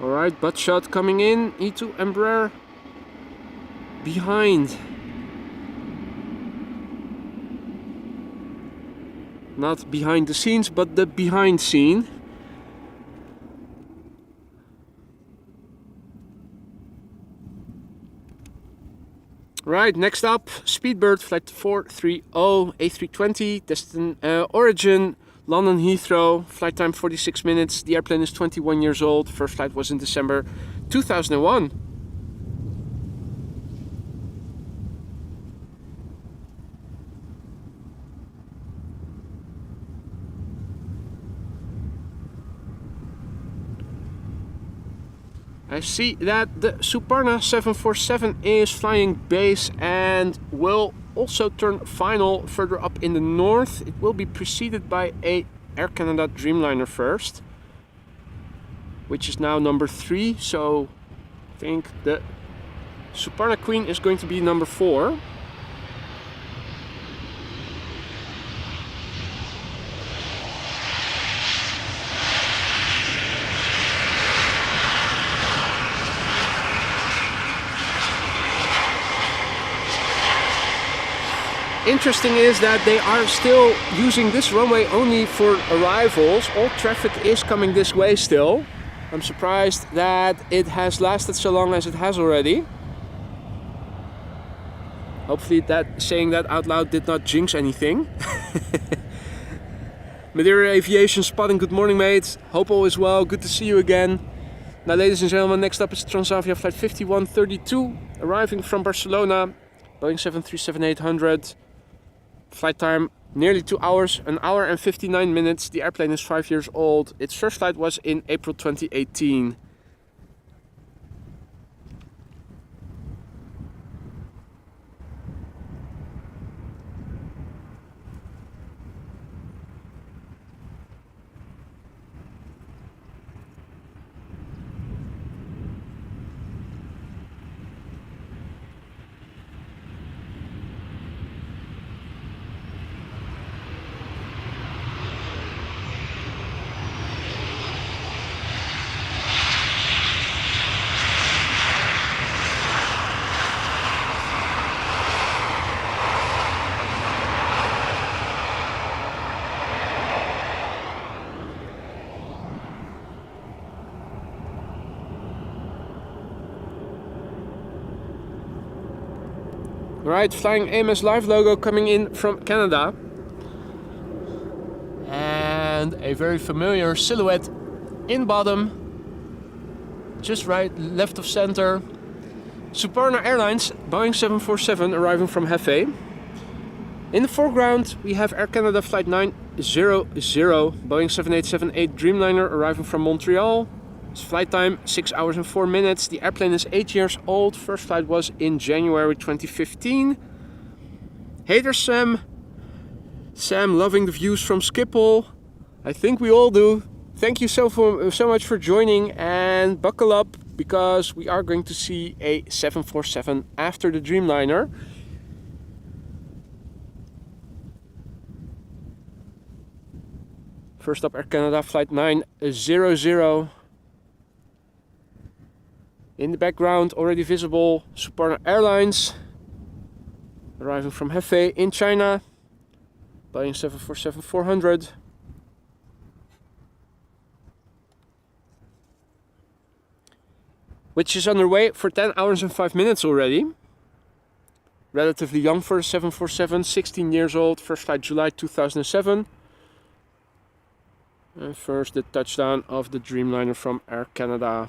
A: Alright, butt shot coming in, E2 Embraer behind. Not behind the scenes, but the behind scene. Right, next up, Speedbird Flight 430 A320, origin London Heathrow, flight time 46 minutes. The airplane is 21 years old. First flight was in December 2001. I see that the Suparna 747 is flying base and will also turn final further up in the north. It will be preceded by a Air Canada Dreamliner first, which is now number 3. So I think the Suparna Queen is going to be number 4. Interesting is that they are still using this runway only for arrivals. All traffic is coming this way still. I'm surprised that it has lasted so long as it has already. Hopefully that saying that out loud did not jinx anything. Madeira Aviation spotting, good morning mate. Hope all is well, good to see you again. Now ladies and gentlemen, next up is Transavia flight 5132, arriving from Barcelona, Boeing 737-800. Flight time nearly 2 hours, 1 hour and 59 minutes. The airplane is 5 years old. Its first flight was in April 2018. Right, flying AMS Live logo coming in from Canada. And a very familiar silhouette in bottom. Just right, left of center. Suparna Airlines, Boeing 747 arriving from Hefei. In the foreground we have Air Canada flight 900, Boeing 7878 Dreamliner arriving from Montreal. Its flight time 6 hours and 4 minutes. The airplane is 8 years old. First flight was in January 2015. Hater Sam. Sam loving the views from Schiphol. I think we all do. Thank you so much for joining, and buckle up because we are going to see a 747 after the Dreamliner. First up, Air Canada flight 900. In the background, already visible, Suparna Airlines, arriving from Hefei in China, Boeing 747-400. which is underway for 10 hours and 5 minutes already. Relatively young for a 747, 16 years old, first flight July 2007. And first the touchdown of the Dreamliner from Air Canada.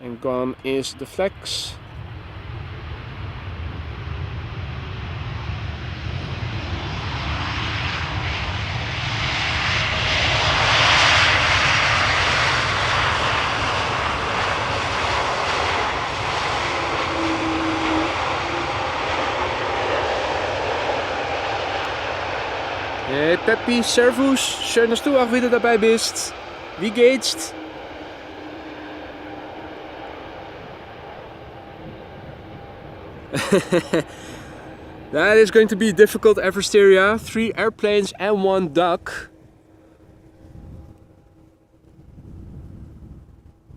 A: And gone is the flex. Hey Peppi, servus, schön, dass du auch wieder dabei bist. Wie geht's? That is going to be difficult, Eversteria. 3 airplanes and 1 duck.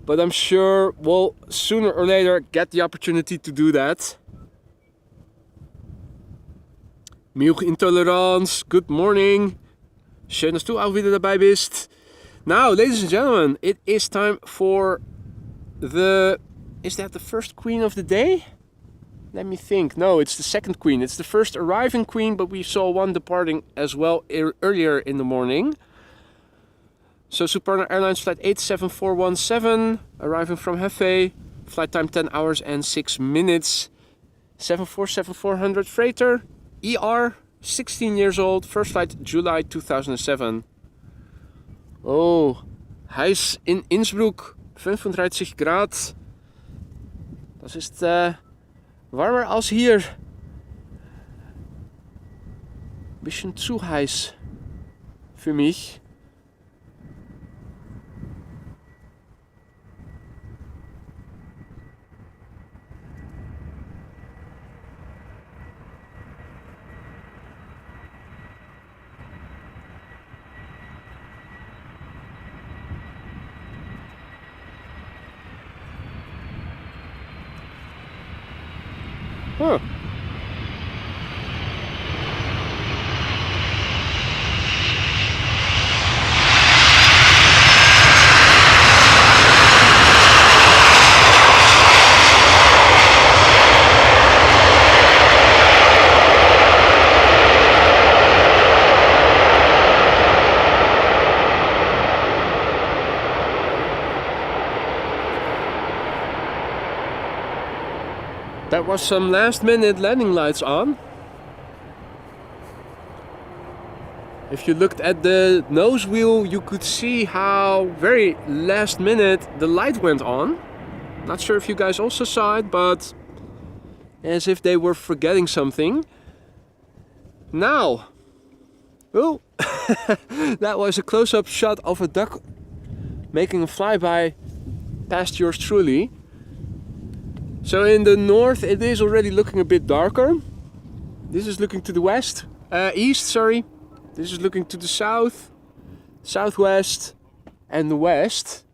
A: But I'm sure we'll sooner or later get the opportunity to do that. Milch Intolerance, good morning. Schön, dass du auch wieder dabei bist. Now, ladies and gentlemen, it is time for the... Is that the first queen of the day? Let me think. No, it's the second queen. It's the first arriving queen, but we saw one departing as well earlier in the morning. So Suparna Airlines flight 87417, arriving from Hefei. Flight time 10 hours and 6 minutes. 747-400 freighter. ER, 16 years old, first flight July 2007. Oh, heiß in Innsbruck, 35 Grad. Das ist warmer als hier. Bisschen zu heiß für mich. Huh. That was some last minute landing lights on. If you looked at the nose wheel, you could see how very last minute the light went on. Not sure if you guys also saw it, but as if they were forgetting something. Now, oh, that was a close-up shot of a duck making a flyby past yours truly. So in the north it is already looking a bit darker. This is looking to the west, east, sorry. This is looking to the south, southwest and the west.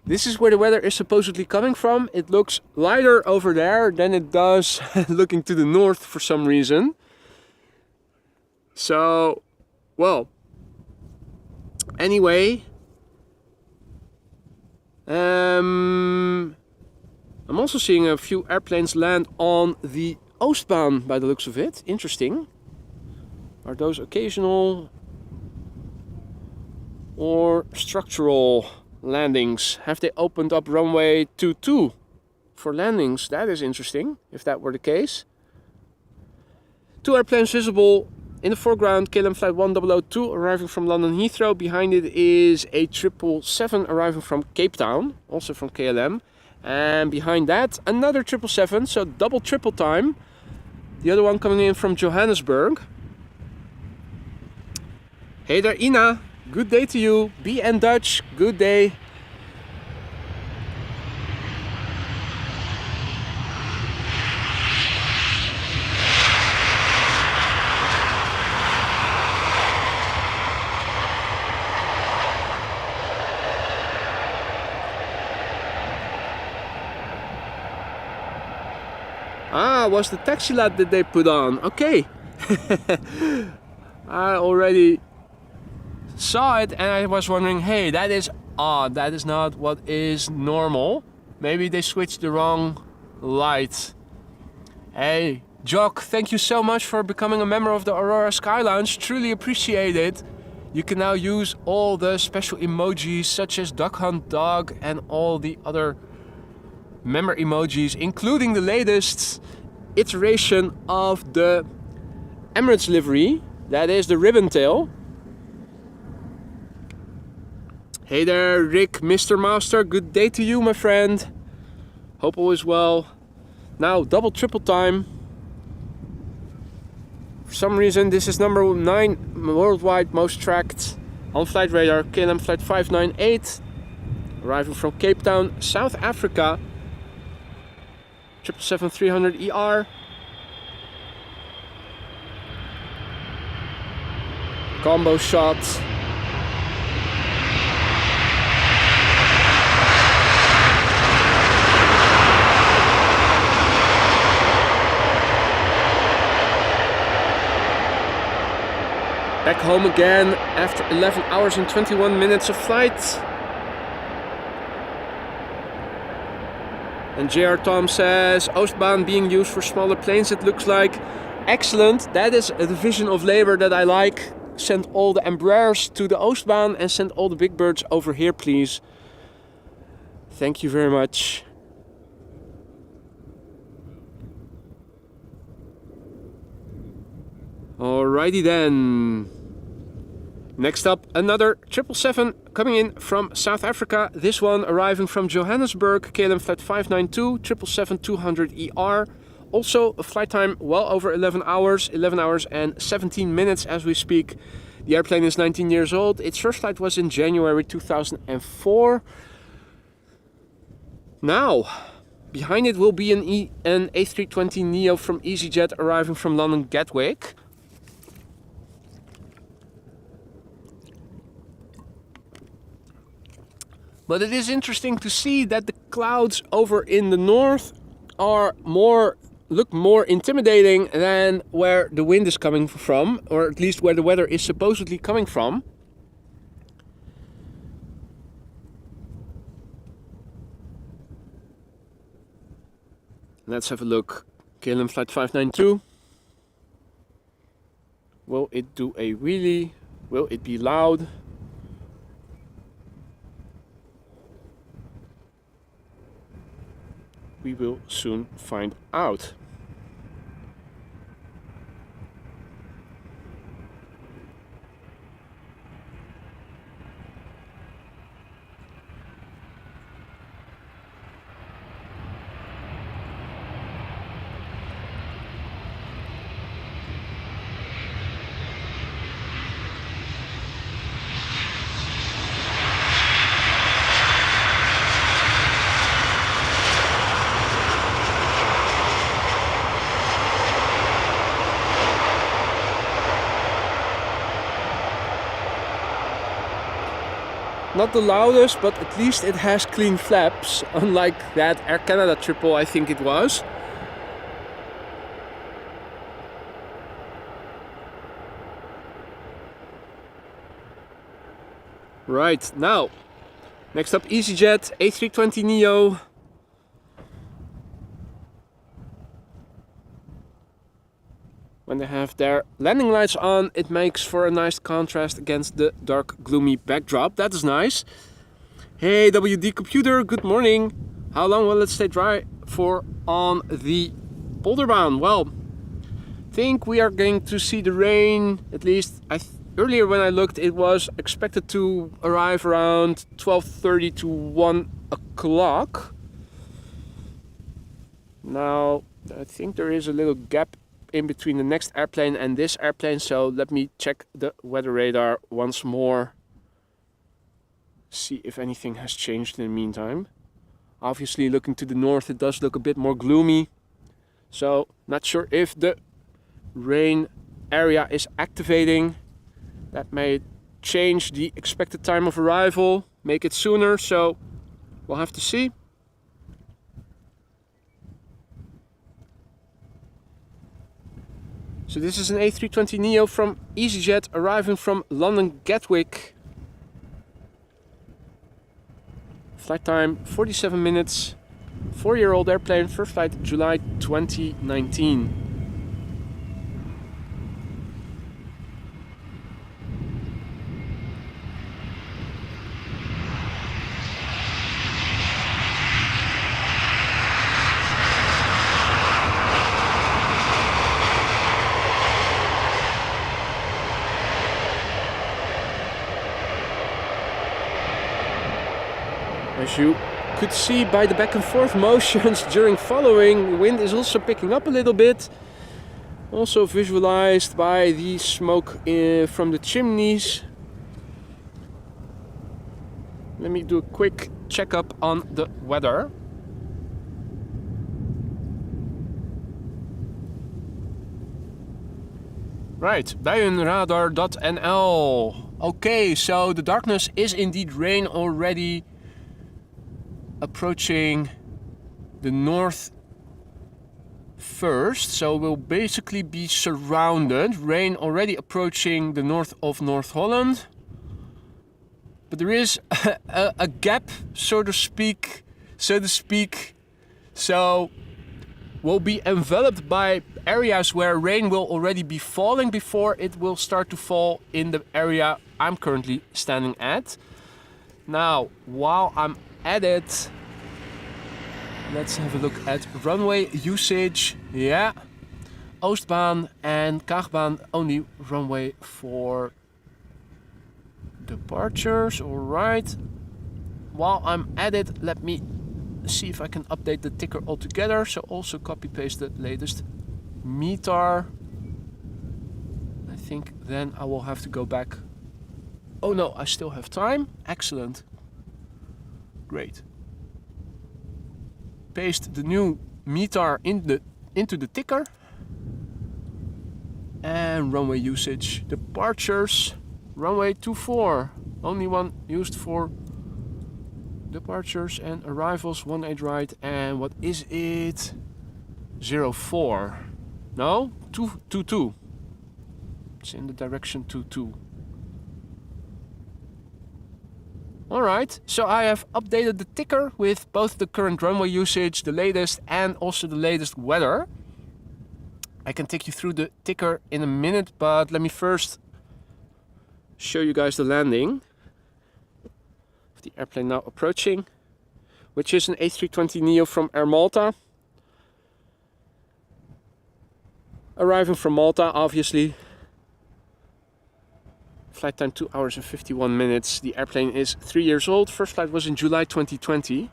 A: This is where the weather is supposedly coming from. It looks lighter over there than it does looking to the north for some reason. So, well, anyway, I'm also seeing a few airplanes land on the Oostbaan by the looks of it. Interesting. Are those occasional or structural landings? Have they opened up runway 22 for landings? That is interesting, if that were the case. 2 airplanes visible in the foreground. KLM flight 1002 arriving from London Heathrow. Behind it is a 777 arriving from Cape Town, also from KLM. And behind that, another 777, so double triple time. The other one coming in from Johannesburg. Hey there, Ina. Good day to you. BN Dutch, good day. Ah, was the taxi light that they put on. Okay. I already saw it and I was wondering, hey, that is odd. That is not what is normal. Maybe they switched the wrong light. Hey, Jock, thank you so much for becoming a member of the Aurora Sky Lounge. Truly appreciate it. You can now use all the special emojis such as Duck Hunt Dog and all the other member emojis, including the latest iteration of the Emirates livery. That is the ribbon tail. Hey there, Rick, Mr. Master. Good day to you, my friend. Hope all is well. Now, double triple time. For some reason, this is number 9 worldwide most tracked on flight radar. KLM Flight 598, arriving from Cape Town, South Africa. 777-300ER. Combo shot. Back home again after 11 hours and 21 minutes of flight. And JR Tom says, Oostbaan being used for smaller planes, it looks like. Excellent, that is a division of labor that I like. Send all the Embraers to the Oostbaan and send all the big birds over here, please. Thank you very much. Alrighty then. Next up, another 777 coming in from South Africa. This one arriving from Johannesburg, KLM Flight 592, 777-200ER. Also a flight time well over 11 hours and 17 minutes as we speak. The airplane is 19 years old. Its first flight was in January 2004. Now, behind it will be an A320neo from EasyJet arriving from London Gatwick. But it is interesting to see that the clouds over in the north are look more intimidating than where the wind is coming from, or at least where the weather is supposedly coming from. Let's have a look. KLM Flight 592. Will it do a wheelie? Will it be loud? We will soon find out. Not the loudest, but at least it has clean flaps, unlike that Air Canada triple I think it was. Right, now, next up EasyJet A320neo. When they have their landing lights on, it makes for a nice contrast against the dark, gloomy backdrop. That is nice. Hey, WD Computer, good morning. How long will it stay dry for on the Polderbaan? Well, I think we are going to see the rain, at least earlier when I looked, it was expected to arrive around 12:30 to 1 o'clock. Now, I think there is a little gap in between the next airplane and this airplane, so let me check the weather radar once more, see if anything has changed in the meantime. Obviously, looking to the north, it does look a bit more gloomy, so not sure if the rain area is activating. That may change the expected time of arrival, make it sooner, so we'll have to see. So this is an A320neo from EasyJet arriving from London Gatwick. Flight time 47 minutes. 4-year-old airplane, first flight July 2019. As you could see by the back and forth motions during following, the wind is also picking up a little bit. Also visualized by the smoke from the chimneys. Let me do a quick checkup on the weather. Right, buienradar.nl. Okay, so the darkness is indeed rain already approaching the north first, so we'll basically be surrounded. Rain already approaching the north of North Holland, but there is a gap, so to speak, so we'll be enveloped by areas where rain will already be falling before it will start to fall in the area I'm currently standing at. Now, while I'm at it, let's have a look at runway usage. Yeah, Oostbaan and Kaagbaan only runway for departures. All right. While I'm at it, let me see if I can update the ticker altogether. So also copy paste the latest METAR. I think then I will have to go back. Oh no, I still have time. Excellent. Great. Paste the new METAR into the ticker. And runway usage. Departures. Runway 24. Only one used for departures, and arrivals 18 right. And what is it? 04. No? 222. It's in the direction 22. Alright, so I have updated the ticker with both the current runway usage, the latest, and also the latest weather. I can take you through the ticker in a minute, but let me first show you guys the landing of the airplane now approaching, which is an A320neo from Air Malta. Arriving from Malta, obviously. Flight time 2 hours and 51 minutes. The airplane is 3 years old. First flight was in July 2020.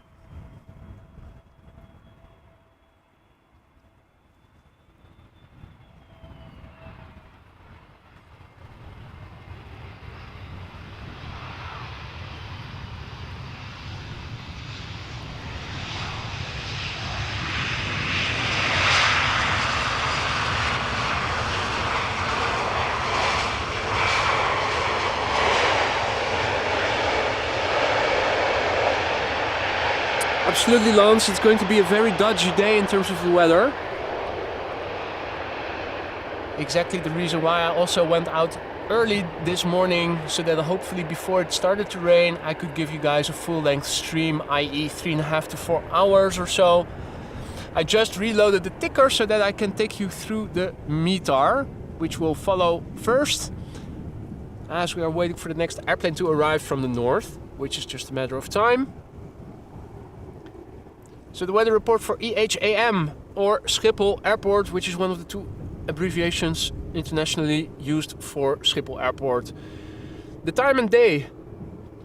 A: Absolutely, Lance, it's going to be a very dodgy day in terms of the weather. Exactly the reason why I also went out early this morning, so that hopefully before it started to rain I could give you guys a full-length stream, i.e. 3.5 to 4 hours or so. I just reloaded the ticker so that I can take you through the METAR, which will follow first, as we are waiting for the next airplane to arrive from the north, which is just a matter of time. So the weather report for EHAM, or Schiphol Airport, which is one of the two abbreviations internationally used for Schiphol Airport. The time and day,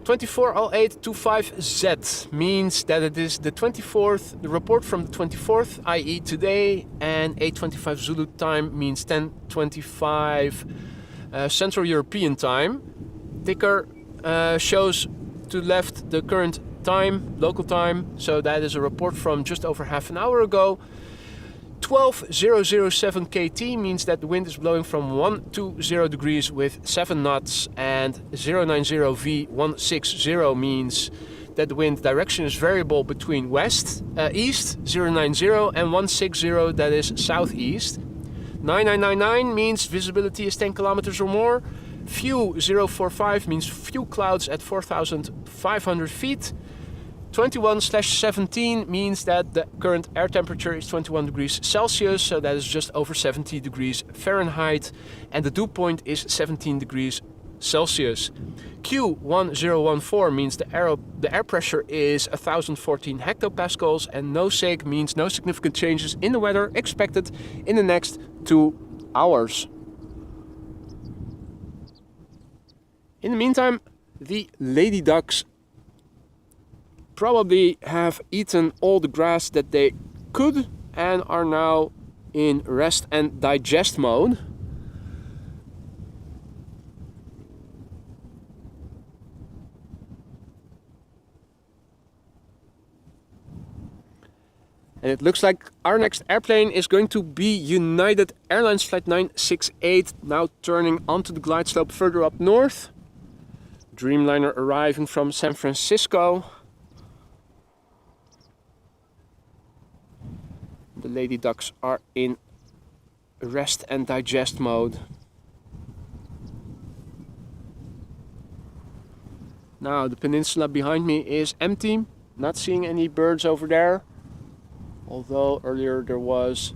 A: 24:08:25Z, means that it is the 24th, the report from the 24th, i.e. today, and 8:25 Zulu time means 10:25 Central European time. Ticker shows to the left the current time, local time, so that is a report from just over half an hour ago. 12:007 KT means that the wind is blowing from 120 degrees with 7 knots, and 090 V160 means that the wind direction is variable between east 090 and 160, that is southeast. 9999 means visibility is 10 kilometers or more. Few 045 means few clouds at 4,500 feet. 21/17 means that the current air temperature is 21 degrees Celsius, so that is just over 70 degrees Fahrenheit, and the dew point is 17 degrees Celsius. Q1014 means the air pressure is 1014 hectopascals, and no SIG means no significant changes in the weather expected in the next 2 hours. In the meantime, the lady ducks probably have eaten all the grass that they could and are now in rest and digest mode. And it looks like our next airplane is going to be United Airlines Flight 968, now turning onto the glide slope further up north. Dreamliner arriving from San Francisco. The lady ducks are in rest and digest mode. Now the peninsula behind me is empty, not seeing any birds over there. Although earlier there was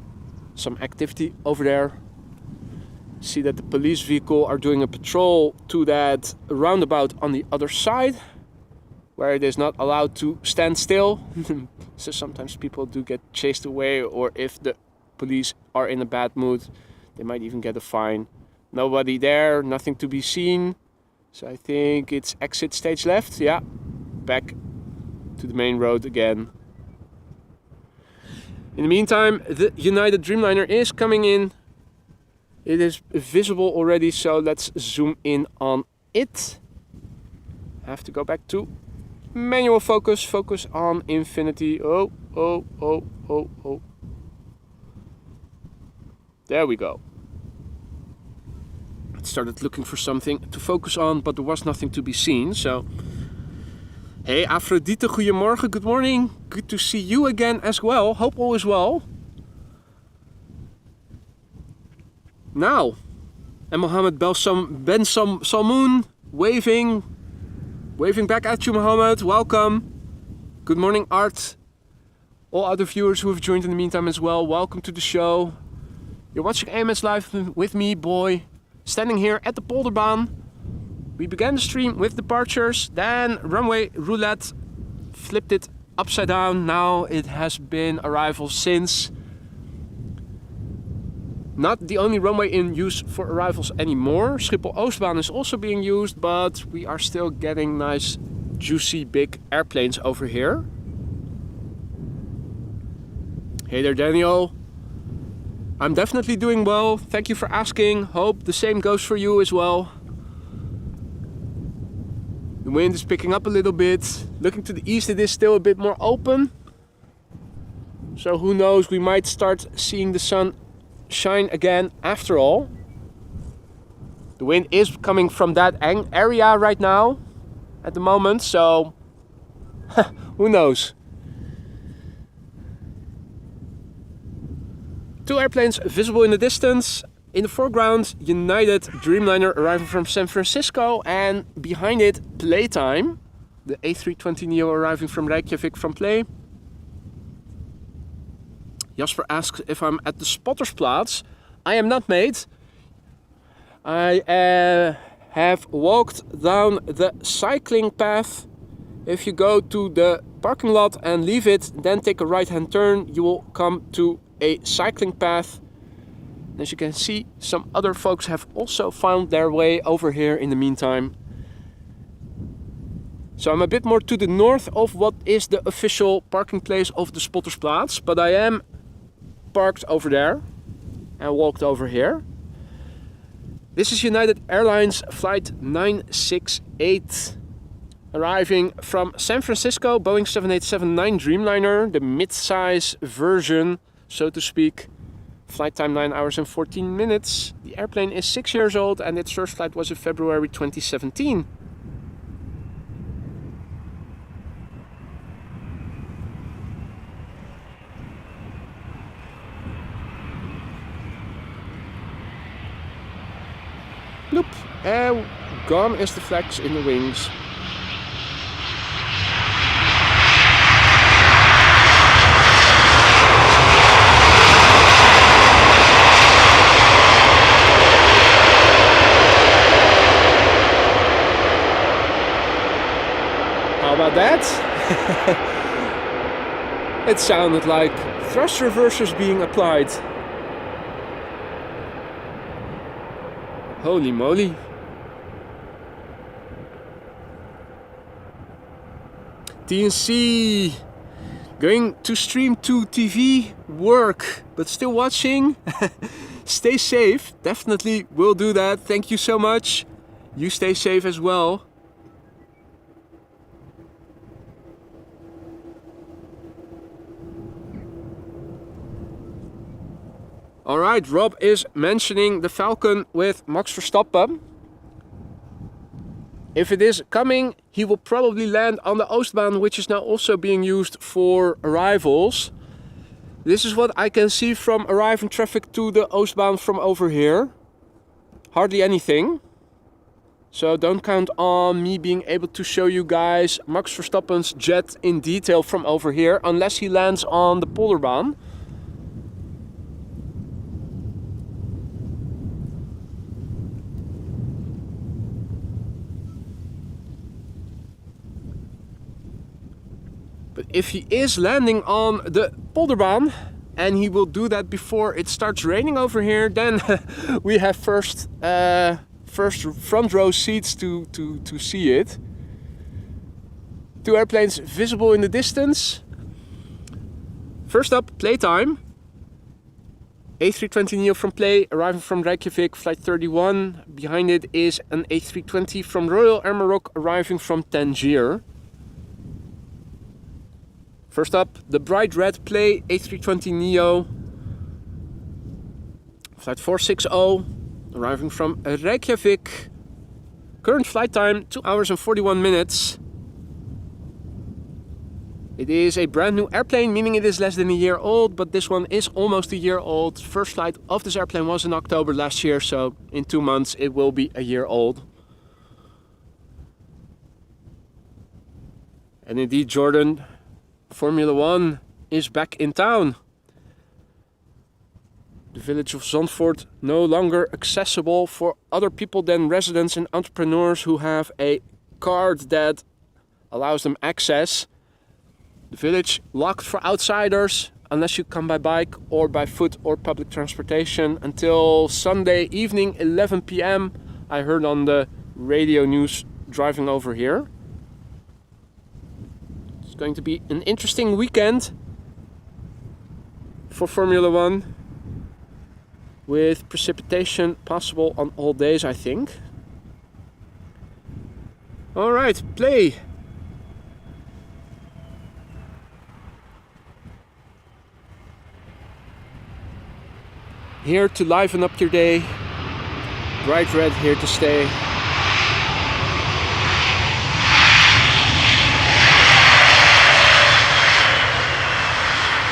A: some activity over there. See that the police vehicle are doing a patrol to that roundabout on the other side, where it is not allowed to stand still. So sometimes people do get chased away, or if the police are in a bad mood, they might even get a fine. Nobody there, nothing to be seen. So I think it's exit stage left. Yeah, back to the main road again. In the meantime, the United Dreamliner is coming in. It is visible already, so let's zoom in on it. I have to go back to manual focus, focus on infinity. Oh. There we go. I started looking for something to focus on, but there was nothing to be seen, so... Hey Aphrodite, goedemorgen, good morning. Good to see you again as well. Hope all is well. Now, and Mohammed Ben Salmoon waving back at you, Mohammed. Welcome. Good morning, Art. All other viewers who have joined in the meantime as well, welcome to the show. You're watching AMS Live with me, Boy, standing here at the Polderbaan. We began the stream with departures, then runway roulette, flipped it upside down. Now it has been arrivals since. Not the only runway in use for arrivals anymore. Schiphol Oostbaan is also being used, but we are still getting nice, juicy, big airplanes over here. Hey there, Daniel. I'm definitely doing well. Thank you for asking. Hope the same goes for you as well. The wind is picking up a little bit. Looking to the east, it is still a bit more open. So who knows, we might start seeing the sun shine again after all. The wind is coming from that area right now at the moment, so who knows. Two airplanes visible in the distance. In the foreground, United Dreamliner arriving from San Francisco, and behind it, Playtime, the A320neo arriving from Reykjavik from Play. Jasper asks if I'm at the Spottersplaats. I am not, mate. I have walked down the cycling path. If you go to the parking lot and leave it, then take a right-hand turn, you will come to a cycling path. As you can see, some other folks have also found their way over here in the meantime. So I'm a bit more to the north of what is the official parking place of the Spottersplaats, but I am parked over there and walked over here. This is United Airlines Flight 968 arriving from San Francisco, Boeing 787-9 Dreamliner, the mid-size version, so to speak. Flight time 9 hours and 14 minutes. The airplane is 6 years old and its first flight was in February 2017. Bloop. And gone is the flags in the wings. How about that? It sounded like thrust reversers being applied. Holy moly. TNC going to stream to TV work, but still watching. Stay safe. Definitely will do that. Thank you so much. You stay safe as well. Alright, Rob is mentioning the Falcon with Max Verstappen. If it is coming, he will probably land on the Oostbaan, which is now also being used for arrivals. This is what I can see from arriving traffic to the Oostbaan from over here. Hardly anything. So don't count on me being able to show you guys Max Verstappen's jet in detail from over here, unless he lands on the Polderbaan. But if he is landing on the Polderbaan, and he will do that before it starts raining over here, then we have first front row seats to see it. Two airplanes visible in the distance. First up, playtime. A320neo from Play, arriving from Reykjavik, flight 31. Behind it is an A320 from Royal Air Maroc, arriving from Tangier. First up, the bright red Play A320neo, flight 460, arriving from Reykjavik. Current flight time 2 hours and 41 minutes. It is a brand new airplane, meaning it is less than a year old, but this one is almost a year old. First flight of this airplane was in October last year, so in 2 months it will be a year old. And indeed, Jordan, Formula 1 is back in town. The village of Zandvoort no longer accessible for other people than residents and entrepreneurs who have a card that allows them access. The village locked for outsiders unless you come by bike or by foot or public transportation until Sunday evening 11 p.m. I heard on the radio news driving over here. Going to be an interesting weekend for Formula 1, with precipitation possible on all days, I think. Alright, Play. Here to liven up your day. Bright red here to stay.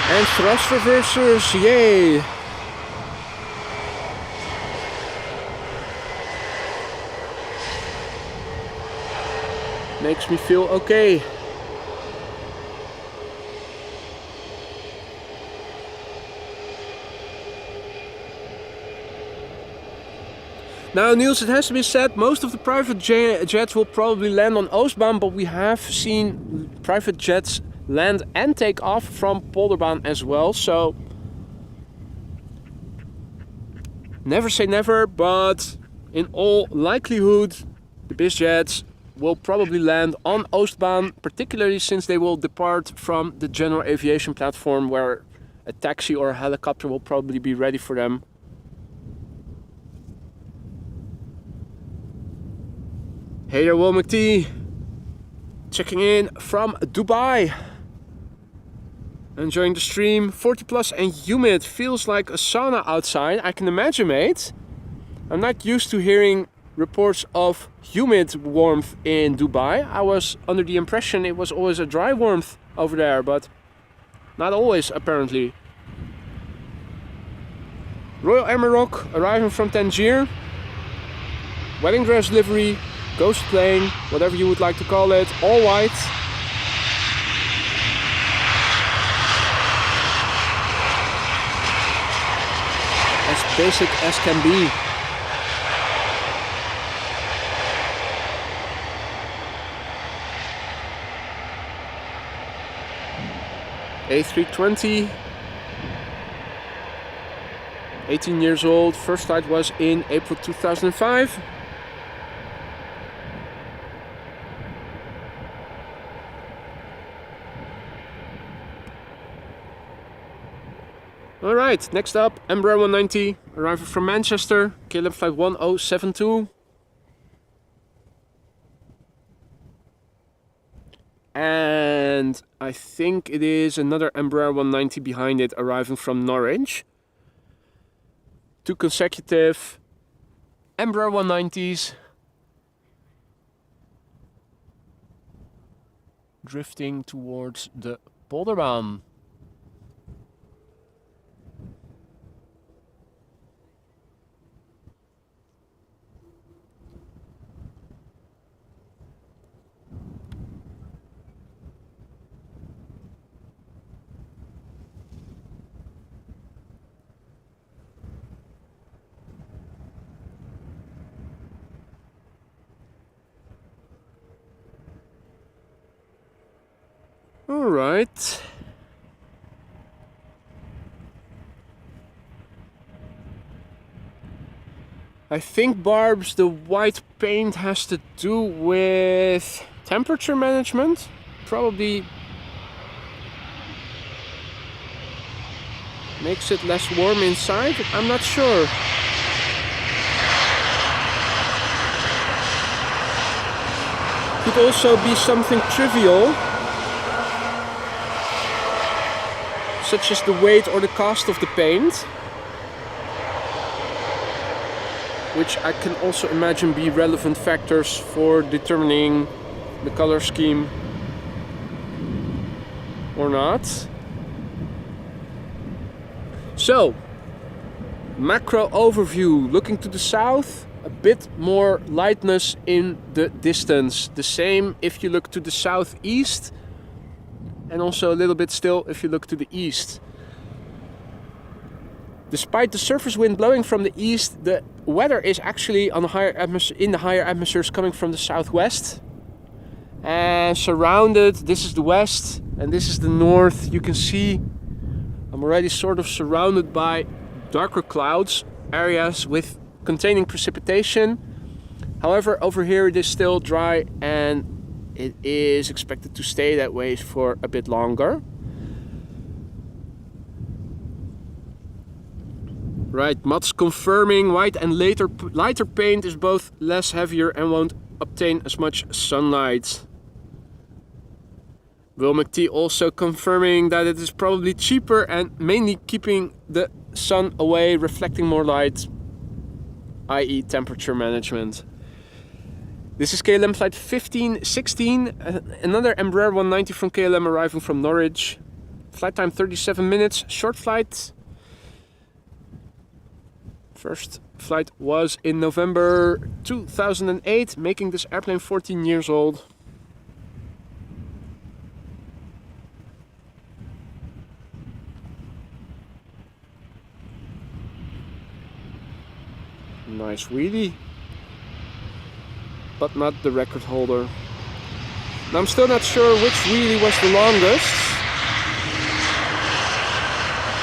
A: And thrust reversers, yay! Makes me feel okay. Now, Niels, it has to be said, most of the private jets will probably land on Oostbaan, but we have seen private jets land and take off from Polderbaan as well, so never say never, but in all likelihood the bizjets will probably land on Oostbaan, particularly since they will depart from the general aviation platform, where a taxi or a helicopter will probably be ready for them. Hey there, Will McT, checking in from Dubai. Enjoying the stream. 40 plus and humid. Feels like a sauna outside. I can imagine, mate. I'm not used to hearing reports of humid warmth in Dubai. I was under the impression it was always a dry warmth over there, but not always, apparently. Royal Air Maroc arriving from Tangier. wedding dress livery, ghost plane, whatever you would like to call it, all white. As basic as can be. A320, 18 years old, first flight was in April 2005. Alright, next up, Embraer 190, arriving from Manchester, KLM flight 1072. And I think it is another Embraer 190 behind it, arriving from Norwich. 2 consecutive Embraer 190s drifting towards the Polderbaan. All right. I think, Barbs, the white paint has to do with temperature management. Probably makes it less warm inside. I'm not sure. Could also be something trivial, such as the weight or the cost of the paint, which I can also imagine be relevant factors for determining the color scheme or not. So, macro overview, looking to the south, a bit more lightness in the distance. The same if you look to the southeast, and also a little bit still if you look to the east. Despite the surface wind blowing from the east, the weather is actually on the higher atmospheres coming from the southwest. And surrounded, this is the west and this is the north. You can see I'm already sort of surrounded by darker clouds, areas with containing precipitation. However, over here it is still dry and it is expected to stay that way for a bit longer. Right, Mats confirming white and lighter paint is both less heavier and won't obtain as much sunlight. Will McT also confirming that it is probably cheaper and mainly keeping the sun away, reflecting more light, i.e. temperature management. This is KLM flight 1516, another Embraer 190 from KLM arriving from Norwich. Flight time 37 minutes, short flight. First flight was in November 2008, making this airplane 14 years old. Nice wheelie, but not the record holder. Now I'm still not sure which wheelie was the longest.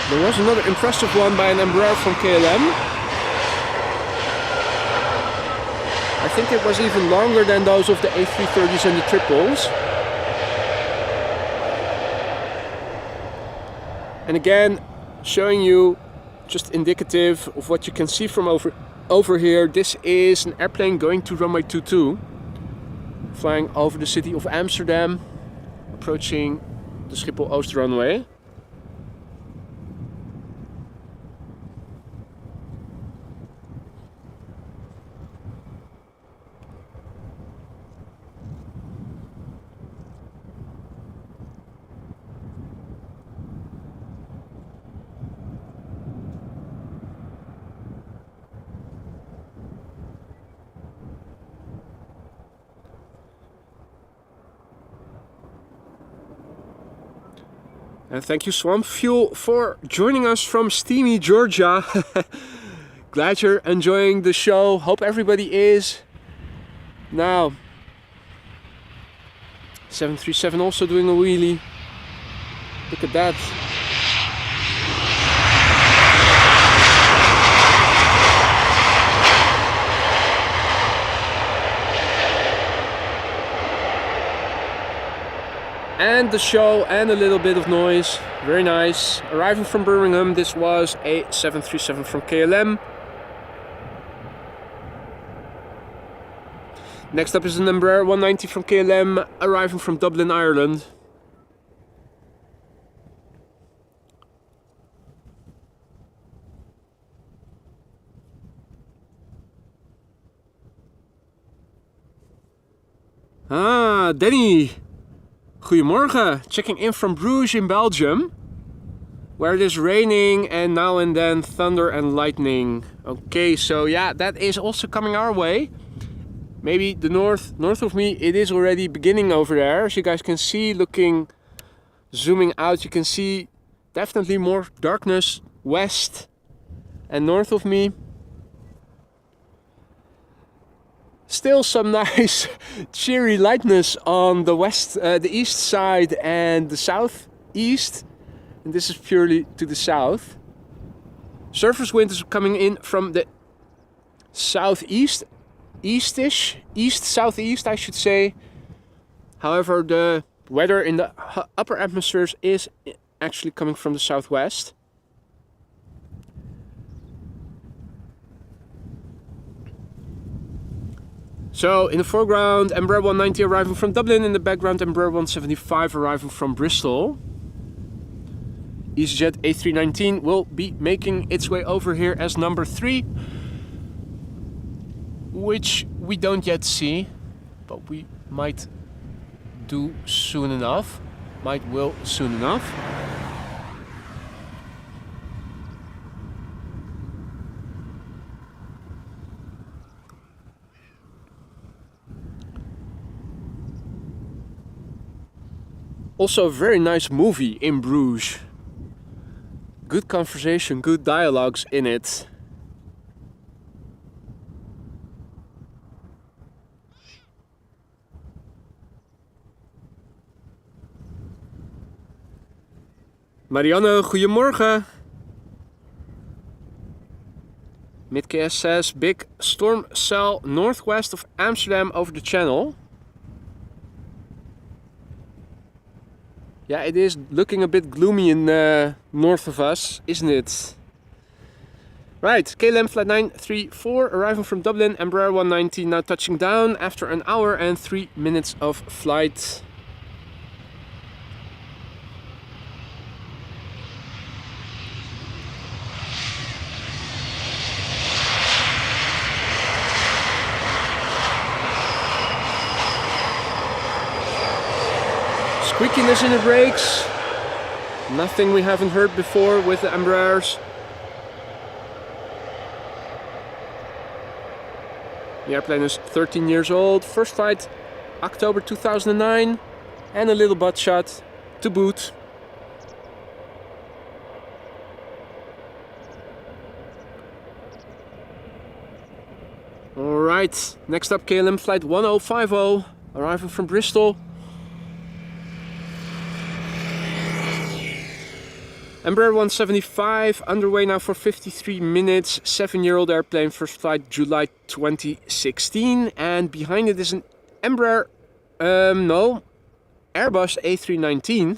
A: There was another impressive one by an Embraer from KLM. I think it was even longer than those of the A330s and the triples. And again, showing you just indicative of what you can see from over here. This is an airplane going to runway 22, flying over the city of Amsterdam, approaching the Schiphol Oost runway. And thank you Swamp Fuel for joining us from steamy Georgia. Glad you're enjoying the show. Hope everybody is. Now, 737 also doing a wheelie. Look at that. And the show and a little bit of noise. Very nice. Arriving from Birmingham, this was a 737 from KLM. Next up is an Embraer 190 from KLM, arriving from Dublin, Ireland. Ah, Danny. Goedemorgen, checking in from Bruges in Belgium, where it is raining and now and then thunder and lightning. Okay, so yeah, that is also coming our way. Maybe the north of me, it is already beginning over there. As you guys can see, zooming out, you can see definitely more darkness west and north of me. Still some nice cheery lightness on the west, the east side and the southeast. And this is purely to the south. Surface wind is coming in from the southeast, east-southeast I should say. However, the weather in the upper atmospheres is actually coming from the southwest. So in the foreground, Embraer 190 arriving from Dublin. In the background, Embraer 175 arriving from Bristol. EasyJet A319 will be making its way over here as number 3, which we don't yet see, but we might do soon enough. Will soon enough. Also a very nice movie in Bruges. Good conversation, good dialogues in it. Marianne, goedemorgen. MidKS says big storm cell northwest of Amsterdam over the channel. Yeah, it is looking a bit gloomy in north of us, isn't it? Right, KLM flight 934 arriving from Dublin, Embraer 190 now touching down after an hour and 3 minutes of flight. Squeakiness in the brakes, nothing we haven't heard before with the Embraers. The airplane is 13 years old, first flight October 2009 and a little butt shot to boot. Alright, next up KLM flight 1050 arriving from Bristol. Embraer 175 underway now for 53 minutes, 7-year-old airplane, first flight July 2016, and behind it is an Embraer, Airbus A319,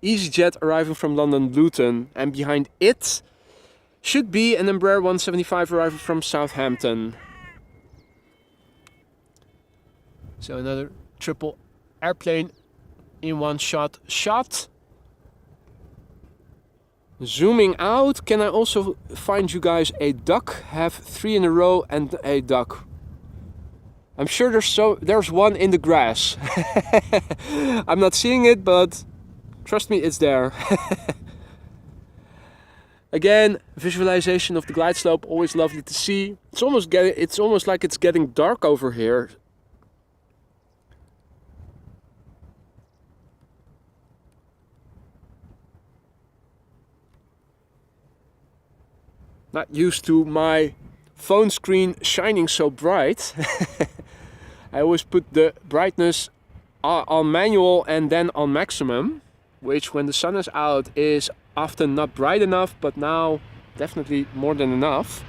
A: EasyJet arriving from London Luton, and behind it should be an Embraer 175 arriving from Southampton. So another triple airplane in one shot. Zooming out, can I also find you guys a duck? Have 3 in a row and a duck. I'm sure there's one in the grass. I'm not seeing it, but trust me, it's there. Again, visualization of the glide slope, always lovely to see. It's almost like it's getting dark over here. Not used to my phone screen shining so bright. I always put the brightness on manual and then on maximum, which when the sun is out is often not bright enough, but now definitely more than enough.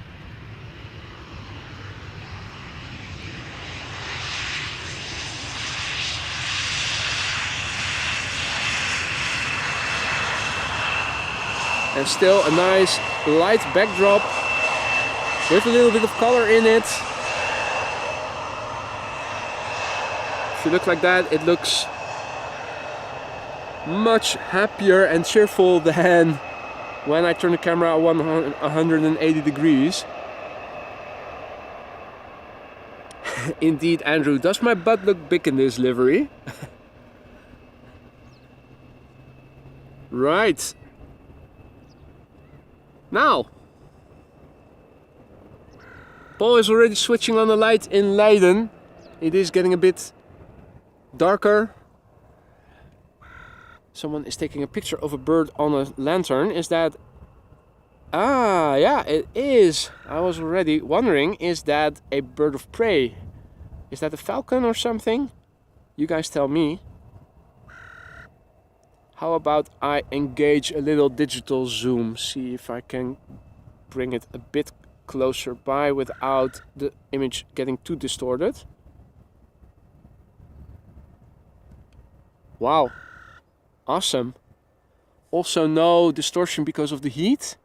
A: And still a nice light backdrop with a little bit of color in it. If you look like that, it looks much happier and cheerful than when I turn the camera 180 degrees. Indeed, Andrew, does my butt look big in this livery? Right. Now, Paul is already switching on the light in Leiden. It is getting a bit darker. Someone is taking a picture of a bird on a lantern. Is that... Ah, yeah, it is. I was already wondering, is that a bird of prey? Is that a falcon or something? You guys tell me. How about I engage a little digital zoom, see if I can bring it a bit closer by without the image getting too distorted. Wow, awesome. Also no distortion because of the heat.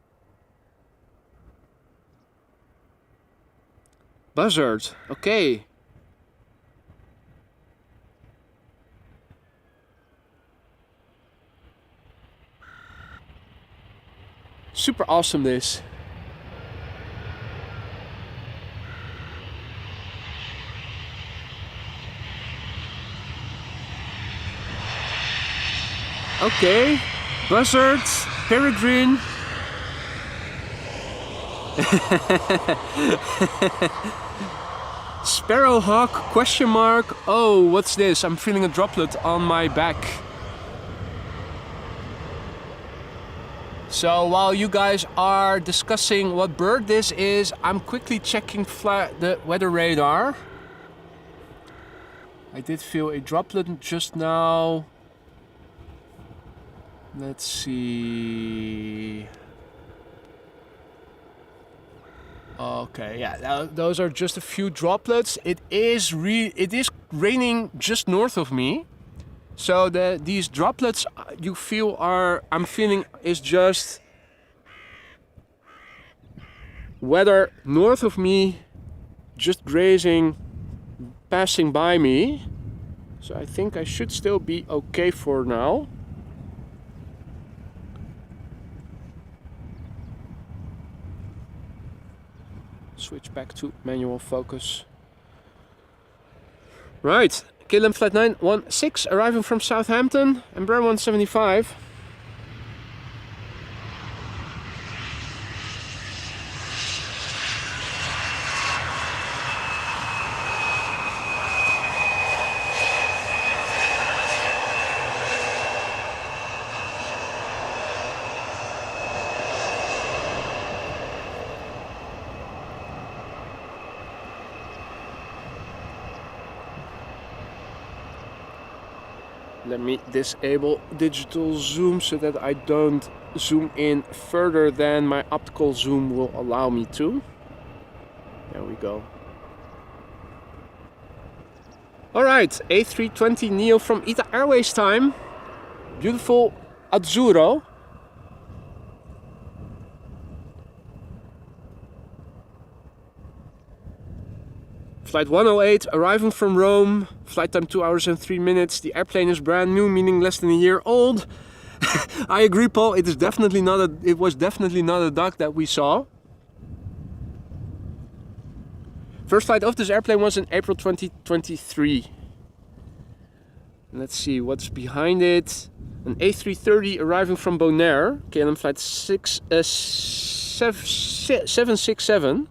A: Buzzard, okay. Super awesome this. Okay, buzzard, peregrine. Sparrowhawk, question mark. Oh, what's this? I'm feeling a droplet on my back. So while you guys are discussing what bird this is, I'm quickly checking the weather radar. I did feel a droplet just now. Let's see. Okay, yeah, those are just a few droplets. It is raining just north of me. So these droplets I'm feeling is just weather north of me, just grazing, passing by me. So I think I should still be okay for now. Switch back to manual focus. Right. KLM Flight 916 arriving from Southampton, Embraer 175. Let me disable digital zoom so that I don't zoom in further than my optical zoom will allow me to. There we go. Alright, A320neo from ITA Airways time. Beautiful Azzurro. Flight 108 arriving from Rome. Flight time 2 hours and 3 minutes. The airplane is brand new, meaning less than a year old. I agree, Paul. It was definitely not a duck that we saw. First flight of this airplane was in April 2023. Let's see what's behind it. An A330 arriving from Bonaire. KLM flight 767.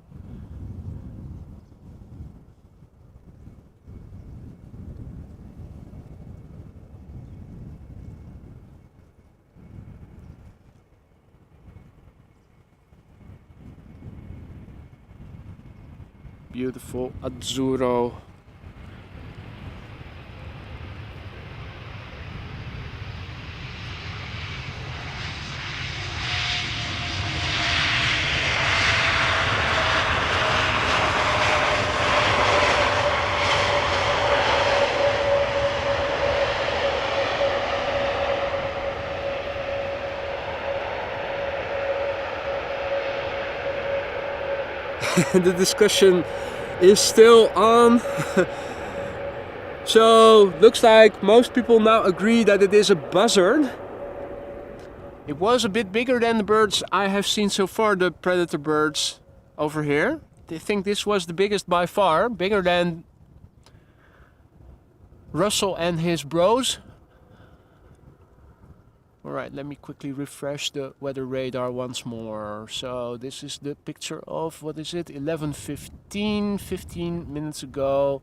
A: Beautiful Azzurro. The discussion is still on. So looks like most people now agree that it is a buzzard. It was a bit bigger than the birds I have seen so far, the predator birds over here. They think this was the biggest by far, bigger than Russell and his bros. Alright, let me quickly refresh the weather radar once more. So this is the picture of, what is it, 11:15, 15 minutes ago.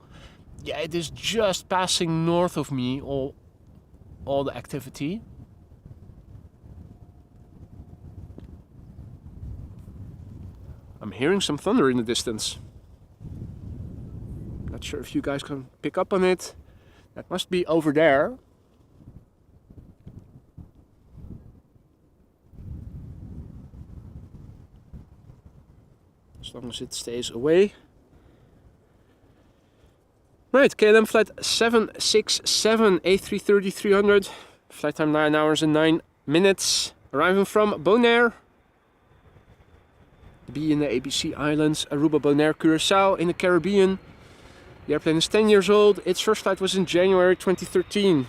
A: Yeah, it is just passing north of me, all the activity. I'm hearing some thunder in the distance. Not sure if you guys can pick up on it. That must be over there. As long as it stays away. Right, KLM flight 767 A330-300. Flight time 9 hours and 9 minutes. Arriving from Bonaire. B in the ABC Islands, Aruba, Bonaire, Curaçao in the Caribbean. The airplane is 10 years old. Its first flight was in January 2013.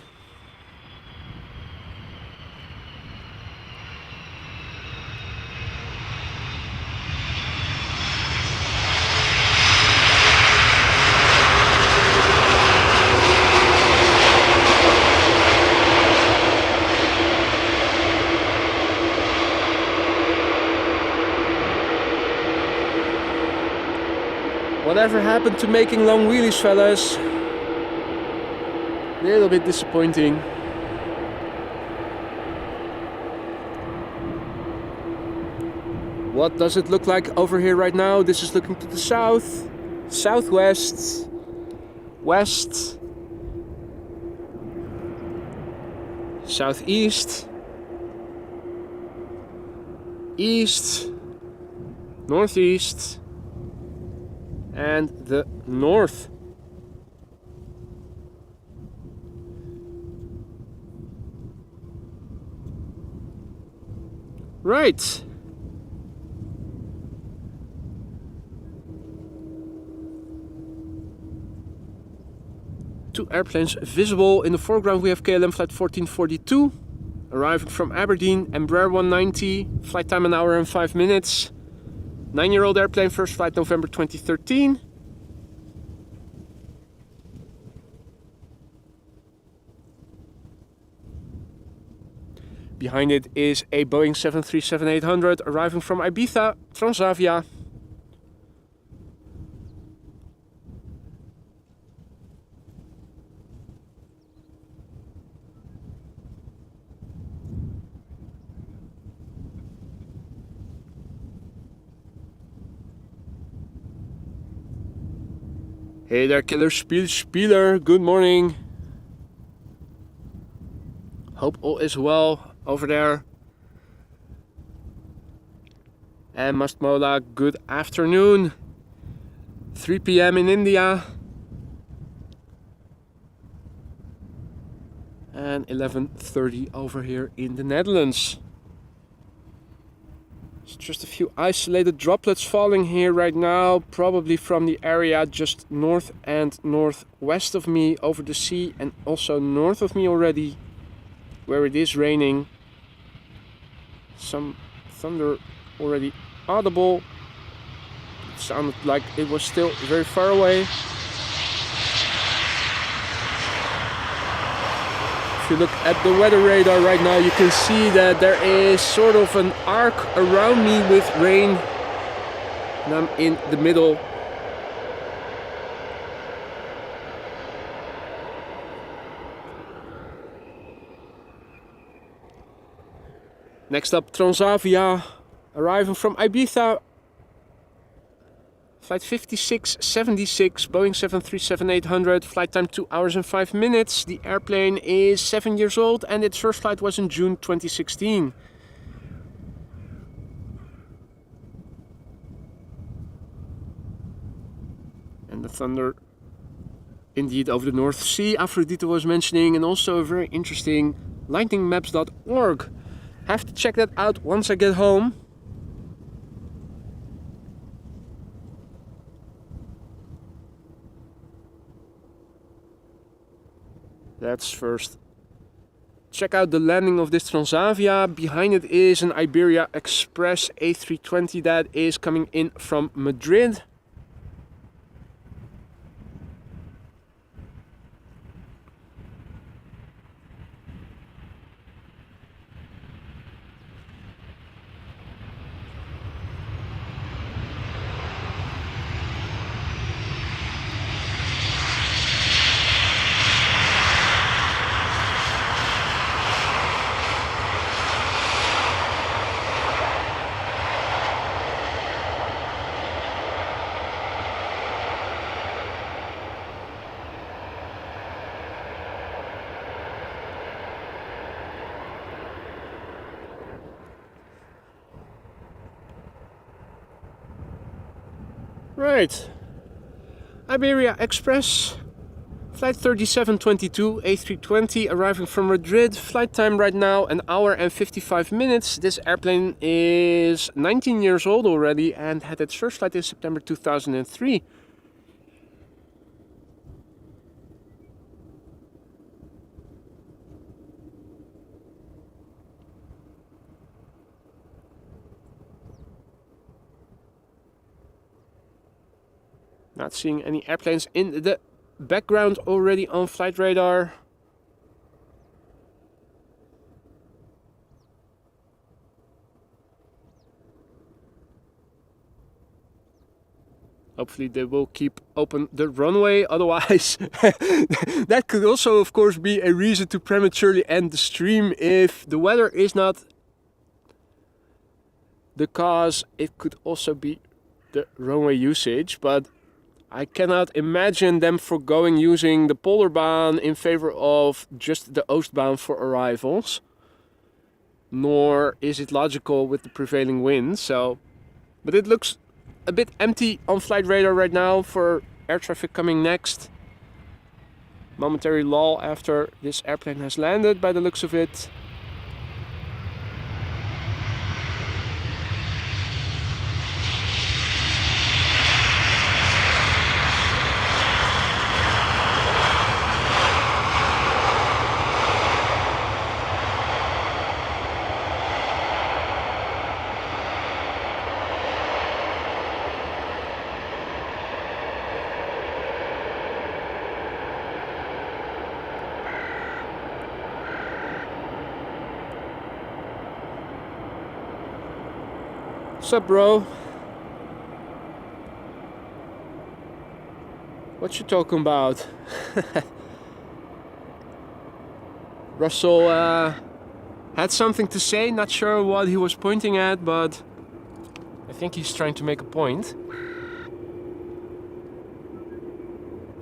A: Whatever happened to making long wheelies, fellas? A little bit disappointing. What does it look like over here right now? This is looking to the south, southwest, west, southeast, east, northeast, and the north. Right. Two airplanes visible. In the foreground we have KLM flight 1442 arriving from Aberdeen, Embraer 190, flight time 1 hour and 5 minutes. 9-year-old airplane, first flight November 2013. Behind it is a Boeing 737-800 arriving from Ibiza, Transavia. Hey there, Killer Spieler, good morning. Hope all is well over there. And Mastmola, good afternoon. 3 p.m. in India. And 11:30 over here in the Netherlands. It's just a few isolated droplets falling here right now, probably from the area just north and northwest of me over the sea, and also north of me already, where it is raining. Some thunder already audible. It sounded like it was still very far away. If you look at the weather radar right now, you can see that there is sort of an arc around me with rain, and I'm in the middle. Next up, Transavia, arriving from Ibiza, Flight 5676, Boeing 737-800, flight time 2 hours and 5 minutes. The airplane is 7 years old and its first flight was in June 2016. And the thunder indeed over the North Sea, Aphrodite was mentioning, and also a very interesting lightningmaps.org. Have to check that out once I get home. Let's first check out the landing of this Transavia. Behind it is an Iberia Express A320 that is coming in from Madrid. Right, Iberia Express, flight 3722, A320, arriving from Madrid. Flight time right now, 1 hour and 55 minutes. This airplane is 19 years old already and had its first flight in September 2003. Not seeing any airplanes in the background already on flight radar. Hopefully they will keep open the runway, otherwise that could also of course be a reason to prematurely end the stream. If the weather is not the cause, it could also be the runway usage, but I cannot imagine them foregoing using the Polderbaan in favor of just the Oostbaan for arrivals. Nor is it logical with the prevailing wind. So, but it looks a bit empty on flight radar right now for air traffic coming next. Momentary lull after this airplane has landed by the looks of it. What's up, bro? What you talking about? Russell had something to say, not sure what he was pointing at, but I think he's trying to make a point.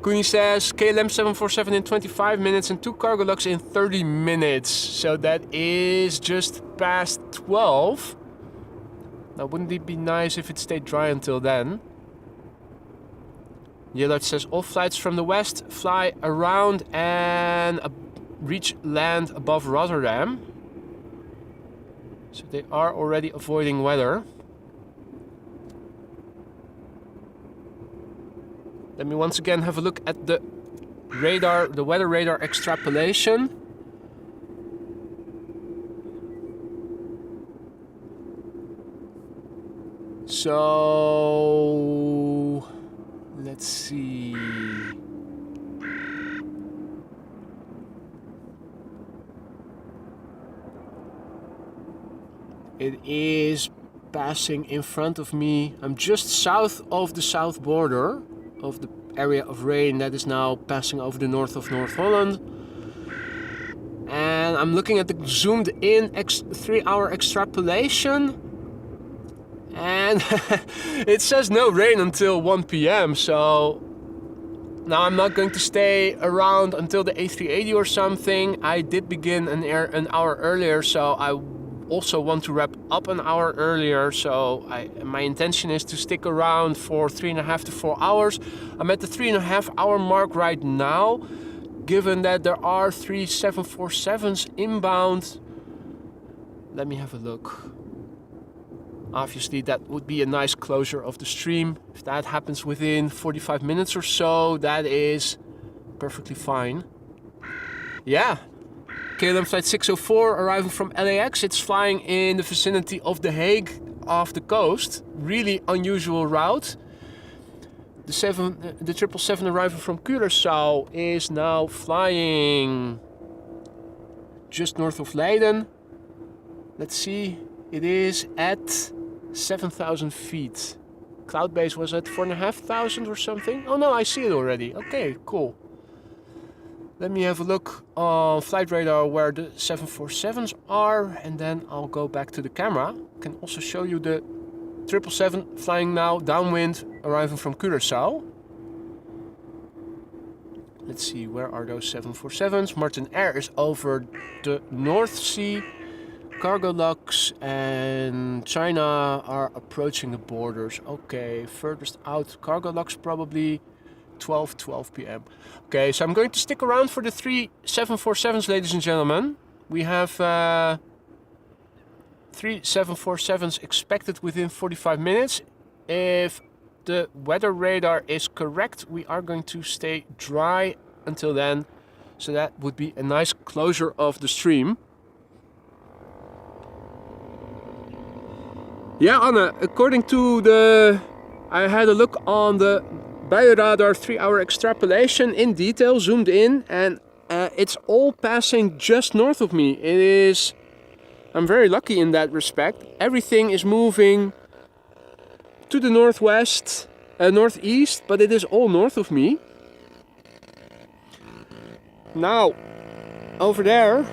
A: Kuni says KLM 747 in 25 minutes and 2 Cargolux in 30 minutes. So that is just past 12. Now, wouldn't it be nice if it stayed dry until then? Yellard says all flights from the west fly around and reach land above Rotterdam. So they are already avoiding weather. Let me once again have a look at the radar, the weather radar extrapolation. So let's see. It is passing in front of me. I'm just south of the south border of the area of rain that is now passing over the north of North Holland. And I'm looking at the zoomed in 3-hour extrapolation. And it says no rain until 1 p.m. So now I'm not going to stay around until the A380 or something. I did begin an hour earlier, so I also want to wrap up an hour earlier. So my intention is to stick around for 3.5 to 4 hours. I'm at the 3.5 hour mark right now, given that there are 3 747s inbound. Let me have a look. Obviously that would be a nice closure of the stream. If that happens within 45 minutes or so, that is perfectly fine. Yeah, KLM flight 604 arriving from LAX. It's flying in the vicinity of The Hague off the coast. Really unusual route. The 777 arriving from Curaçao is now flying just north of Leiden. Let's see, it is at 7,000 feet. Cloud base was at 4,500 or something. Oh no, I see it already. Okay, cool. Let me have a look on flight radar where the 747s are, and then I'll go back to the camera. I can also show you the 777 flying now downwind, arriving from Curaçao. Let's see, where are those 747s? Martin Air is over the North Sea. Cargolux and China are approaching the borders. Okay, furthest out Cargolux probably 12 p.m. Okay, so I'm going to stick around for the 3 747s, ladies and gentlemen. We have 3 747s expected within 45 minutes. If the weather radar is correct, we are going to stay dry until then. So that would be a nice closure of the stream. Yeah, Anna, according to I had a look on the Bioradar 3-hour extrapolation in detail, zoomed in, and it's all passing just north of me. I'm very lucky in that respect. Everything is moving to the northwest, northeast, but it is all north of me. Now, over there,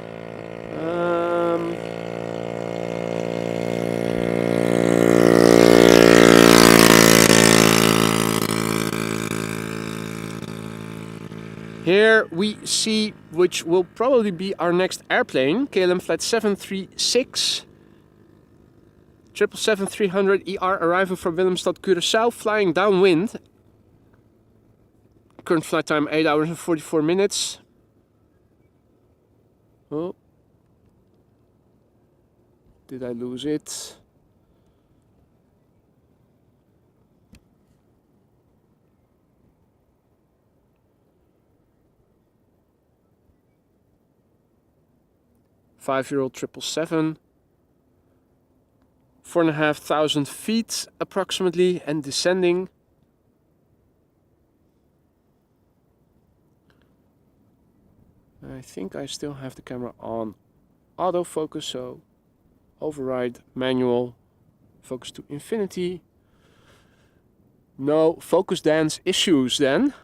A: here we see, which will probably be our next airplane, KLM flight 736, 777-300 ER arriving from Willemstad, Curaçao, flying downwind. Current flight time 8 hours and 44 minutes. Oh, did I lose it? Five-year-old 777, 4,500 feet approximately and descending. I think I still have the camera on autofocus, so override manual, focus to infinity. No focus dance issues then.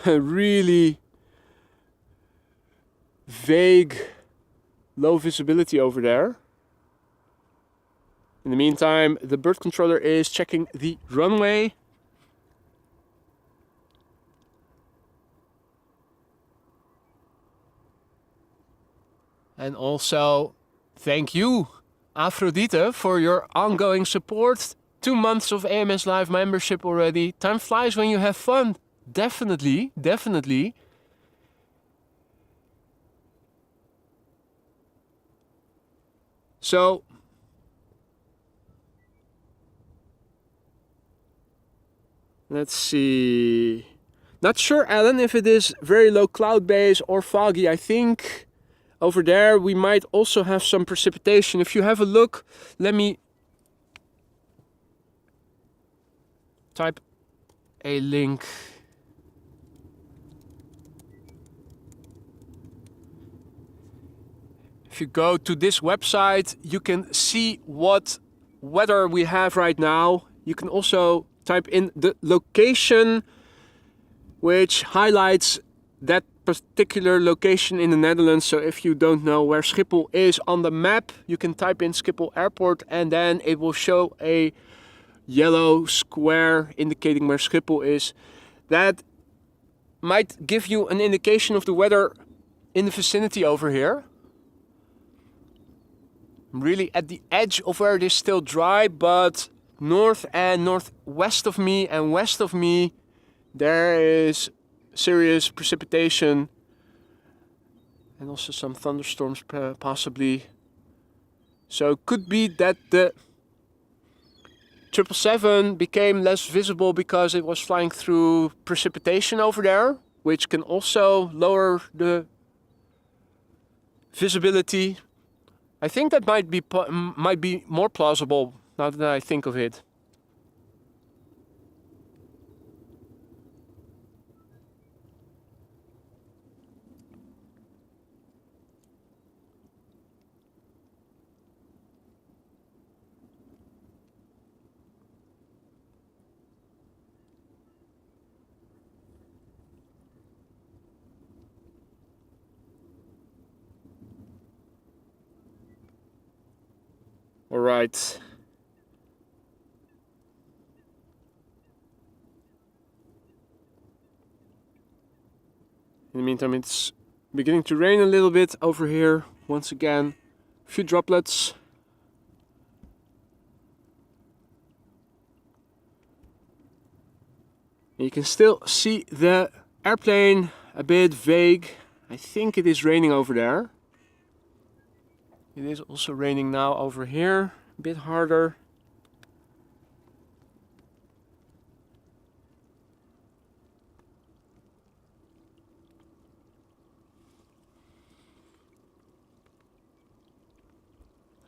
A: Really vague, low visibility over there. In the meantime, the bird controller is checking the runway. And also, thank you, Aphrodite, for your ongoing support. 2 months of AMS Live membership already. Time flies when you have fun. Definitely, definitely. So, let's see. Not sure, Alan, if it is very low cloud base or foggy. I think over there we might also have some precipitation. If you have a look, let me type a link. If you go to this website, you can see what weather we have right now. You can also type in the location, which highlights that particular location in the Netherlands. So if you don't know where Schiphol is on the map, you can type in Schiphol Airport and then it will show a yellow square indicating where Schiphol is. That might give you an indication of the weather in the vicinity over here. I'm really at the edge of where it is still dry, but north and northwest of me and west of me there is serious precipitation and also some thunderstorms possibly. So it could be that the 777 became less visible because it was flying through precipitation over there, which can also lower the visibility. I think that might be more plausible now that I think of it. All right. In the meantime, it's beginning to rain a little bit over here. Once again, a few droplets. You can still see the airplane a bit vague. I think it is raining over there. It is also raining now over here, a bit harder.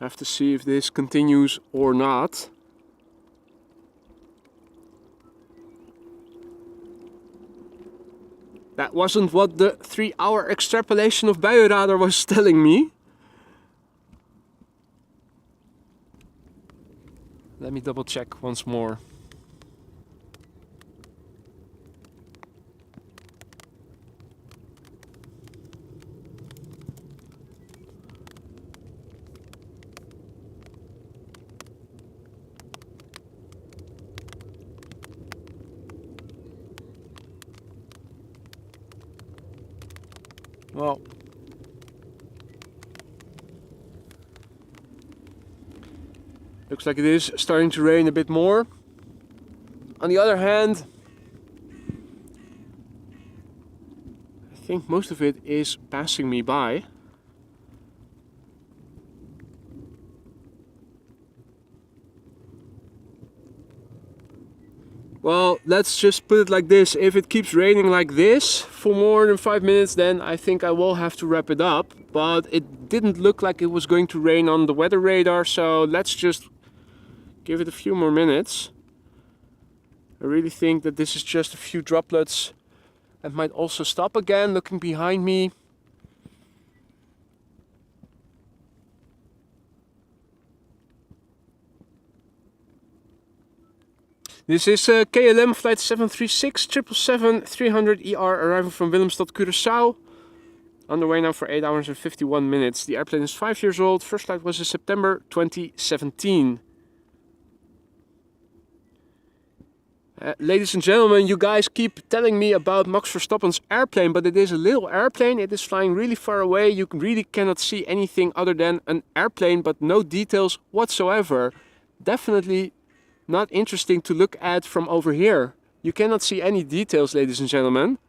A: I have to see if this continues or not. That wasn't what the 3-hour extrapolation of buienradar was telling me. Let me double check once more. Well, looks like it is starting to rain a bit more. On the other hand, I think most of it is passing me by. Well, let's just put it like this. If it keeps raining like this for more than 5 minutes, then I think I will have to wrap it up. But it didn't look like it was going to rain on the weather radar, so let's just give it a few more minutes. I really think that this is just a few droplets. It might also stop again, looking behind me. This is KLM flight 736 777-300 ER arriving from Willemstad, Curaçao. On the way now for 8 hours and 51 minutes. The airplane is 5 years old. First flight was in September 2017. Ladies and gentlemen, you guys keep telling me about Max Verstappen's airplane, but it is a little airplane. It is flying really far away. You really cannot see anything other than an airplane, but no details whatsoever. Definitely not interesting to look at from over here. You cannot see any details, ladies and gentlemen.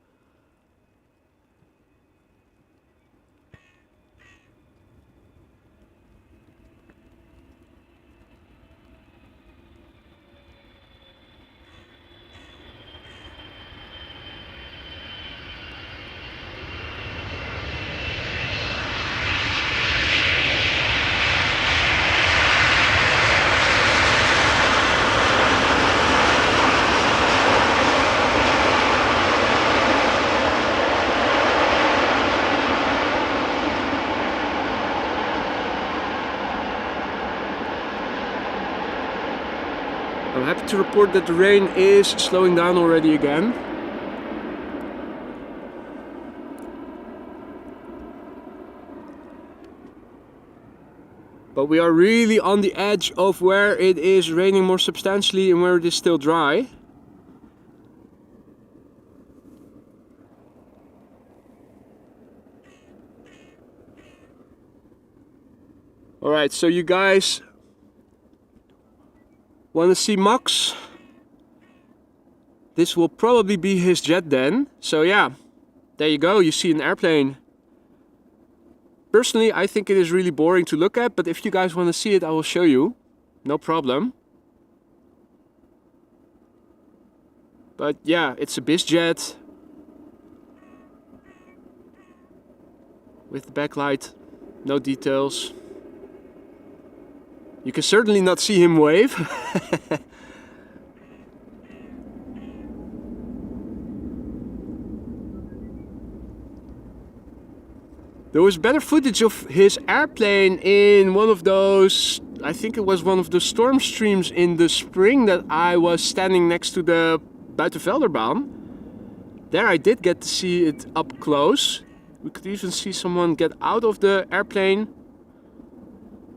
A: I'm happy to report that the rain is slowing down already again. But we are really on the edge of where it is raining more substantially and where it is still dry. Alright, so you guys want to see Max? This will probably be his jet then. So yeah, there you go, you see an airplane. Personally, I think it is really boring to look at, but if you guys want to see it, I will show you. No problem. But yeah, it's a biz jet. With the backlight, no details. You can certainly not see him wave. There was better footage of his airplane in one of those, I think it was one of the storm streams in the spring that I was standing next to the Buitenvelderbaan. There I did get to see it up close. We could even see someone get out of the airplane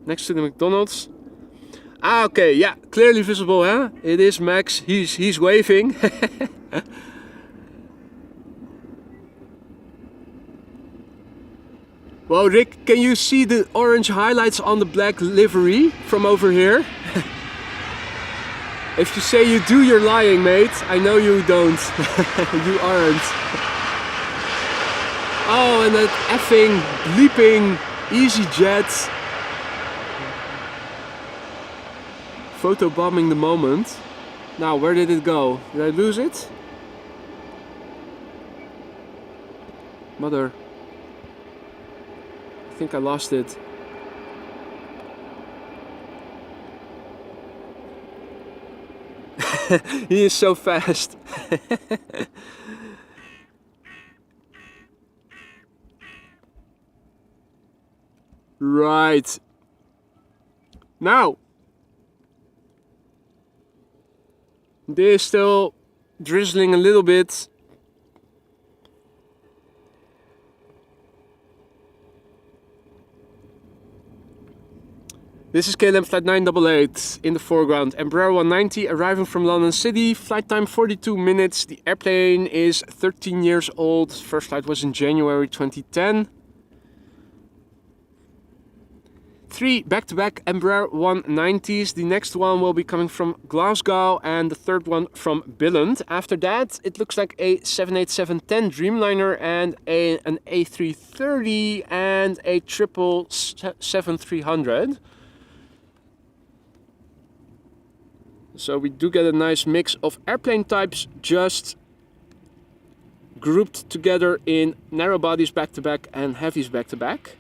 A: next to the McDonald's. Ah, okay, yeah, clearly visible, huh? It is Max, he's waving. Well, Rick, can you see the orange highlights on the black livery from over here? If you say you do, you're lying, mate. I know you don't. You aren't. Oh, and that effing, bleeping EasyJet. Photobombing the moment. Now, where did it go? Did I lose it? Mother. I think I lost it. He is so fast. Right. Now. It is still drizzling a little bit. This is KLM flight 988 in the foreground. Embraer 190 arriving from London City. Flight time 42 minutes. The airplane is 13 years old. First flight was in January 2010. 3 back-to-back Embraer 190s. The next one will be coming from Glasgow and the third one from Billund. After that, it looks like a 787-10 Dreamliner and an A330 and a 777-300. So we do get a nice mix of airplane types just grouped together in narrow bodies back-to-back and heavies back-to-back.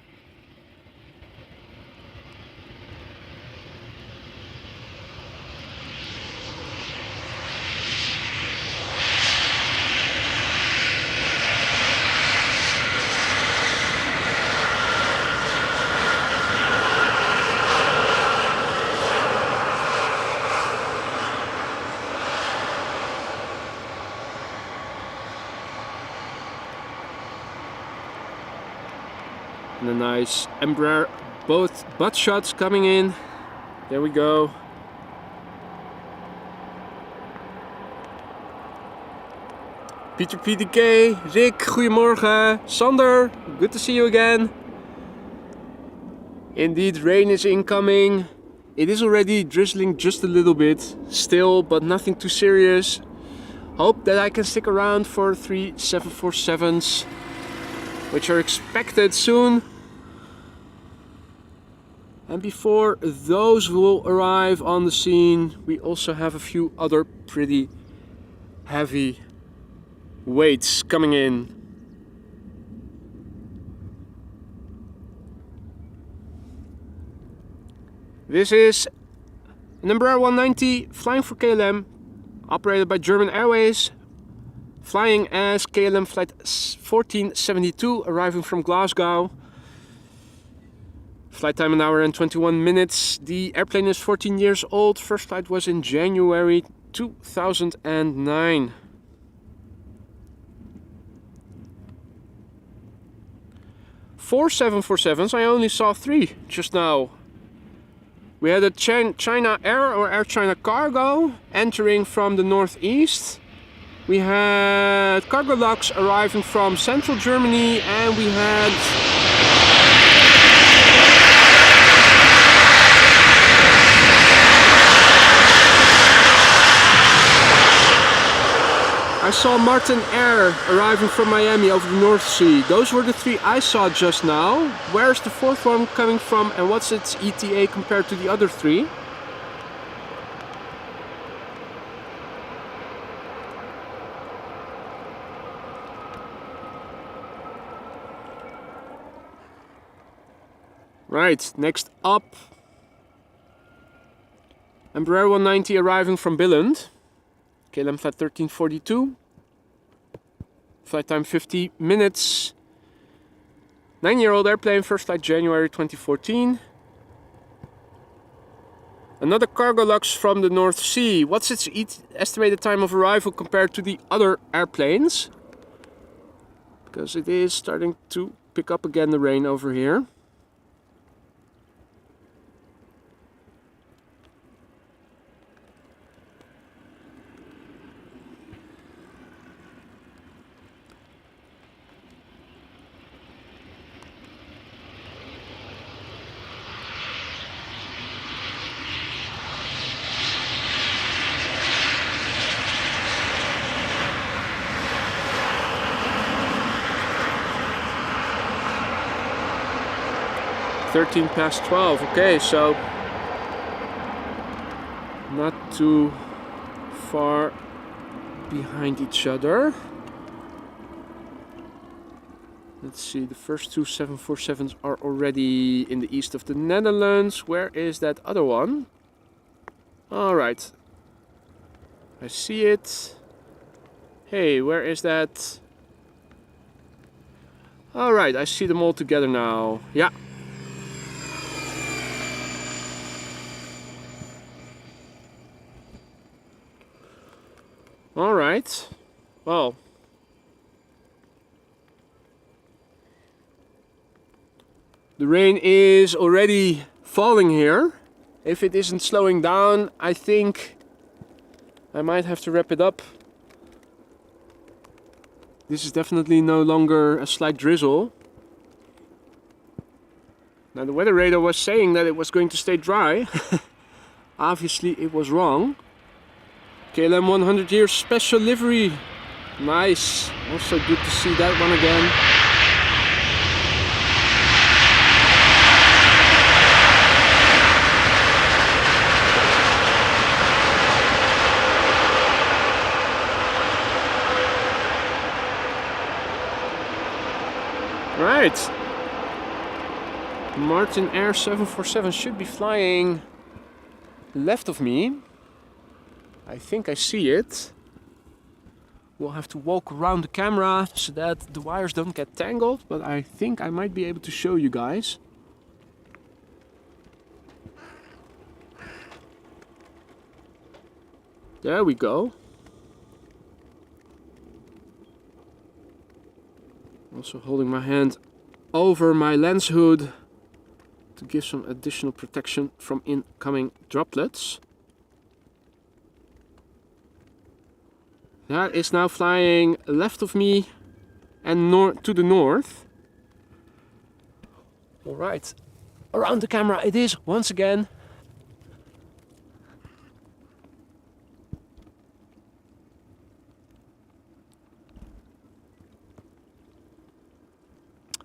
A: And a nice Embraer, both butt shots coming in. There we go. Peter PDK, Rick, goedemorgen. Sander, good to see you again. Indeed, rain is incoming. It is already drizzling just a little bit still, but nothing too serious. Hope that I can stick around for 3 747s, which are expected soon. And before those will arrive on the scene, we also have a few other pretty heavy weights coming in. This is an Embraer 190 flying for KLM, operated by German Airways, flying as KLM flight 1472, arriving from Glasgow. Flight time 1 hour and 21 minutes. The airplane is 14 years old. First flight was in January 2009. Four 747s, I only saw 3 just now. We had a China Air or Air China Cargo entering from the northeast. We had Cargolux arriving from central Germany, and we had I saw Martin Air arriving from Miami over the North Sea. Those were the 3 I saw just now. Where's the 4th one coming from, and what's its ETA compared to the other 3? Right, next up, Embraer 190 arriving from Billund. KLM flight 1342. Flight time 50 minutes. 9-year-old airplane, first flight January 2014. Another Cargolux from the North Sea. What's its estimated time of arrival compared to the other airplanes? Because it is starting to pick up again, the rain over here. (12). Okay, so not too far behind each other. Let's see, the first 2 747s are already in the east of the Netherlands. Where is that other one? All right, I see it. Hey, where is that? All right, I see them all together now. Yeah. All right, well, the rain is already falling here. If it isn't slowing down, I think I might have to wrap it up. This is definitely no longer a slight drizzle. Now the weather radar was saying that it was going to stay dry. Obviously it was wrong. KLM 100 years special livery. Nice. Also good to see that one again. Right. Martin Air 747 should be flying left of me. I think I see it. We'll have to walk around the camera so that the wires don't get tangled, but I think I might be able to show you guys. There we go. Also holding my hand over my lens hood to give some additional protection from incoming droplets. That is now flying left of me and to the north. All right, around the camera it is once again.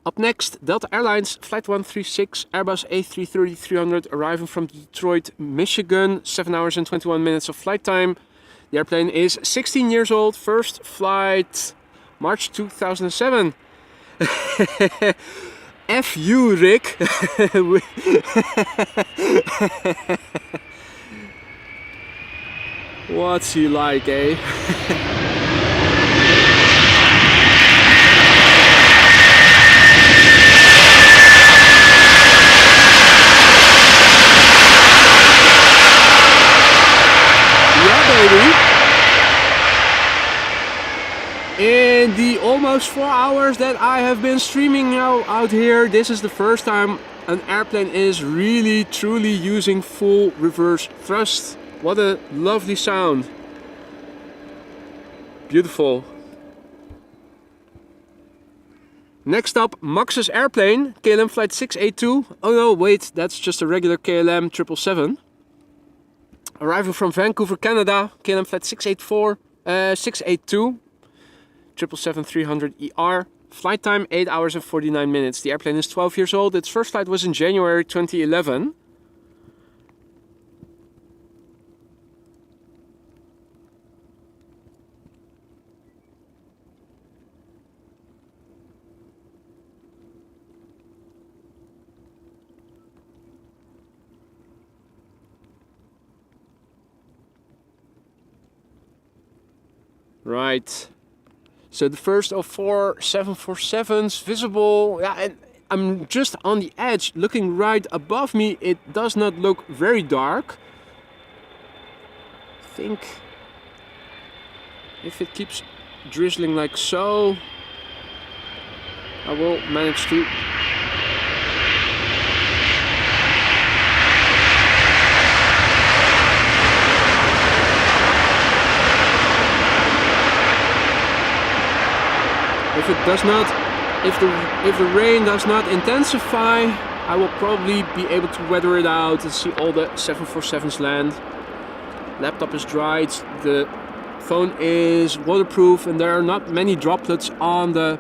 A: Up next, Delta Airlines Flight 136 Airbus A330-300 arriving from Detroit, Michigan. 7 hours and 21 minutes of flight time. The airplane is 16 years old. First flight March 2007. F you, Rick. What's he like, eh? almost 4 hours that I have been streaming now out here. This is the first time an airplane is really truly using full reverse thrust. What a lovely sound. Beautiful. Next up, Max's airplane, KLM flight 682. Oh no, wait, that's just a regular KLM 777. Arriving from Vancouver, Canada, KLM flight 682. 777-300ER. Flight time 8 hours and 49 minutes. The airplane is 12 years old. Its first flight was in January 2011. Right. So the first of 4 747s visible. Yeah, and I'm just on the edge, looking right above me. It does not look very dark. I think if it keeps drizzling like so, I will manage to. If it does not, if the rain does not intensify, I will probably be able to weather it out and see all the 747s land. Laptop is dried, the phone is waterproof, and there are not many droplets on the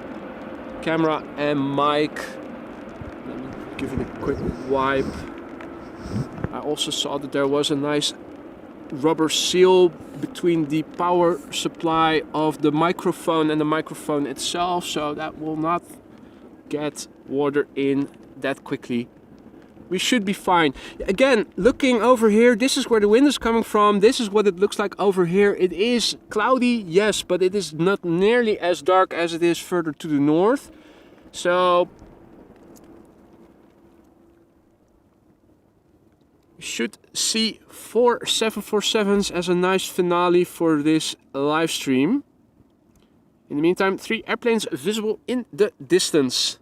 A: camera and mic. Let me give it a quick wipe. I also saw that there was a nice rubber seal between the power supply of the microphone and the microphone itself, so that will not get water in that quickly. We should be fine. Again, looking over here, this is where the wind is coming from. This is what it looks like over here. It is cloudy, yes, but it is not nearly as dark as it is further to the north. So should see 4 747s as a nice finale for this live stream. In the meantime, 3 airplanes visible in the distance.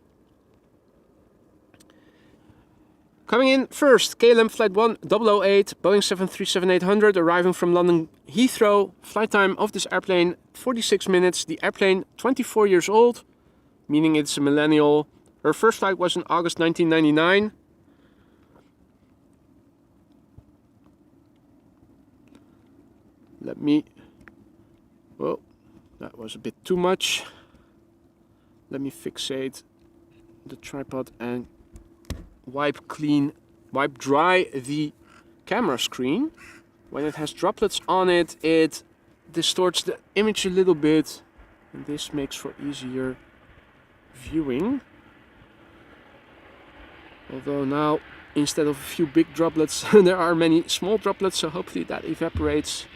A: Coming in first, KLM flight 1008, Boeing 737-800, arriving from London Heathrow. Flight time of this airplane 46 minutes. The airplane 24 years old, meaning it's a millennial. Her first flight was in August 1999. Let me, well, that was a bit too much. Let me fixate the tripod and wipe dry the camera screen. When it has droplets on it, it distorts the image a little bit, and this makes for easier viewing. Although now, instead of a few big droplets, there are many small droplets, so hopefully that evaporates.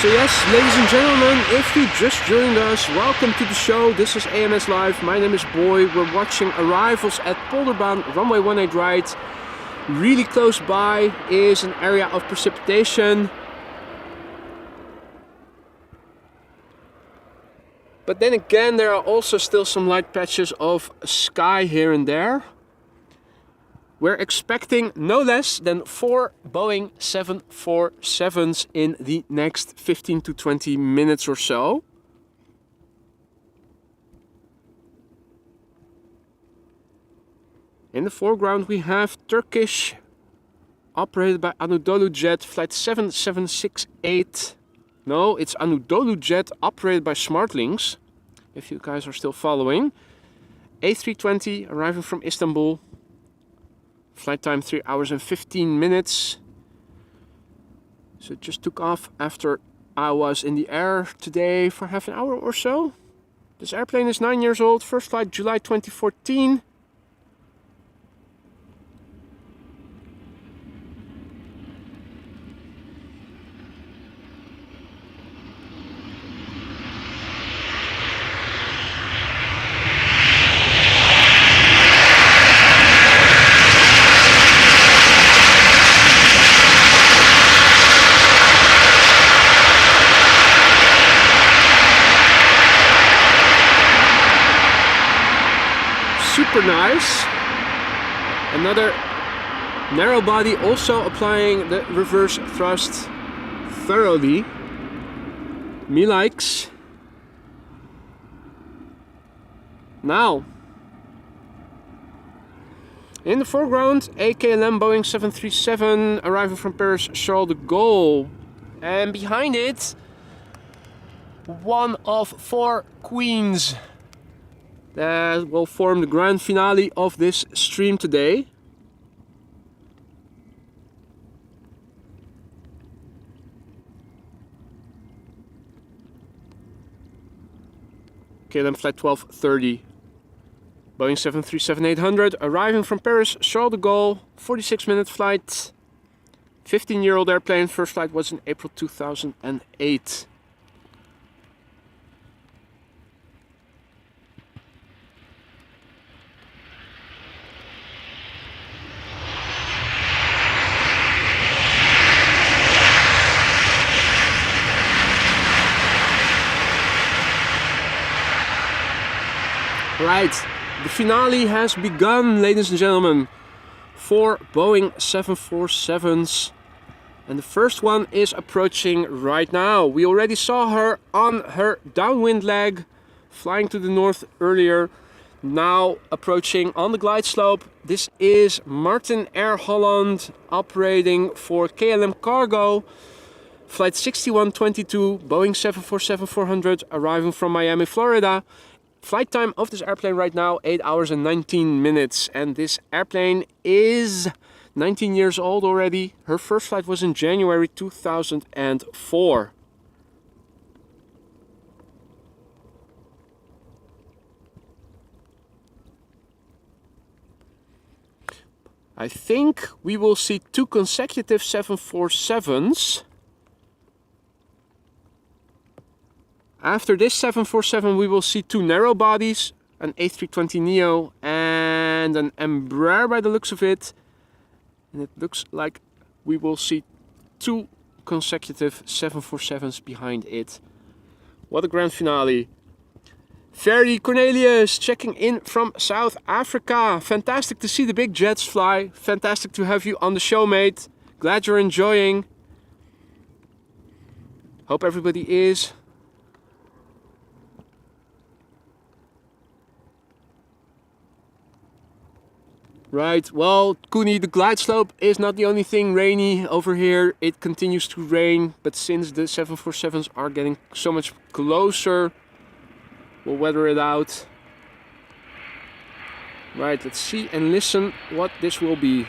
A: So yes, ladies and gentlemen, if you just joined us, welcome to the show. This is AMS Live. My name is Boy. We're watching arrivals at Polderbaan, runway 18 right. Really close by is an area of precipitation. But then again, there are also still some light patches of sky here and there. We're expecting no less than 4 Boeing 747s in the next 15 to 20 minutes or so. In the foreground we have Turkish, operated by Anadolu Jet, flight 7768. No, it's Anadolu Jet, operated by Smartlinks, if you guys are still following. A320, arriving from Istanbul. Flight time 3 hours and 15 minutes. So it just took off after I was in the air today for half an hour or so. This airplane is 9 years old. First flight July 2014. super nice. Another narrow body, also applying the reverse thrust thoroughly. Me likes. Now, in the foreground, a KLM Boeing 737 arriving from Paris Charles de Gaulle. And behind it, one of 4 queens that will form the grand finale of this stream today. KLM Flight 1230, Boeing 737-800 arriving from Paris Charles de Gaulle, 46-minute flight, 15-year-old airplane. First flight was in April 2008. Right, the finale has begun, ladies and gentlemen. 4 Boeing 747s, and the first one is approaching right now. We already saw her on her downwind leg, flying to the north earlier. Now approaching on the glide slope. This is Martin Air Holland operating for KLM Cargo, Flight 6122, Boeing 747-400 arriving from Miami, Florida. Flight time of this airplane right now, 8 hours and 19 minutes. And this airplane is 19 years old already. Her first flight was in January 2004. I think we will see 2 consecutive 747s. After this 747 we will see 2 narrow bodies, an A320neo and an Embraer by the looks of it. And it looks like we will see 2 consecutive 747s behind it. What a grand finale. Ferry Cornelius checking in from South Africa. Fantastic to see the big jets fly. Fantastic to have you on the show, mate. Glad you're enjoying. Hope everybody is. Right, well, Koenie, the glide slope is not the only thing rainy over here. It continues to rain, but since the 747s are getting so much closer, we'll weather it out. Right, let's see and listen what this will be.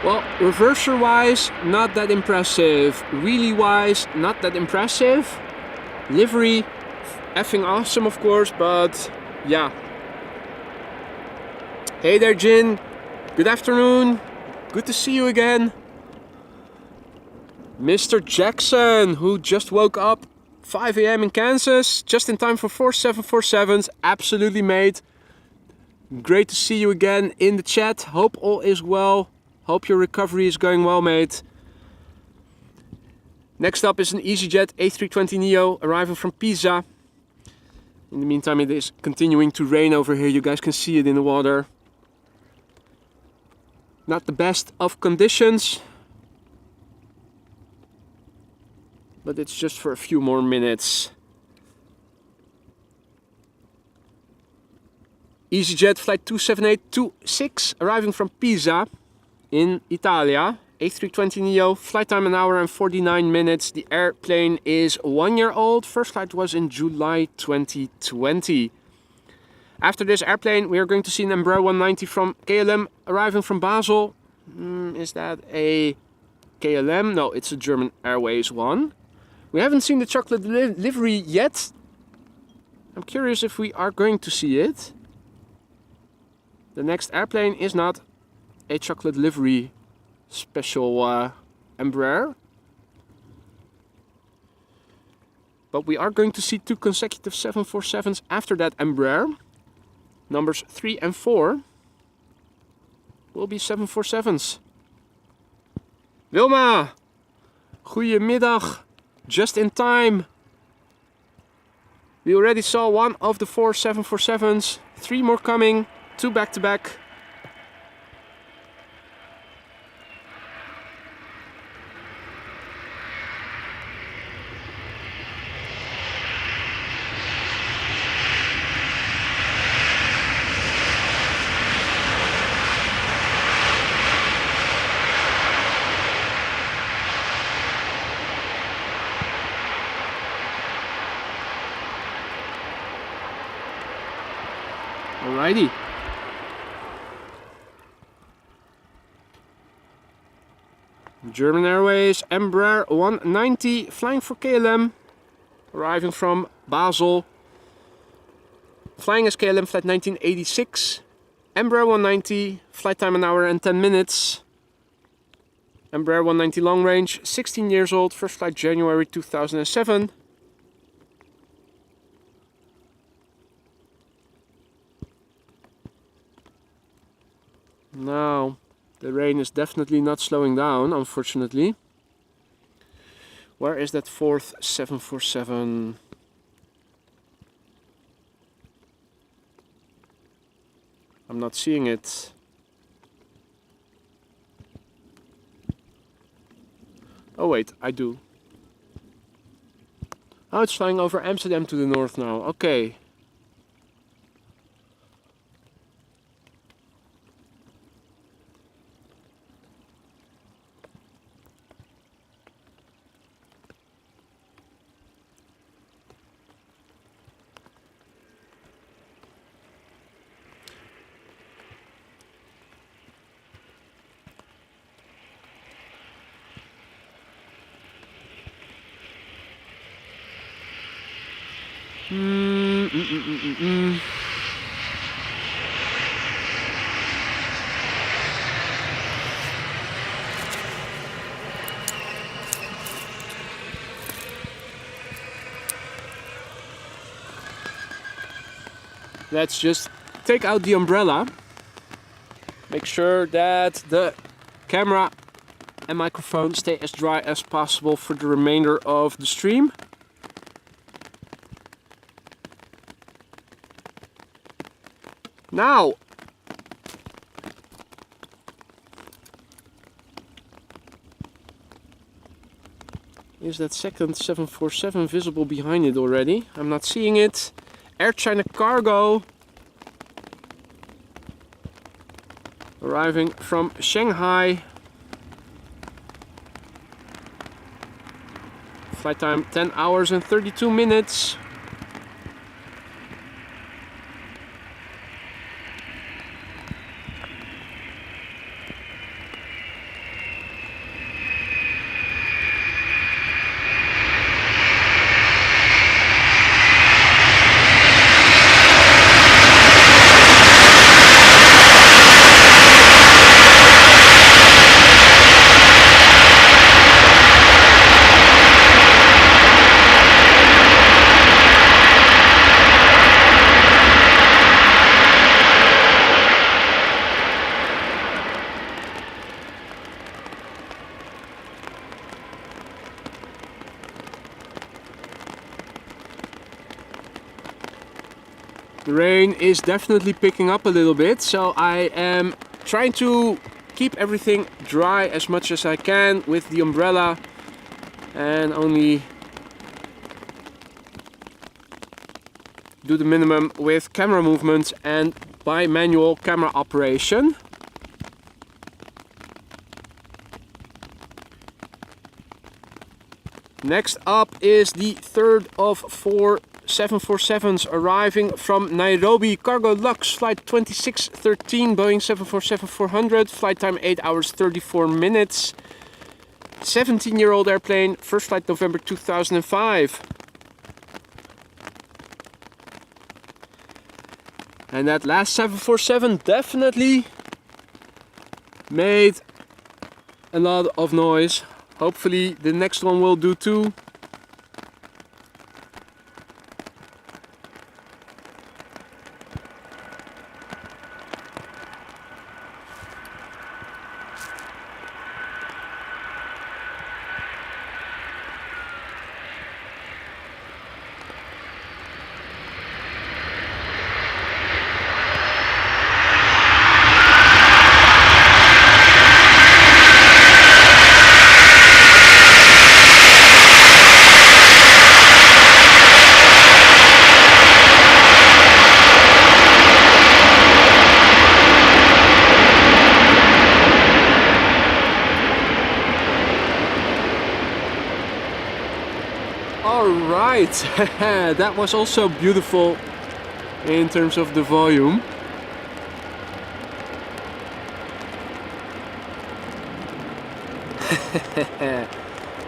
A: Well, reverser wise, not that impressive. Wheelie wise, not that impressive. Livery, effing awesome of course, but yeah. Hey there Jin, good afternoon. Good to see you again. Mr. Jackson, who just woke up 5 AM in Kansas, just in time for 4 747s. Absolutely, mate. Great to see you again in the chat. Hope all is well. Hope your recovery is going well, mate. Next up is an EasyJet A320neo arriving from Pisa. In the meantime, it is continuing to rain over here. You guys can see it in the water. Not the best of conditions, but it's just for a few more minutes. EasyJet flight 27826 arriving from Pisa in Italia. A320neo, flight time 1 hour and 49 minutes. The airplane is 1 year old. First flight was in July 2020. After this airplane, we are going to see an Embraer 190 from KLM arriving from Basel. Is that a KLM? No, it's a German Airways one. We haven't seen the chocolate livery yet. I'm curious if we are going to see it. The next airplane is not a chocolate livery special Embraer. But we are going to see 2 consecutive 747s after that Embraer. Numbers 3 and 4 will be 747s. Wilma, goedemiddag. Just in time. We already saw 1 of the 4 747s. 3 more coming, 2 back to back. Alrighty. German Airways Embraer 190 flying for KLM, arriving from Basel, flying as KLM flight 1986. Embraer 190, flight time 1 hour and 10 minutes. Embraer 190 long range, 16 years old, first flight January 2007. Now, the rain is definitely not slowing down, unfortunately. Where is that 4th 747? I'm not seeing it. Oh wait, I do. Oh, it's flying over Amsterdam to the north now. Okay. Let's just take out the umbrella. Make sure that the camera and microphone stay as dry as possible for the remainder of the stream. Now, is that second 747 visible behind it already? I'm not seeing it. Air China Cargo, arriving from Shanghai. Flight time 10 hours and 32 minutes. The rain is definitely picking up a little bit, so I am trying to keep everything dry as much as I can with the umbrella and only do the minimum with camera movements and by manual camera operation. Next up is the third of 4 747s arriving from Nairobi, Cargolux flight 2613, Boeing 747-400, flight time 8 hours 34 minutes. 17-year-old airplane, first flight November 2005. And that last 747 definitely made a lot of noise. Hopefully the next one will do too. Alright, that was also beautiful in terms of the volume.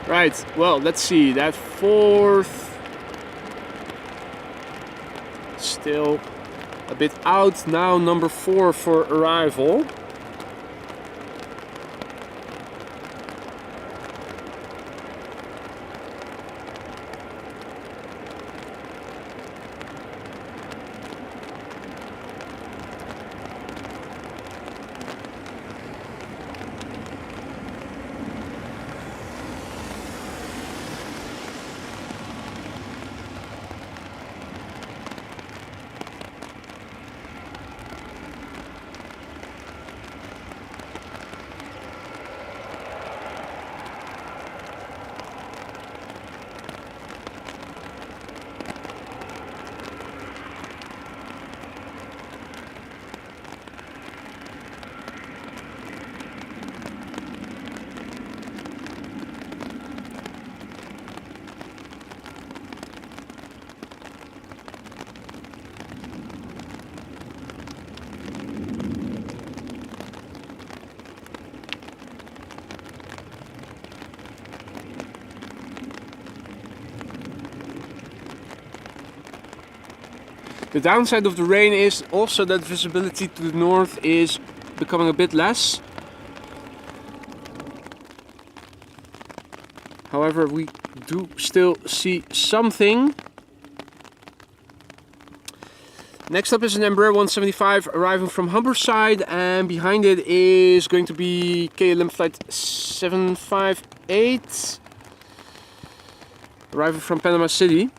A: Right, well, let's see, that fourth still a bit out. Now number 4 for arrival. The downside of the rain is also that visibility to the north is becoming a bit less. However, we do still see something. Next up is an Embraer 175 arriving from Humberside, and behind it is going to be KLM flight 758 arriving from Panama City.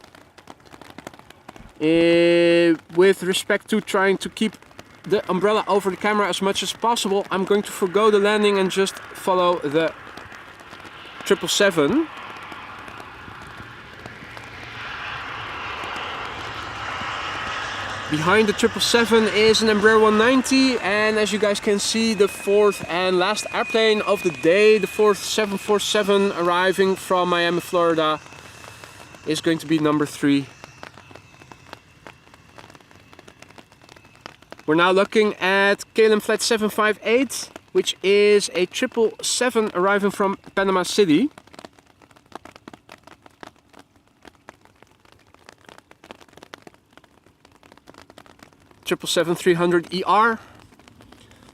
A: With respect to trying to keep the umbrella over the camera as much as possible, I'm going to forgo the landing and just follow the 777. Behind the 777 is an Embraer 190, and as you guys can see, the fourth and last airplane of the day, the fourth 747 arriving from Miami, Florida, is going to be number 3. We're now looking at KLM flight 758, which is a 777 arriving from Panama City. Triple 300ER,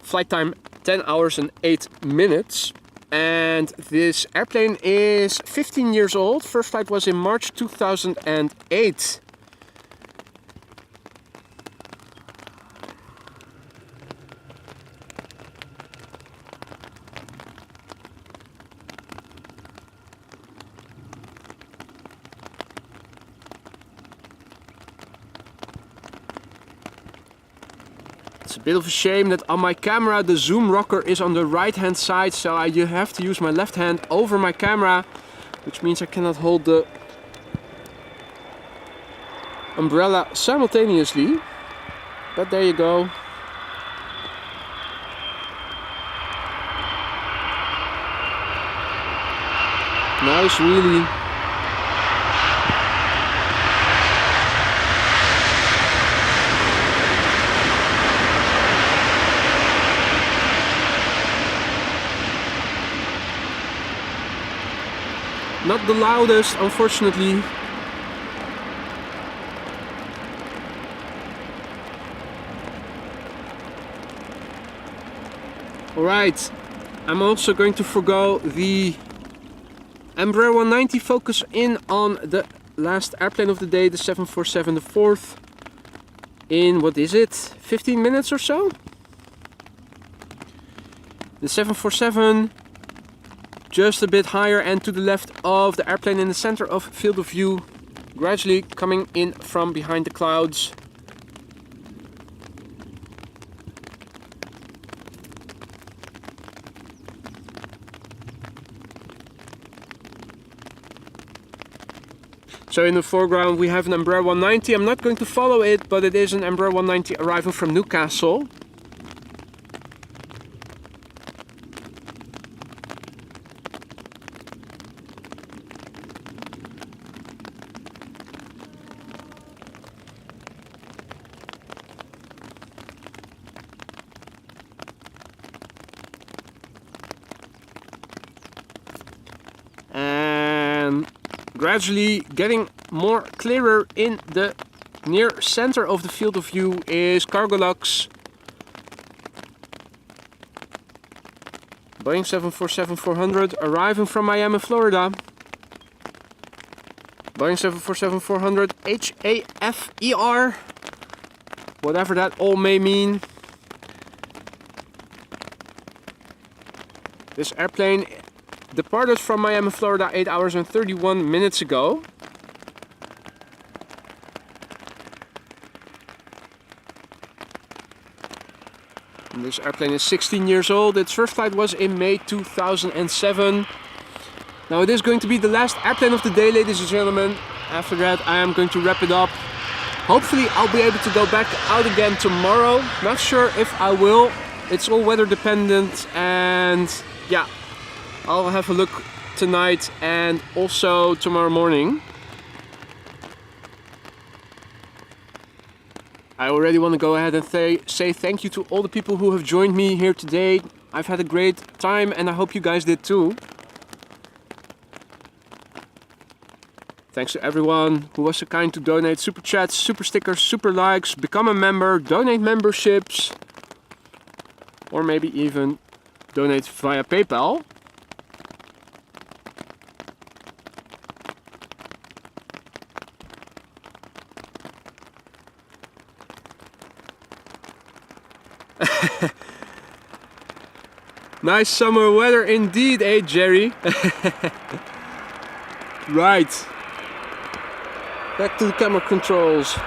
A: flight time 10 hours and 8 minutes, and this airplane is 15 years old. First flight was in March 2008. It's a bit of a shame that on my camera the zoom rocker is on the right hand side, so you have to use my left hand over my camera, which means I cannot hold the umbrella simultaneously. But there you go. Nice wheelie. Not the loudest, unfortunately. Alright, I'm also going to forgo the Embraer 190, focus in on the last airplane of the day, the 747, the fourth, in, what is it, 15 minutes or so? The 747 just a bit higher and to the left of the airplane in the center of field of view, gradually coming in from behind the clouds. So in the foreground we have an Embraer 190. I'm not going to follow it, but it is an Embraer 190 arriving from Newcastle. Gradually getting more clearer in the near center of the field of view is Cargolux Boeing 747-400 arriving from Miami, Florida. Boeing 747-400 HAFER, whatever that all may mean. This airplane departed from Miami, Florida 8 hours and 31 minutes ago. And this airplane is 16 years old. Its first flight was in May 2007. Now it is going to be the last airplane of the day, ladies and gentlemen. After that I am going to wrap it up. Hopefully I'll be able to go back out again tomorrow. Not sure if I will. It's all weather dependent, and yeah, I'll have a look tonight and also tomorrow morning. I already want to go ahead and say thank you to all the people who have joined me here today. I've had a great time and I hope you guys did too. Thanks to everyone who was so kind to donate super chats, super stickers, super likes, become a member, donate memberships, or maybe even donate via PayPal. Nice summer weather indeed, eh, Jerry? Right. Back to the camera controls.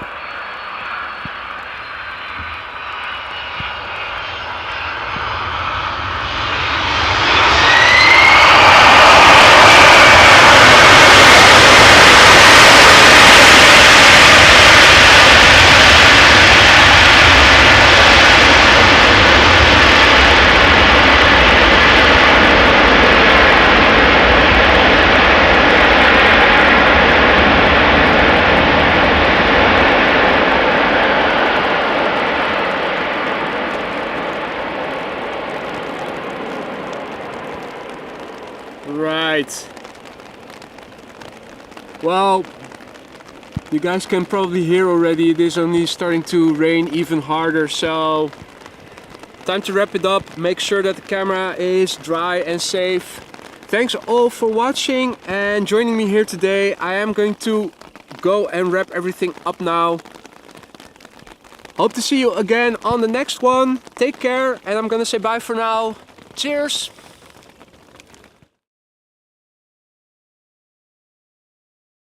A: Right. Well, you guys can probably hear already, it is only starting to rain even harder, so time to wrap it up. Make sure that the camera is dry and safe. Thanks all for watching and joining me here today. I am going to go and wrap everything up now. Hope to see you again on the next one. Take care, and I'm gonna say bye for now. Cheers!